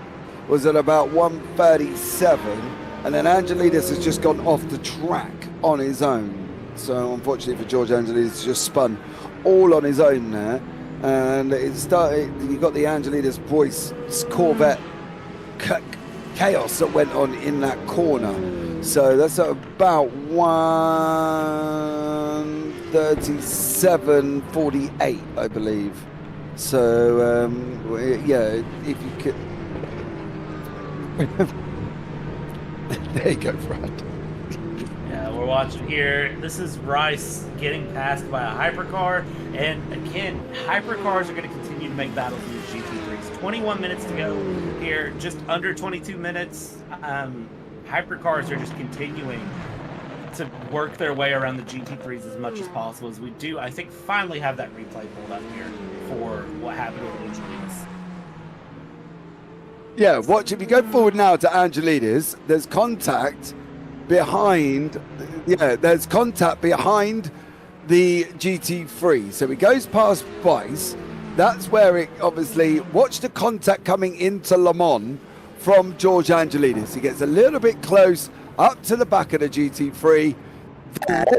was at about 1:37, and then Angelidis has just gone off the track on his own. So unfortunately for George Angelidis, just spun all on his own there, and it started. You got the Angelidis Boyce Corvette chaos that went on in that corner. So that's at about 1:37.48, I believe. So yeah, if you could. There you go, Brad. Yeah, we're watching here. This is Rice getting passed by a hypercar, and again, hypercars are going to continue to make battles in the GT3s. 21 minutes to go here, just under 22 minutes. Hypercars are just continuing to work their way around the GT3s as much as possible, as we do, I think, finally have that replay pulled up here for what happened with Angelidis. Yeah, watch, if you go forward now to Angelidis, there's contact behind, there's contact behind the GT3. So he goes past Bice. That's where it obviously, watch the contact coming into Le Mans from George Angelidis. He gets a little bit close up to the back of the GT3.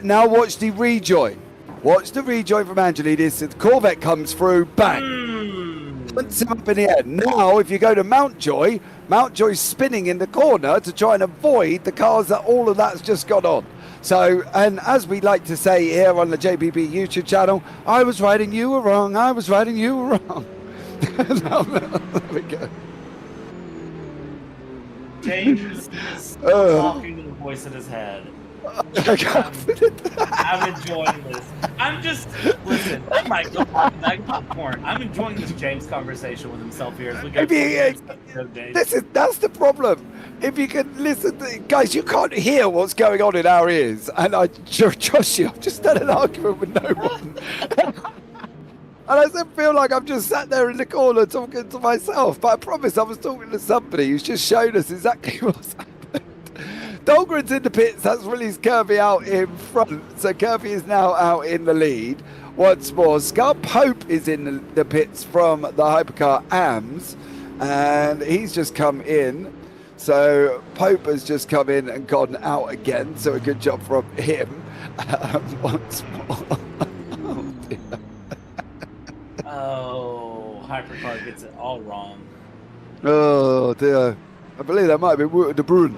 Now watch the rejoin. Watch the rejoin from Angelidis. The Corvette comes through. Bang. Puts him up in the air. Now, if you go to Mountjoy's spinning in the corner to try and avoid the cars that all of that's just got on. So, and as we like to say here on the JBB YouTube channel, I was right and you were wrong. I was right and you were wrong. There we go. James is talking to the voice in his head. I'm enjoying this. Listen, I might go back popcorn. I'm enjoying this James conversation with himself here as we go. That's the problem. If you can listen, guys, you can't hear what's going on in our ears. And I trust you, I've just had an argument with no one. And I still feel like I've just sat there in the corner talking to myself. But I promise I was talking to somebody who's just shown us exactly what's happened. Dahlgren's in the pits. That's released Kirby out in front. So Kirby is now out in the lead once more. Scar Pope is in the pits from the Hypercar AMS. And he's just come in. So Pope has just come in and gone out again. So a good job from him once more. Oh, dear. Oh, Hypercar gets it all wrong. Oh dear. I believe that might have been Wouter de Bruin.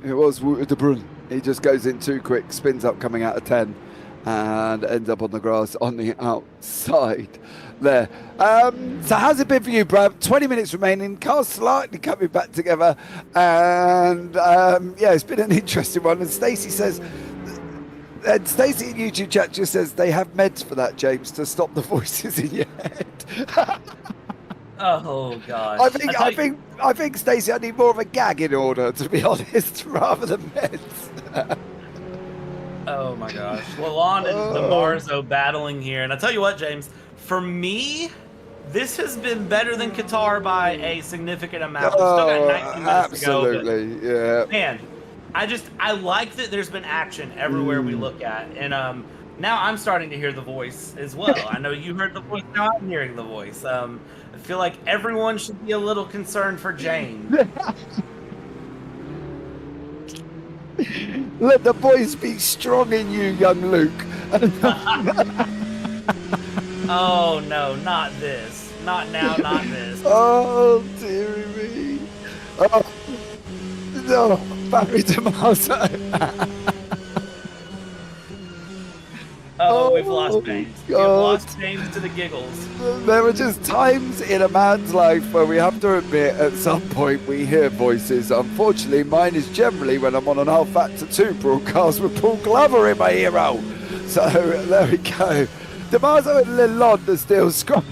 It was Wouter de Bruin. He just goes in too quick, spins up coming out of 10 and ends up on the grass on the outside there. So how's it been for you, Brad? 20 minutes remaining, cars slightly coming back together, and yeah, it's been an interesting one. And Stacey says, and Stacey in YouTube chat just says they have meds for that, James, to stop the voices in your head. Oh gosh. I think Stacey, I need more of a gag in order, to be honest, rather than meds. Oh my gosh. Lalonde and DeMarzo battling here. And I'll tell you what, James, for me, this has been better than Qatar by a significant amount. We've still got 19 minutes to go. Absolutely, yeah. Man, I like that there's been action everywhere we look at. And now I'm starting to hear the voice as well. I know you heard the voice, now I'm hearing the voice. I feel like everyone should be a little concerned for Jane. Let the voice be strong in you, young Luke. Oh no, not this. Not now, not this. Oh, dearie me. Oh, no, Barry DeMarzo. Oh, we've lost James. We've God. lost James to the giggles. There are just times in a man's life where we have to admit at some point we hear voices. Unfortunately, mine is generally when I'm on an Alpha Factor 2 broadcast with Paul Glover in my ear. So there we go. DeMarzo and Lalonde are still scrubbing.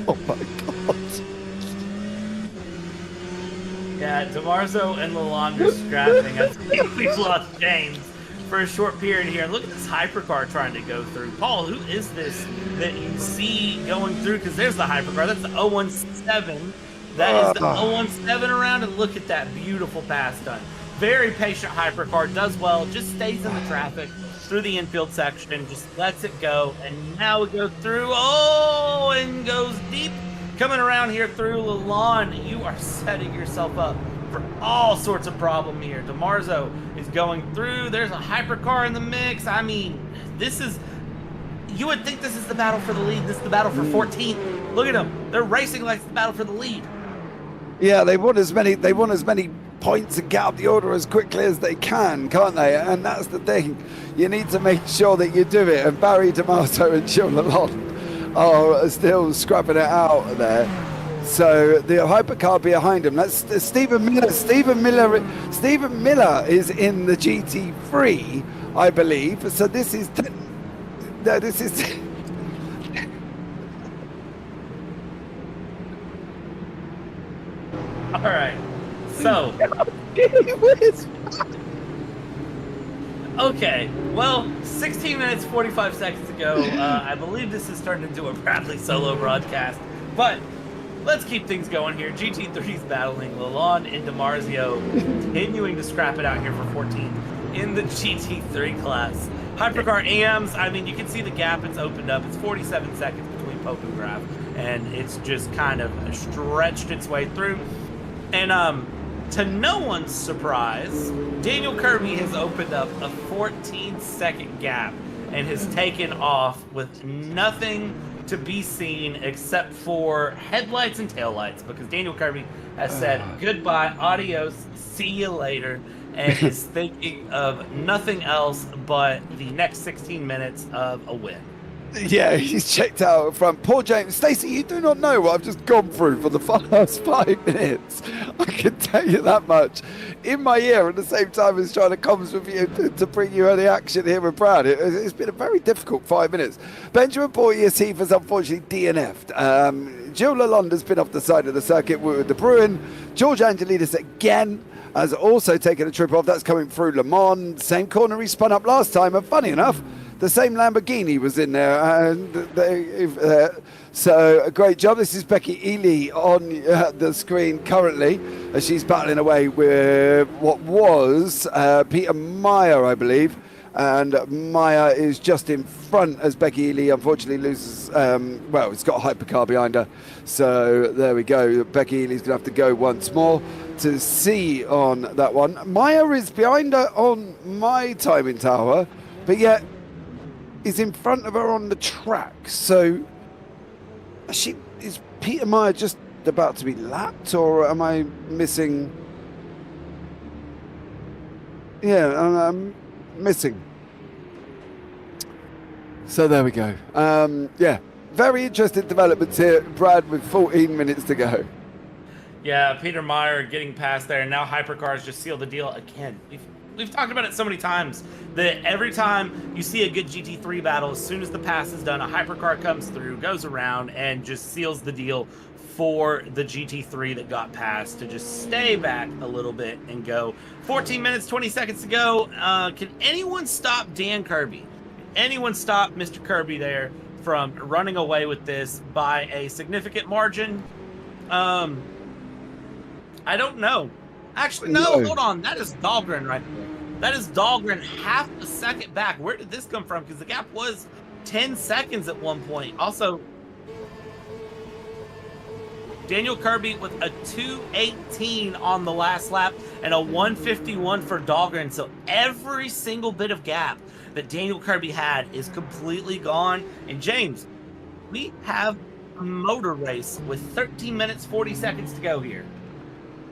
Oh my God. Yeah, DeMarzo and Lalonde are scrapping. I think we've lost James for a short period here. Look at this hypercar trying to go through. Paul, who is this that you see going through? Because there's the hypercar. That's the 017. That is the 017 around, and look at that beautiful pass done. Very patient hypercar, does well, just stays in the traffic through the infield section, just lets it go, and now it goes through, and goes deep. Coming around here through Lalonde, you are setting yourself up for all sorts of problem here. DeMarzo is going through. There's a hypercar in the mix. I mean, you would think this is the battle for the lead. This is the battle for 14th. Look at them. They're racing like it's the battle for the lead. Yeah, they want as many points and get up the order as quickly as they can, can't they? And that's the thing. You need to make sure that you do it. And Barry DeMarzo and Gilles Lalonde are still scrubbing it out there. So the hypercar behind him, that's Stephen Miller. Stephen Miller is in the GT3, I believe. So this is all right. So okay, well, 16 minutes 45 seconds ago, I believe this has turned into a Bradley solo broadcast, but let's keep things going here. GT3's battling Lalonde and DeMarzio, continuing to scrap it out here for 14th in the GT3 class. Hypercar AMs, I mean, you can see the gap it's opened up. It's 47 seconds between Pope and Graf, and it's just kind of stretched its way through. And to no one's surprise, Daniel Kirby has opened up a 14-second gap and has taken off with nothing to be seen except for headlights and taillights, because Daniel Kirby has said goodbye, adios, see you later, and is thinking of nothing else but the next 16 minutes of a win. Yeah, he's checked out up front. Poor James. Stacey, you do not know what I've just gone through for the first 5 minutes. I can tell you that much. In my ear at the same time as trying to comms with you to bring you any action here with Brad. It's been a very difficult 5 minutes. Benjamin Boyer-Seif has unfortunately DNF'd. Gilles Lalonde's been off the side of the circuit with De Bruin. George Angelidis again has also taken a trip off. That's coming through Le Mans. Same corner he spun up last time. And funny enough, the same Lamborghini was in there, and so a great job. This is Becky Ely on the screen currently as she's battling away with what was Peter Meyer, I believe, and Meyer is just in front as Becky Ely unfortunately loses. Well, it's got a hypercar behind her, so there we go. Becky Ely's gonna have to go once more to see on that one. Meyer is behind her on my timing tower, but yet is in front of her on the track. So is Peter Meyer just about to be lapped, or am I missing? Yeah, I'm missing. So there we go. Yeah, very interesting developments here, Brad, with 14 minutes to go. Yeah, Peter Meyer getting past there, and now Hypercars just seal the deal again. We've talked about it so many times that every time you see a good GT3 battle, as soon as the pass is done, a hypercar comes through, goes around, and just seals the deal for the GT3 that got past to just stay back a little bit and go. 14 minutes, 20 seconds to go. Can anyone stop Dan Kirby? Can anyone stop Mr. Kirby there from running away with this by a significant margin? I don't know. Actually, no, hold on. That is Dahlgren right there. That is Dahlgren half a second back. Where did this come from? Because the gap was 10 seconds at one point. Also, Daniel Kirby with a 2:18 on the last lap and a 1:51 for Dahlgren. So every single bit of gap that Daniel Kirby had is completely gone. And James, we have a motor race with 13 minutes, 40 seconds to go here.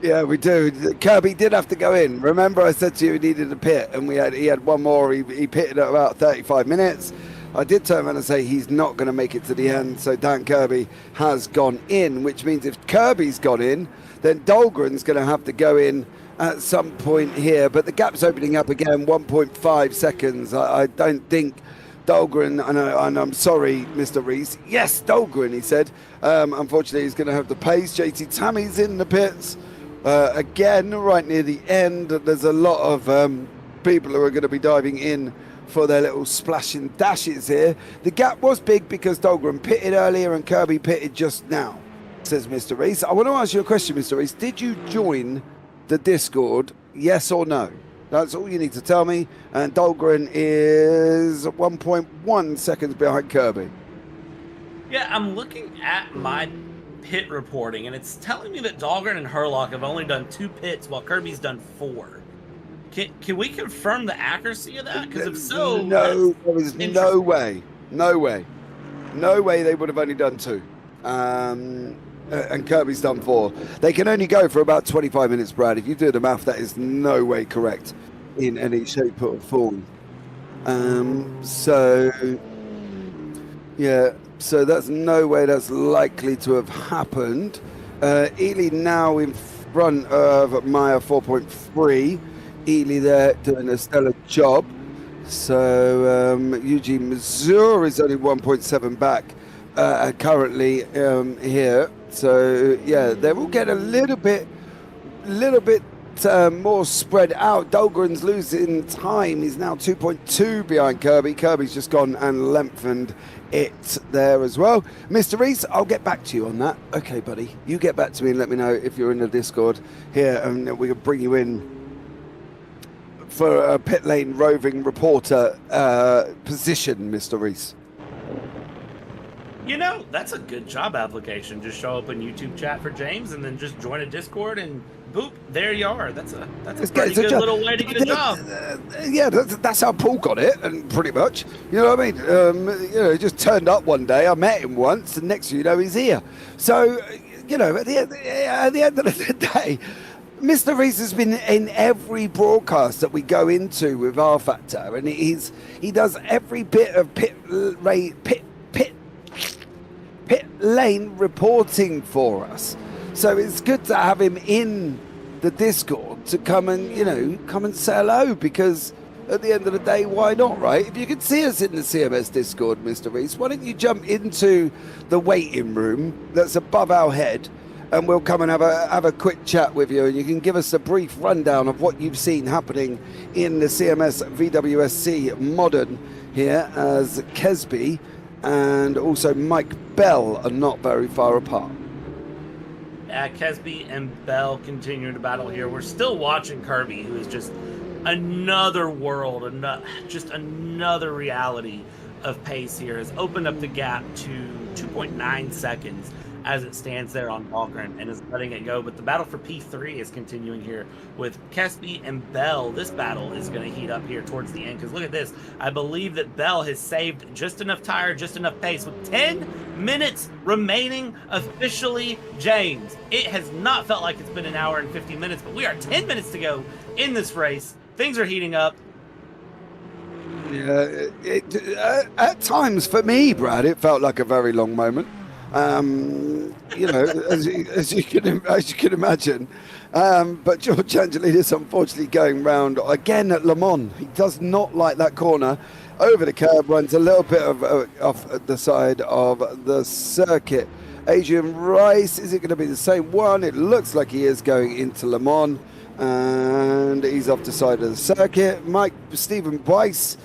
Yeah, we do. Kirby did have to go in. Remember I said to you he needed a pit, and he had one more. He pitted at about 35 minutes. I did turn around and say he's not going to make it to the end, so Dan Kirby has gone in, which means if Kirby's gone in, then Dahlgren's going to have to go in at some point here. But the gap's opening up again, 1.5 seconds. I don't think Dahlgren, and I'm sorry, Mr. Reese. Yes, Dahlgren, he said. Unfortunately, he's going to have the pace. JT Tammy's in the pits. Again, right near the end, there's a lot of people who are going to be diving in for their little splashing dashes here. The gap was big because Dahlgren pitted earlier and Kirby pitted just now, says Mr. Reese. I want to ask you a question, Mr. Reese. Did you join the Discord, yes or no? That's all you need to tell me. And Dahlgren is 1.1 seconds behind Kirby. Yeah, I'm looking at my pit reporting, and it's telling me that Dahlgren and Herlock have only done 2 pits while Kirby's done 4. Can we confirm the accuracy of that? Because if so, no, there is no way they would have only done 2. And Kirby's done 4. They can only go for about 25 minutes, Brad. If you do the math, that is no way correct in any shape or form. So yeah. So that's no way that's likely to have happened. Ely now in front of Meyer 4.3. Ely there doing a stellar job. So Eugene Mazur is only 1.7 back currently here. So yeah, they will get a little bit more spread out. Dahlgren's losing time. He's now 2.2 behind Kirby. Kirby's just gone and lengthened it there as well. Mr. Reese, I'll get back to you on that. Okay, buddy. You get back to me and let me know if you're in the Discord here, and we can bring you in for a pit lane roving reporter position, Mr. Reese. You know, that's a good job application. Just show up in YouTube chat for James and then just join a Discord and Boop, there you are. That's a Let's pretty get good to little way to get a job. Yeah, that's how Paul got it, and pretty much. You know what I mean? He just turned up one day. I met him once, and next thing you know, he's here. So, at the end of the day, Mr. Reese has been in every broadcast that we go into with R Factor, and he does every bit of pit lane reporting for us. So it's good to have him in the Discord to come and say hello, because at the end of the day, why not, right? If you can see us in the CMS Discord, Mr. Reese, why don't you jump into the waiting room that's above our head, and we'll come and have a quick chat with you, and you can give us a brief rundown of what you've seen happening in the CMS VWSC Modern here, as Kesby and also Mike Bell are not very far apart. Kesby and Bell continuing to battle here. We're still watching Kirby, who is just another world, just another reality of pace here. Has opened up the gap to 2.9 seconds as it stands there on Dahlgren and is letting it go. But the battle for P3 is continuing here with Kesby and Bell. This battle is going to heat up here towards the end, because look at this. I believe that Bell has saved just enough tire, just enough pace with 10 minutes remaining officially, James. It has not felt like it's been an hour and 50 minutes, but we are 10 minutes to go in this race. Things are heating up. Yeah, at times for me, Brad, it felt like a very long moment. As you can imagine. But George Angelidis unfortunately going round again at Le Mans. He does not like that corner. Over the curb, runs a little bit off the side of the circuit. Adrian Rice, is it going to be the same one? It looks like he is going into Le Mans, and he's off the side of the circuit. Stephen Weiss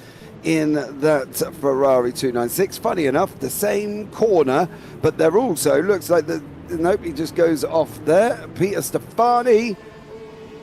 in that Ferrari 296. Funny enough, the same corner, but they're also, looks like nope, he just goes off there. Peter Stefani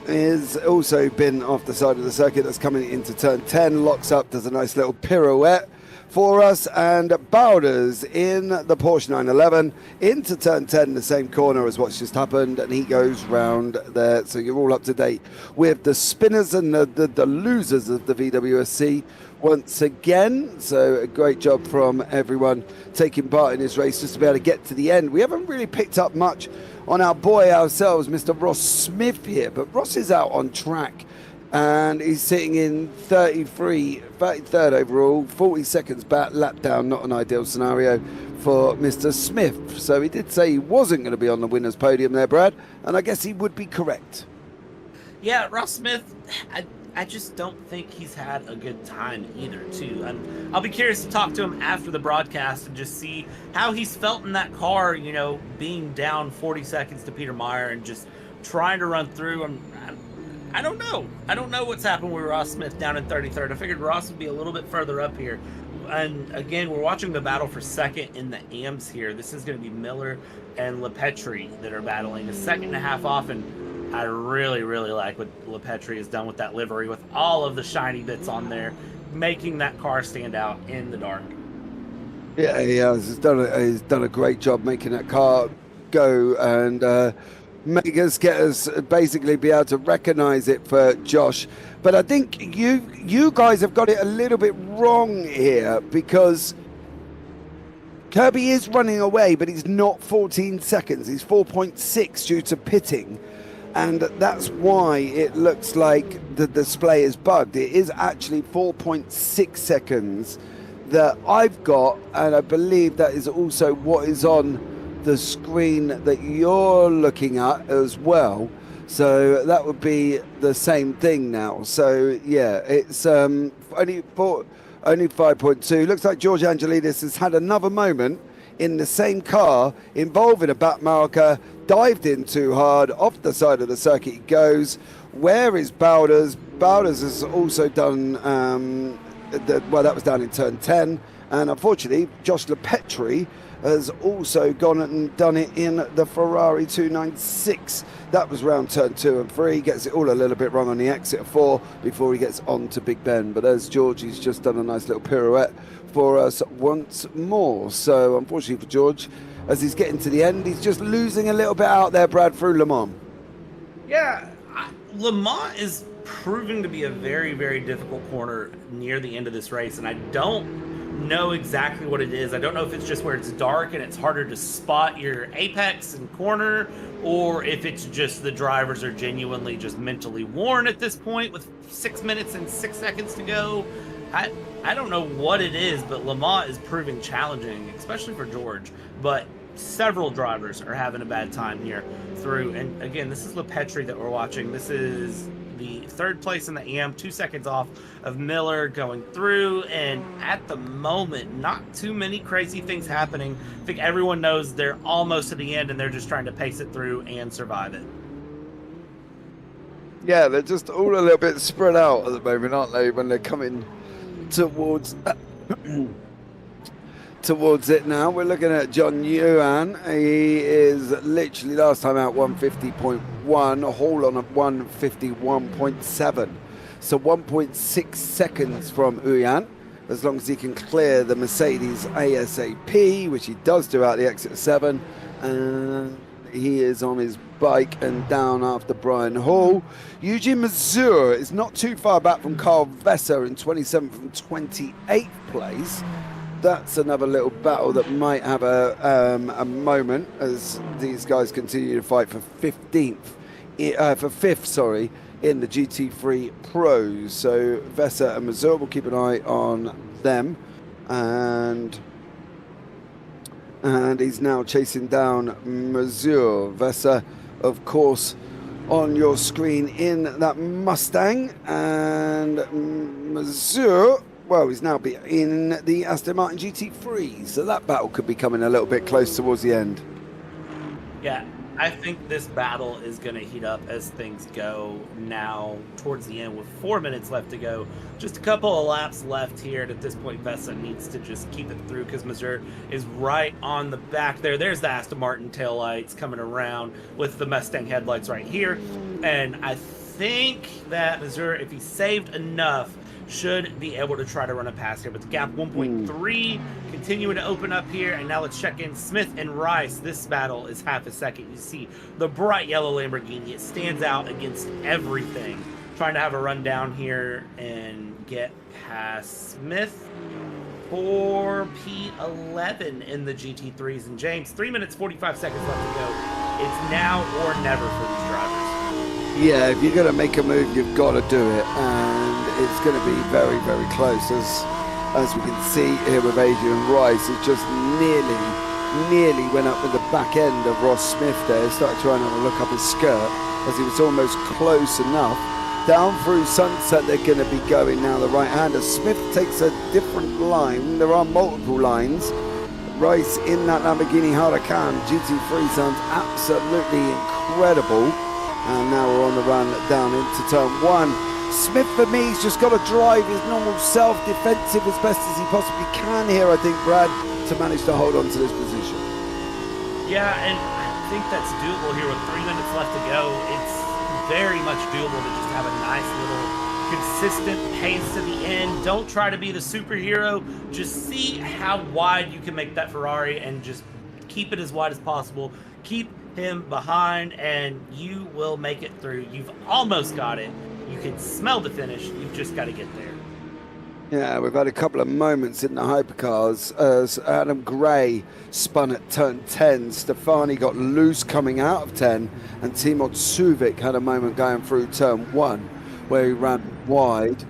is also been off the side of the circuit. That's coming into turn 10, locks up, does a nice little pirouette for us, and Bowders in the Porsche 911 into turn 10, the same corner as what's just happened, and he goes round there. So you're all up to date with the spinners and the losers of the VWSC once again. So a great job from everyone taking part in this race just to be able to get to the end. We haven't really picked up much on our boy ourselves, Mr. Ross Smith here, but Ross is out on track and he's sitting in 33rd overall, 40 seconds back, lap down. Not an ideal scenario for Mr. Smith. So he did say he wasn't going to be on the winner's podium there, Brad, and I guess he would be correct. Yeah, Ross Smith, I just don't think he's had a good time either, too. And I'll be curious to talk to him after the broadcast and just see how he's felt in that car, being down 40 seconds to Peter Meyer and just trying to run through. And I don't know. I don't know what's happened with Ross Smith down in 33rd. I figured Ross would be a little bit further up here. And again, we're watching the battle for second in the AMS here. This is going to be Miller and LePetri that are battling a second and a half off. And I really, really like what LePetri has done with that livery, with all of the shiny bits on there, making that car stand out in the dark. Yeah, he has. He's done a great job making that car go and make us basically be able to recognize it for Josh. But I think you guys have got it a little bit wrong here, because Kirby is running away, but he's not 14 seconds. He's 4.6 due to pitting. And that's why it looks like the display is bugged. It is actually 4.6 seconds that I've got, and I believe that is also what is on the screen that you're looking at as well. So that would be the same thing now. So yeah, it's only 5.2. Looks like George Angelidis has had another moment in the same car involving a back marker, dived in too hard, off the side of the circuit he goes. Where is Bowders? Bowders has also done, that was down in turn 10, and unfortunately Josh LePetri has also gone and done it in the Ferrari 296. That was round turn 2 and 3, gets it all a little bit wrong on the exit of 4 before he gets on to Big Ben. But there's George, he's just done a nice little pirouette for us once more. So unfortunately for George, as he's getting to the end, he's just losing a little bit out there, Brad, through Le Mans. Yeah, Lamont is proving to be a very, very difficult corner near the end of this race, and I don't know exactly what it is. I don't know if it's just where it's dark and it's harder to spot your apex and corner, or if it's just the drivers are genuinely just mentally worn at this point with 6 minutes and 6 seconds to go. I don't know what it is, but Lamont is proving challenging, especially for George. But several drivers are having a bad time here through. And again, this is LePetri that we're watching. This is the 3rd place in the AM, 2 seconds off of Miller going through. And at the moment, not too many crazy things happening. I think everyone knows they're almost at the end and they're just trying to pace it through and survive it. Yeah, they're just all a little bit spread out at the moment, aren't they, when they're coming towards towards it now. We're looking at John Yuan. He is literally last time out 150.1, Hall on a 151.7. So 1.6 seconds from Yuan, as long as he can clear the Mercedes ASAP, which he does do out the exit 7. And he is on his bike and down after Brian Hall. Eugene Mazur is not too far back from Carl Vesser in 27th from 28th place. That's another little battle that might have a moment as these guys continue to fight for 5th, sorry, in the GT3 Pros. So Vesser and Mazur, will keep an eye on them, and he's now chasing down Mazur. Vesser, of course, on your screen in that Mustang, and Mazur, well, he's now in the Aston Martin GT3, so that battle could be coming a little bit close towards the end. Yeah, I think this battle is going to heat up as things go now towards the end with 4 minutes left to go. Just a couple of laps left here, and at this point Vesa needs to just keep it through because Mazur is right on the back there. There's the Aston Martin taillights coming around with the Mustang headlights right here. And I think that Mazur, if he saved enough, should be able to try to run a pass here. But the gap 1.3 continuing to open up here. And now let's check in Smith and Rice. This battle is half a second. You see the bright yellow Lamborghini. It stands out against everything. Trying to have a run down here and get past Smith for P11 in the GT3s. And James, 3 minutes, 45 seconds left to go. It's now or never for these drivers. Yeah, if you're going to make a move, you've got to do it, and it's going to be very, very close, as we can see here with Adrian Rice. It just nearly went up with the back end of Ross Smith there. Started trying to look up his skirt as he was almost close enough. Down through Sunset, they're going to be going now, the right-hander. Smith takes a different line. There are multiple lines. Rice in that Lamborghini Huracan GT3 sounds absolutely incredible. And now we're on the run down into turn 1. Smith, for me, he's just got to drive his normal self, defensive as best as he possibly can here, I think, Brad, to manage to hold on to this position. Yeah, and I think that's doable here with 3 minutes left to go. It's very much doable to just have a nice little consistent pace to the end. Don't try to be the superhero. Just see how wide you can make that Ferrari and just keep it as wide as possible. Keep him behind and you will make it through. You've almost got it. You can smell the finish. You've just got to get there. Yeah, we've had a couple of moments in the hypercars as Adam Gray spun at turn 10. Stefani got loose coming out of 10, and Timur Suvic had a moment going through turn 1 where he ran wide.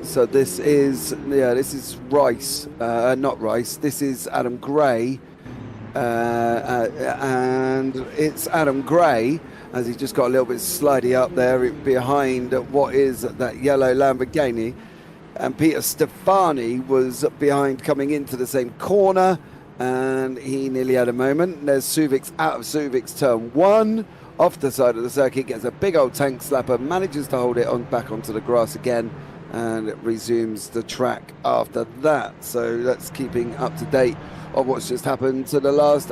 So this is Rice, not Rice. This is Adam Gray. And it's Adam Gray as he just got a little bit slidey up there behind what is that yellow Lamborghini, and Peter Stefani was behind coming into the same corner, and he nearly had a moment. There's Suvic's out of Suvic's turn 1 off the side of the circuit, gets a big old tank slapper, manages to hold it on back onto the grass again, and it resumes the track after that. So that's keeping up to date of what's just happened to the last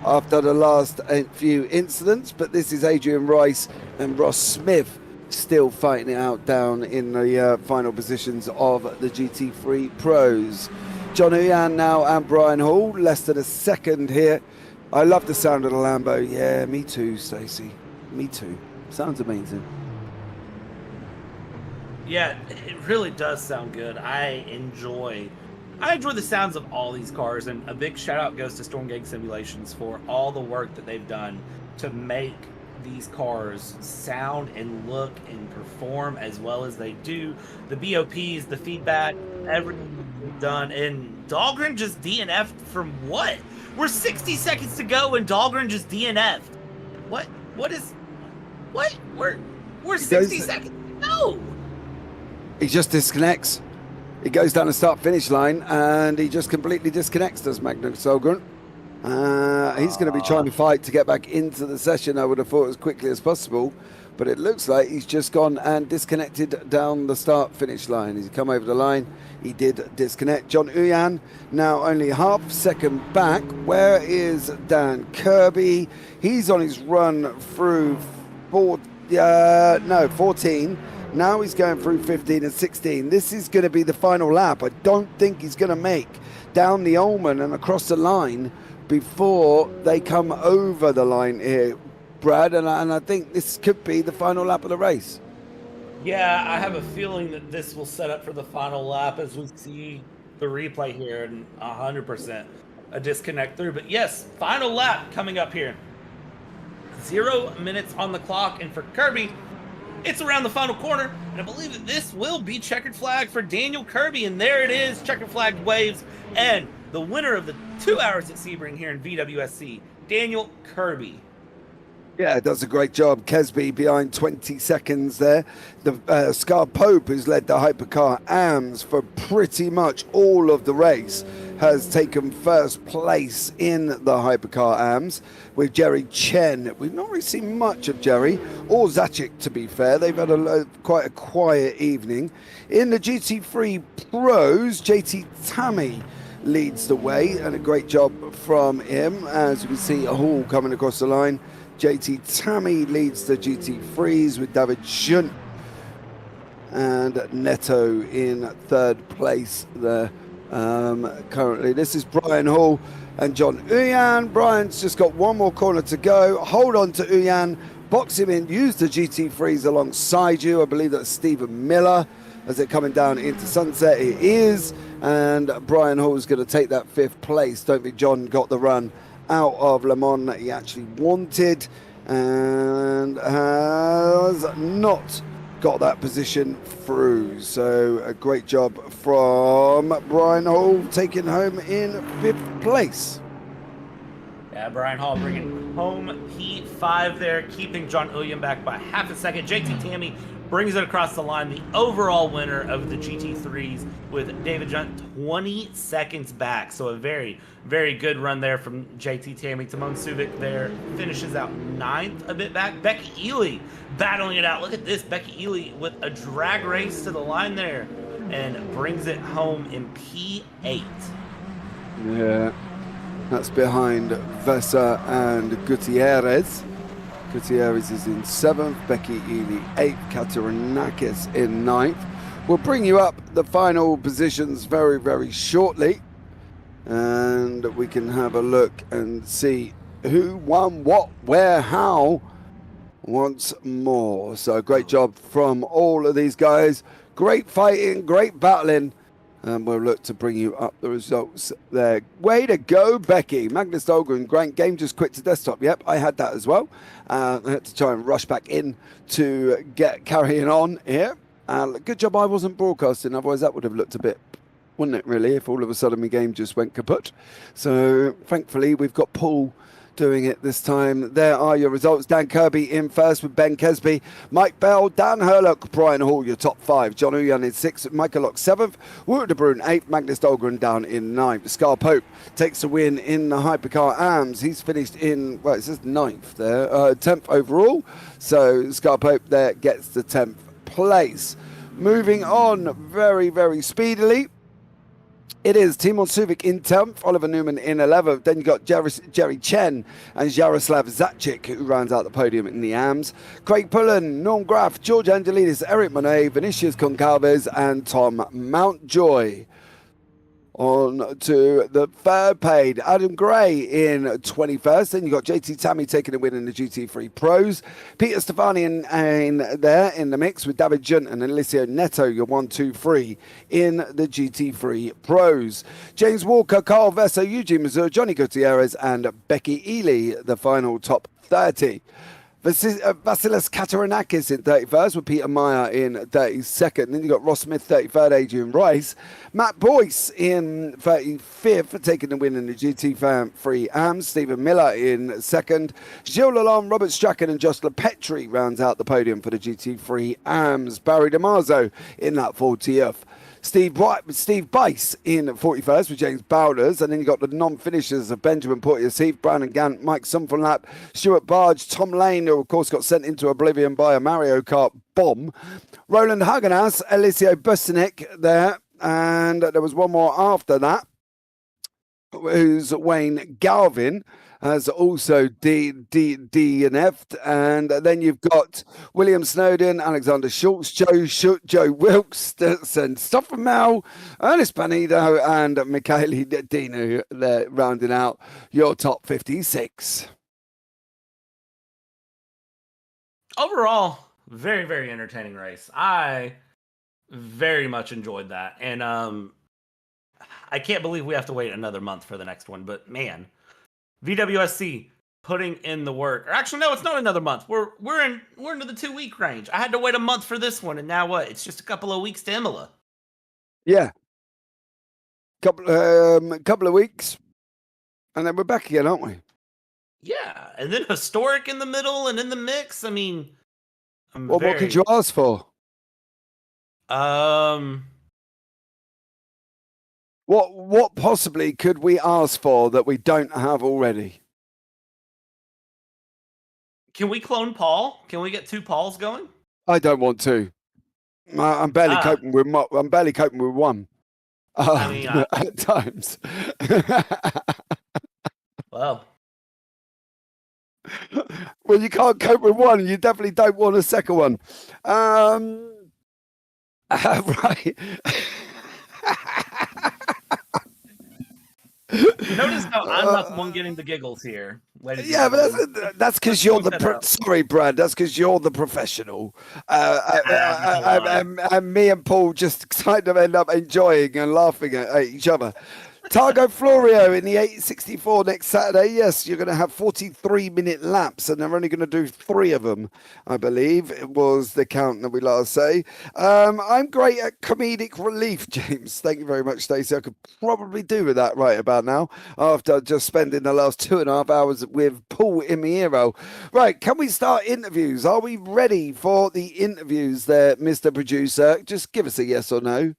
after the last few incidents. But this is Adrian Rice and Ross Smith still fighting it out down in the final positions of the GT3 Pros. John Uyan now and Brian Hall, less than a second here. I love the sound of the Lambo. Yeah, me too, Stacey. Me too. Sounds amazing. Yeah, it really does sound good. I enjoy the sounds of all these cars, and a big shout out goes to Storm Gang Simulations for all the work that they've done to make these cars sound and look and perform as well as they do. The BOPs, the feedback, everything they've done. And Dahlgren just DNF'd from what? We're 60 seconds to go and Dahlgren just DNF'd. What is we're 60 seconds to go. He just disconnects. He goes down the start-finish line, and he just completely disconnects, does Magnus Dahlgren. He's going to be trying to fight to get back into the session, I would have thought, as quickly as possible. But it looks like he's just gone and disconnected down the start-finish line. He's come over the line. He did disconnect. John Uyan now only half second back. Where is Dan Kirby? He's on his run through 14. Now he's going through 15 and 16. This is going to be the final lap. I don't think he's going to make down the Ullman and across the line before they come over the line here, Brad. And I think this could be the final lap of the race. Yeah, I have a feeling that this will set up for the final lap as we see the replay here, and 100% a disconnect through. But yes, final lap coming up here. 0 minutes on the clock, and for Kirby, it's around the final corner, and I believe that this will be checkered flag for Daniel Kirby, and there it is, checkered flag waves, and the winner of the 2 hours at Sebring here in VWSC, Daniel Kirby. Yeah, does a great job. Kesby behind 20 seconds there. The Scar Pope, who's led the Hypercar AMS for pretty much all of the race, has taken first place in the Hypercar AMS with Jerry Chen. We've not really seen much of Jerry or Zacic, to be fair. They've had quite a quiet evening. In the GT3 Pros, JT Tammy leads the way, and a great job from him. As we see, a Hall coming across the line. JT Tammy leads the GT3s with David Schunt and Neto in third place there currently. This is Brian Hall and John Uyan. Brian's just got one more corner to go. Hold on to Uyan, box him in, use the GT3s alongside you. I believe that's Stephen Miller as they're coming down into Sunset. It is, and Brian Hall is going to take that fifth place. Don't think John got the run out of Le Mans that he actually wanted, and has not got that position through. So a great job from Brian Hall, taking home in fifth place. Yeah, Brian Hall bringing home P5 there, keeping John Uyan back by half a second. JT Tammy brings it across the line, the overall winner of the GT3s with David Junt 20 seconds back. So a very, very good run there from JT Tammy. Timon Subic there finishes out ninth, a bit back. Becky Ely battling it out. Look at this, Becky Ely with a drag race to the line there and brings it home in P8. Yeah, that's behind Vesa and Gutierrez. Gutierrez is in 7th, Becky Ely 8th, Katarinakis in 9th. We'll bring you up the final positions very, very shortly, and we can have a look and see who won what, where, how once more. So great job from all of these guys. Great fighting, great battling. And we'll look to bring you up the results there. Way to go, Becky. Magnus Dahlgren, great game, just quit to desktop. Yep, I had that as well. I had to try and rush back in to get carrying on here. Good job I wasn't broadcasting, otherwise that would have looked a bit, wouldn't it, really, if all of a sudden my game just went kaput. So thankfully we've got Paul doing it this time. There are your results. Dan Kirby in first with Ben Kesby, Mike Bell, Dan Herlock, Brian Hall, your top 5. John Uyan in 6th, Michael Lock 7th, Wout de Bruin 8th, Magnus Dahlgren down in 9th. Scar Pope takes the win in the Hypercar AMS. He's finished in, well, it says 9th there, 10th overall. So Scar Pope there gets the 10th place. Moving on very, very speedily. It is Timon Subic in 10th, Oliver Newman in 11th. Then you got Jerry Chen and Jaroslav Zacic, who rounds out the podium in the AMS. Craig Pullen, Norm Graff, George Angelidis, Eric Monet, Vinicius Concalves, and Tom Mountjoy. on to the third paid. Adam Gray in 21st. Then you got JT Tammy taking a win in the GT3 Pros. Peter Stefani in there in the mix with David Junt and Alicio Neto, your 1, 2, 3 in the GT3 Pros. James Walker, Carl Vesso, Eugene Missouri, Johnny Gutierrez, and Becky Ely, the final top 30. Vasilis Katarinakis in 31st with Peter Meyer in 32nd. Then you got Ross Smith 33rd, Adrian Rice. Matt Boyce in 35th taking the win in the GT3 AMS. Stephen Miller in 2nd. Gilles Lalonde, Robert Strachan and Josh Petri rounds out the podium for the GT3 AMS. Barry DeMarzo in that 40th. Steve Bice in 41st with James Bowders, and then you got the non-finishers of Benjamin Portier, Steve Brown and Gant, Mike Sumfenlap, Stuart Barge, Tom Lane, who of course got sent into oblivion by a Mario Kart bomb, Roland Hagenas, Alicio Businek there, and there was one more after that, who's Wayne Galvin, has also DNF'd, and then you've got William Snowden, Alexander Schultz, Joe Wilkes, and Stoffer Mel, Ernest Panido, and Michele Dinu. They're rounding out your top 56. Overall, very, very entertaining race. I very much enjoyed that, and I can't believe we have to wait another month for the next one. But man, VWSC putting in the work. Or actually, no, it's not another month. We're into the 2-week range. I had to wait a month for this one, and now what? It's just a couple of weeks to Imola. Yeah, couple of weeks, and then we're back again, aren't we? Yeah, and then historic in the middle and in the mix. I mean, What could you ask for? What possibly could we ask for that we don't have already? Can we clone Paul? Can we get 2 Pauls going? I don't want to. I'm barely coping with. I'm barely coping with one. I mean, at times. Well, well, you can't cope with one. You definitely don't want a second one. Right. notice how I'm not the one getting the giggles here. Yeah, but that's because you're the sorry, Brad. That's because you're the professional, and me and Paul just kind of end up enjoying and laughing at each other. Targo Florio in the 864 next Saturday. Yes, you're going to have 43-minute laps, and they're only going to do 3 of them, I believe. It was the count that we last say. I'm great at comedic relief, James. Thank you very much, Stacey. I could probably do with that right about now, after just spending the last 2.5 hours with Paul Imiero. Right, can we start interviews? Are we ready for the interviews there, Mr. Producer? Just give us a yes or no.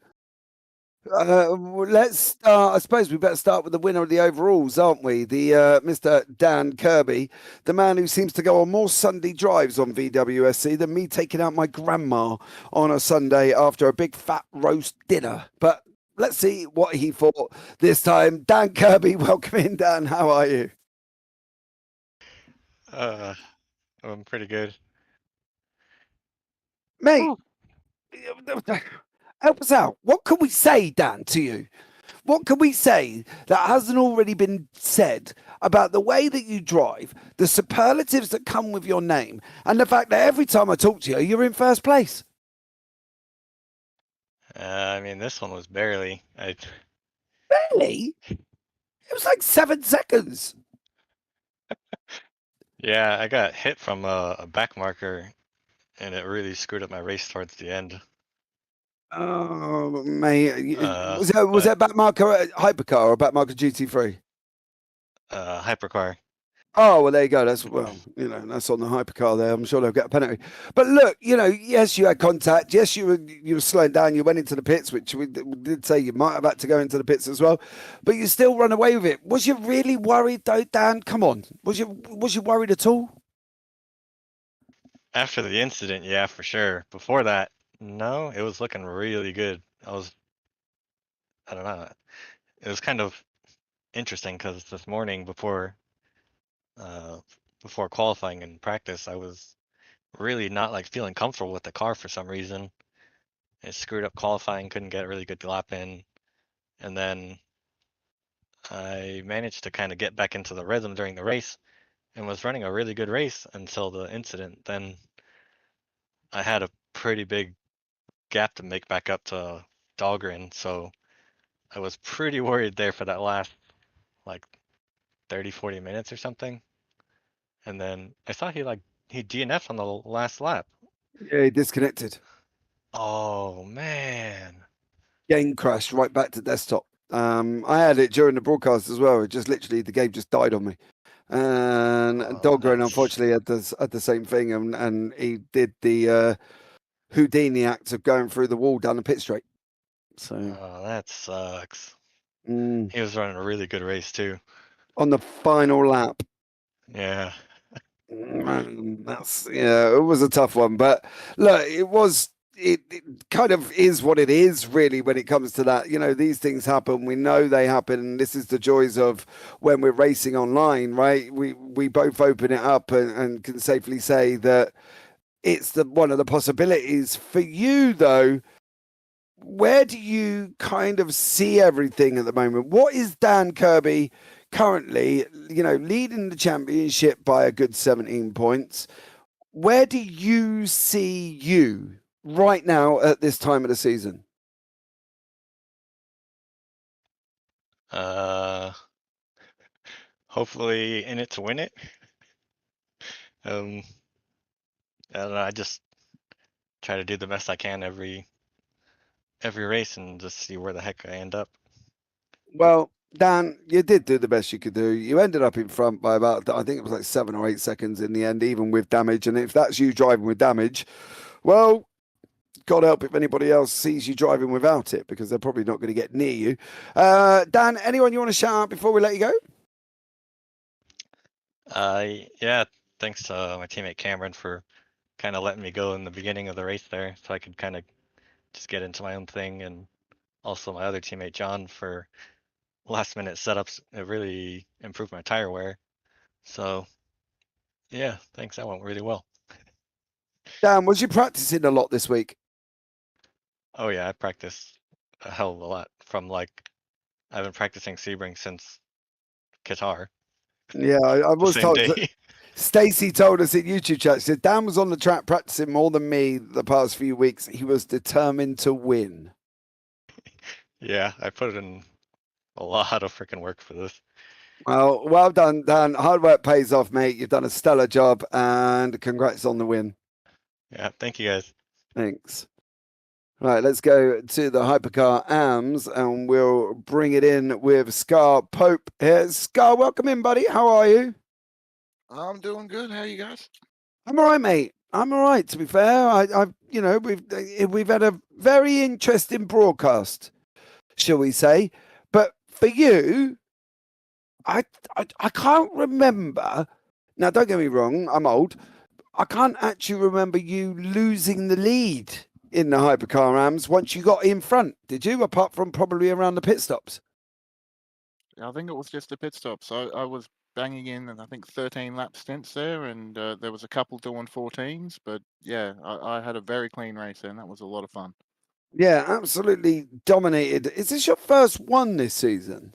Let's start. I suppose we better start with the winner of the overalls, aren't we? The Mr. Dan Kirby, the man who seems to go on more Sunday drives on VWSC than me taking out my grandma on a Sunday after a big fat roast dinner. But let's see what he thought this time. Dan Kirby, welcome in, Dan. How are you? I'm pretty good. Mate, help us out. What can we say, Dan, to you? What can we say that hasn't already been said about the way that you drive, the superlatives that come with your name, and the fact that every time I talk to you, you're in first place? I mean, this one was barely. Really? It was like 7 seconds. Yeah, I got hit from a back marker, and it really screwed up my race towards the end. Oh, mate. Was that back marker at Hypercar or back marker GT3? Hypercar. Oh, well, there you go. That's, well, that's on the Hypercar there. I'm sure they'll get a penalty. But look, yes, you had contact. Yes, you were slowing down. You went into the pits, which we did say you might have had to go into the pits as well. But you still run away with it. Was you really worried, though, Dan? Come on. Was you worried at all? After the incident, yeah, for sure. Before that, no, it was looking really good. I don't know. It was kind of interesting because this morning before qualifying and practice, I was really not feeling comfortable with the car for some reason. It screwed up qualifying, couldn't get a really good lap in. And then I managed to kind of get back into the rhythm during the race and was running a really good race until the incident. Then I had a pretty big gap to make back up to Dahlgren, so I was pretty worried there for that last like 30, 40 minutes or something. And then I saw he DNF'd on the last lap. Yeah, he disconnected. Oh man. Game crashed right back to desktop. I had it during the broadcast as well. It just literally the game just died on me. And Oh, Dahlgren that's unfortunately had the same thing, and he did the Houdini act of going through the wall down the pit straight. So oh, that sucks. mm, He was running a really good race too. on the final lap. Yeah. That's it was a tough one, but look, it kind of is what it is really when it comes to that. You know, these things happen, we know they happen, and this is the joys of when we're racing online, right? We both open it up and can safely say that it's one of the possibilities. For you though, where do you kind of see everything at the moment? What is Dan Kirby currently, leading the championship by a good 17 points? Where do you see you right now at this time of the season? Hopefully in it to win it. I don't know, I just try to do the best I can every race and just see where the heck I end up. Well, Dan, you did do the best you could do. You ended up in front by about, I think it was like 7 or 8 seconds in the end, even with damage. And if that's you driving with damage, well, God help if anybody else sees you driving without it, because they're probably not going to get near you. Dan, anyone you want to shout out before we let you go? Yeah, thanks to my teammate Cameron for kind of letting me go in the beginning of the race there, so I could kind of just get into my own thing, and also my other teammate John for last minute setups. It really improved my tire wear. So yeah, thanks. That went really well. Dan, was you practicing a lot this week? Oh yeah, I practiced a hell of a lot. I've been practicing Sebring since Qatar. Yeah, I The was same told. day. Stacey told us in YouTube chat, she said Dan was on the track practicing more than me the past few weeks. He was determined to win. Yeah, I put in a lot of freaking work for this. Well done, Dan. Hard work pays off, mate. You've done a stellar job, and congrats on the win. Yeah, thank you guys. Thanks. Right, let's go to the Hypercar AMS, and we'll bring it in with Scar Pope here. Scar, welcome in, buddy. How are you? I'm doing good. How are you guys? I'm all right, mate. I'm all right. To be fair, we've had a very interesting broadcast, shall we say? But for you, I can't remember. Now, don't get me wrong. I'm old. I can't actually remember you losing the lead in the Hypercar AMS once you got in front. Did you? Apart from probably around the pit stops. I think it was just the pit stops. I was banging in, and I think 13 lap stints there, and there was a couple doing 14s. But yeah, I had a very clean race, and that was a lot of fun. Yeah, absolutely dominated. Is this your first one this season?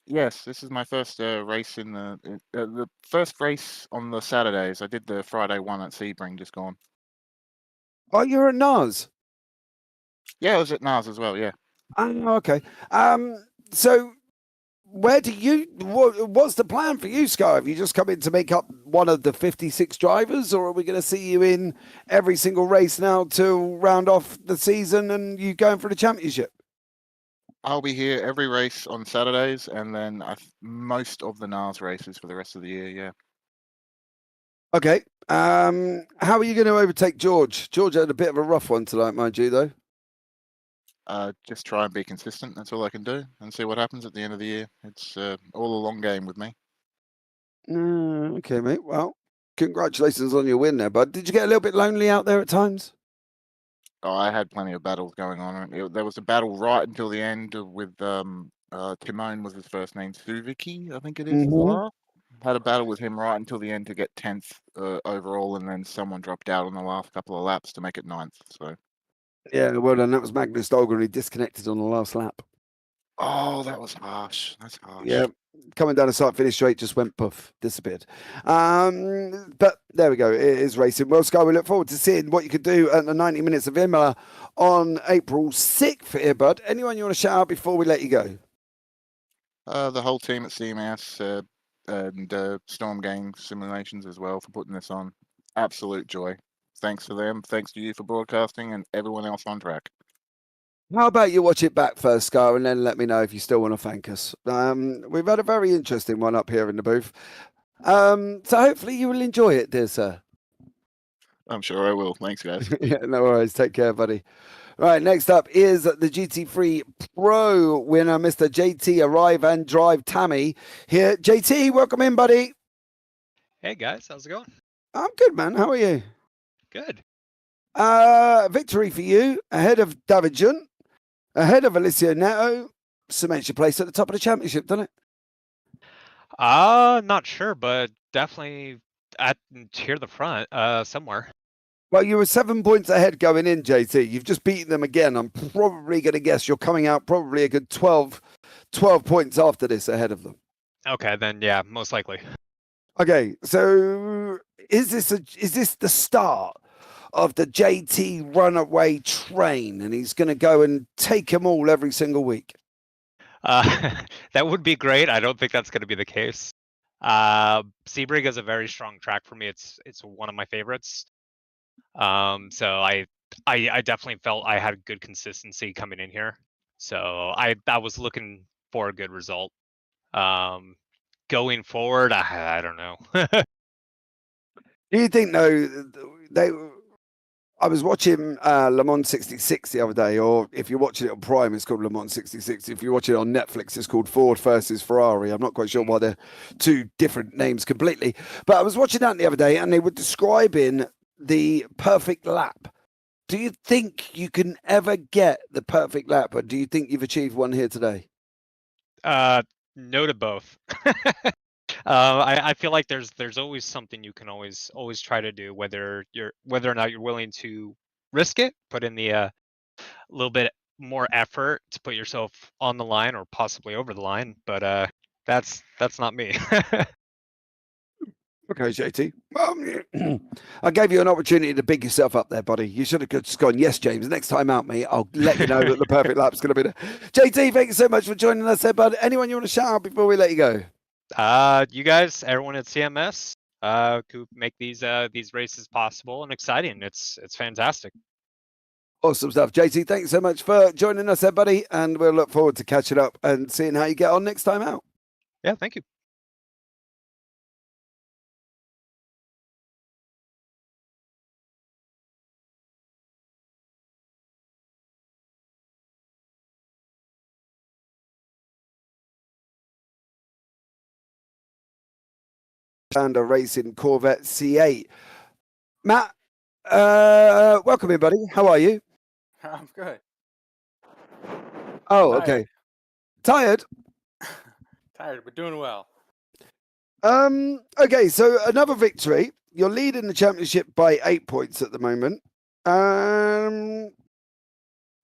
Yes, this is my first race in the first race on the Saturdays. I did the Friday one at Sebring, just gone. Oh, you're at NAS. Yeah, I was at NAS as well. Yeah. Oh, okay. So where do you? What's the plan for you, Sky? Have you just come in to make up one of the 56 drivers, or are we going to see you in every single race now to round off the season and you going for the championship? I'll be here every race on Saturdays, and then most of the NAS races for the rest of the year. Yeah. Okay. How are you going to overtake George? George had a bit of a rough one tonight, mind you, though. Just try and be consistent. That's all I can do, and see what happens at the end of the year. It's all a long game with me. Okay, mate. Well, congratulations on your win there, bud. Did you get a little bit lonely out there at times? Oh, I had plenty of battles going on. There was a battle right until the end with Timon was his first name, Suviki, I think it is. Had a battle with him right until the end to get 10th overall, and then someone dropped out on the last couple of laps to make it 9th. So yeah, well done. That was Magnus Dahlgren. He disconnected on the last lap. Oh, that was harsh. That's harsh. Yeah, coming down the start finish straight, just went poof, disappeared. But there we go. It is racing. Well, Sky, we look forward to seeing what you could do at the 90 minutes of Imola on April 6th here, bud. Anyone you want to shout out before we let you go? The whole team at CMS and Storm Gang Simulations as well for putting this on. Absolute joy. Thanks to them. Thanks to you for broadcasting and everyone else on track. How about you watch it back first, Scar, and then let me know if you still want to thank us. We've had a very interesting one up here in the booth. So hopefully you will enjoy it, dear sir. I'm sure I will. Thanks, guys. Yeah, no worries. Take care, buddy. Right, next up is the GT3 Pro winner, Mr. JT Arrive and Drive Tammy. Here, JT, welcome in, buddy. Hey guys, how's it going? I'm good, man. How are you? Good. Victory for you, ahead of Davijan, ahead of Alicia Neto. Cements your place at the top of the championship, doesn't it? Not sure, but definitely at near the front, somewhere. Well, you were 7 points ahead going in, JT. You've just beaten them again. I'm probably going to guess you're coming out probably a good 12 points after this ahead of them. Okay, then yeah, most likely. Okay, so is this the start of the JT runaway train, and he's going to go and take them all every single week? That would be great. I don't think that's going to be the case. Sebring is a very strong track for me. It's one of my favorites. So I definitely felt I had good consistency coming in here. So I was looking for a good result. Going forward, I don't know. Do you think though I was watching Le Mans 66 the other day, or if you're watching it on Prime, it's called Le Mans 66. If you watch it on Netflix, it's called Ford versus Ferrari. I'm not quite sure why they're two different names completely. But I was watching that the other day, and they were describing the perfect lap. Do you think you can ever get the perfect lap, or do you think you've achieved one here today? No to both. I feel like there's always something you can always try to do, whether or not you're willing to risk it, put in the little bit more effort to put yourself on the line or possibly over the line. But that's not me. Okay, JT. I gave you an opportunity to big yourself up there, buddy. You should have just gone, yes, James. Next time out, mate, I'll let you know that the perfect lap's going to be there. JT, thank you so much for joining us there, bud. Anyone you want to shout out before we let you go? You guys, everyone at CMS, who make these races possible and exciting. It's fantastic. Awesome stuff. JT, thanks so much for joining us there, buddy. And we'll look forward to catching up and seeing how you get on next time out. Yeah, thank you. And a racing Corvette C8. Matt, welcome in, buddy. How are you? I'm good. Oh, okay. Tired? Tired, but doing well. Okay, so another victory. You're leading the championship by 8 points at the moment.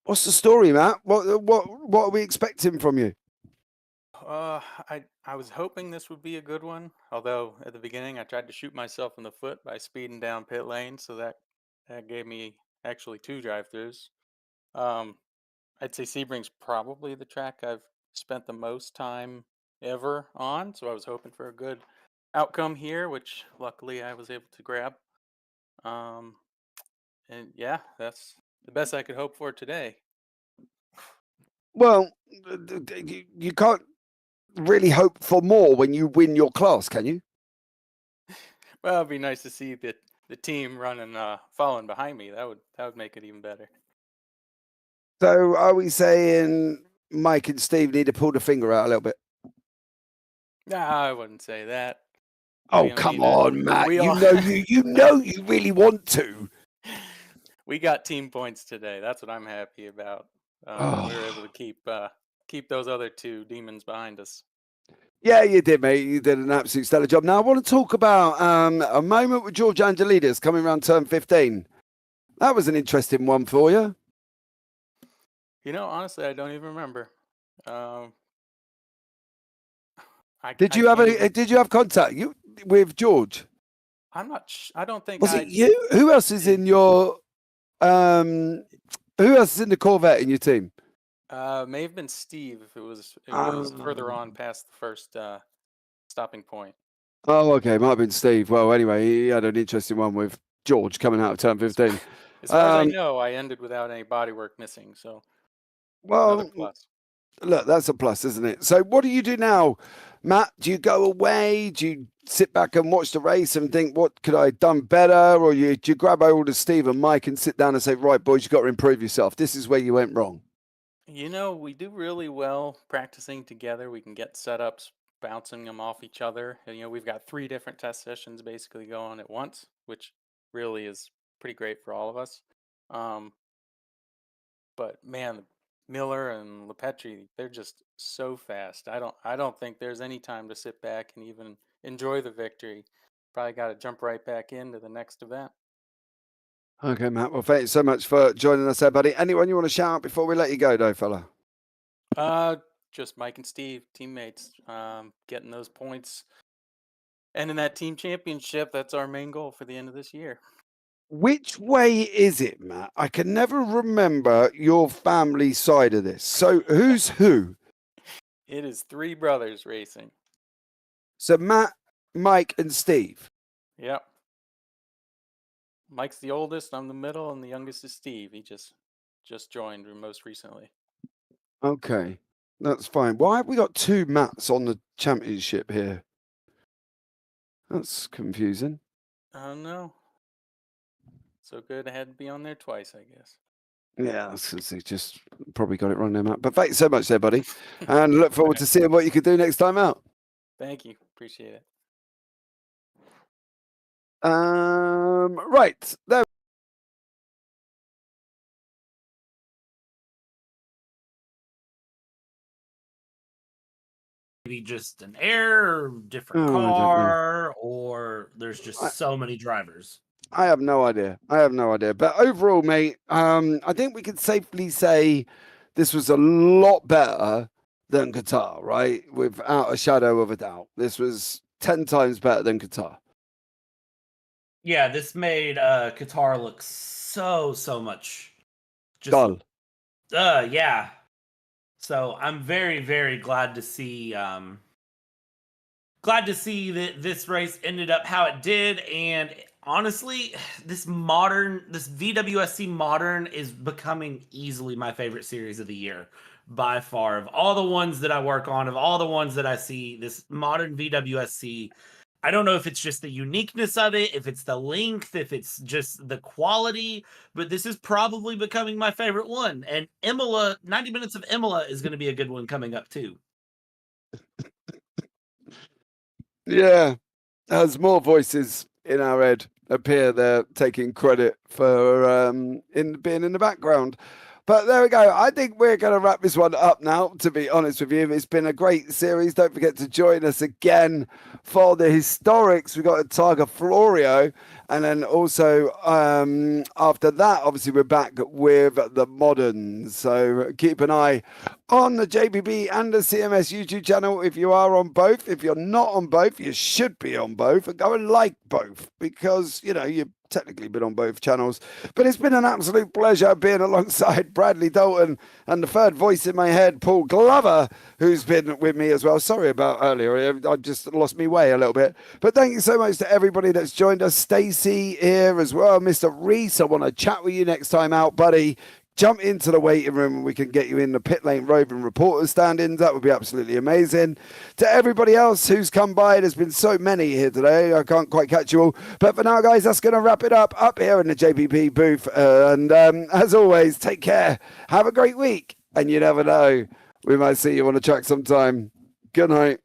What's the story, Matt? What are we expecting from you? I was hoping this would be a good one. Although at the beginning I tried to shoot myself in the foot by speeding down pit lane, so that gave me actually 2 drive-throughs. I'd say Sebring's probably the track I've spent the most time ever on, so I was hoping for a good outcome here, which luckily I was able to grab. And yeah, that's the best I could hope for today. Well, you can't really hope for more when you win your class, can you? Well, it'd be nice to see the team running, following behind me. That would make it even better. So are we saying Mike and Steve need to pull the finger out a little bit? Nah, I wouldn't say that. Oh, come on, Matt. You know you really want to. We got team points today. That's what I'm happy about. We were able to keep those other 2 demons behind us. Yeah, you did, mate. You did an absolute stellar job. Now, I want to talk about a moment with George Angelidis coming around turn 15. That was an interesting one for you. You know, honestly, I don't even remember. Did I you have can't even. Did you have contact with George? I'm not. I don't think Was I. it you? Who else is in your Who else is in the Corvette in your team? May have been Steve if it was further on past the first stopping point. Oh, okay, might have been Steve. Well, anyway, he had an interesting one with George coming out of turn 15. As far as I know, I ended without any bodywork missing, so another Well, plus. look, that's a plus, isn't it? So what do you do now, Matt? Do you go away? Do you sit back and watch the race and think, what could I have done better? Or do you grab hold of Steve and Mike and sit down and say, right, boys, you've got to improve yourself. This is where you went wrong. You know, we do really well practicing together. We can get setups, bouncing them off each other. And, you know, we've got 3 different test sessions basically going at once, which really is pretty great for all of us. But man, Miller and LePetri, they're just so fast. I don't think there's any time to sit back and even enjoy the victory. Probably got to jump right back into the next event. Okay, Matt. Well, thank you so much for joining us there, buddy. Anyone you want to shout out before we let you go, though, fella? Just Mike and Steve, teammates, getting those points. And in that team championship, that's our main goal for the end of this year. Which way is it, Matt? I can never remember your family side of this. So who's who? It is 3 brothers racing. So Matt, Mike, and Steve. Yep. Mike's the oldest, I'm the middle, and the youngest is Steve. He just joined most recently. Okay, that's fine. Why have we got 2 Matts on the championship here? That's confusing. Oh no. So good, I had to be on there twice, I guess. Yeah, they just probably got it wrong there, Matt. But thanks so much there, buddy. And look forward to seeing what you can do next time out. Thank you. Appreciate it. Right. There. Maybe just an error, or different Oh, I don't know. car, or there's just so many drivers. I have no idea. But overall, mate, I think we could safely say this was a lot better than Qatar, right? Without a shadow of a doubt. This was 10 times better than Qatar. Yeah, this made Qatar look so much just dull. Yeah. So I'm very, very glad to see that this race ended up how it did. And honestly, this VWSC Modern is becoming easily my favorite series of the year by far. Of all the ones that I work on, of all the ones that I see, this Modern VWSC, I don't know if it's just the uniqueness of it, if it's the length, if it's just the quality, but this is probably becoming my favorite one. And Imola, 90 minutes of Imola is going to be a good one coming up too. Yeah, as more voices in our head appear, they're taking credit for in being in the background. But there we go. I think we're going to wrap this one up now, to be honest with you. It's been a great series. Don't forget to join us again for the historics. We've got a Tiger Florio. And then also after that, obviously, we're back with the moderns. So keep an eye on the JBB and the CMS YouTube channel if you are on both. If you're not on both, you should be on both. And go and like both because, you know, you've technically been on both channels. But it's been an absolute pleasure being alongside Bradley Dalton and the third voice in my head, Paul Glover, who's been with me as well. Sorry about earlier. I just lost me way a little bit. But thank you so much to everybody that's joined us. Stacey here as well. Mr. Reese, I want to chat with you next time out, buddy. Jump into the waiting room and we can get you in the pit lane roving reporter stand-ins. That would be absolutely amazing. To everybody else who's come by, there's been so many here today. I can't quite catch you all. But for now, guys, that's going to wrap it up here in the JPP booth. And as always, take care. Have a great week. And you never know, we might see you on the track sometime. Good night.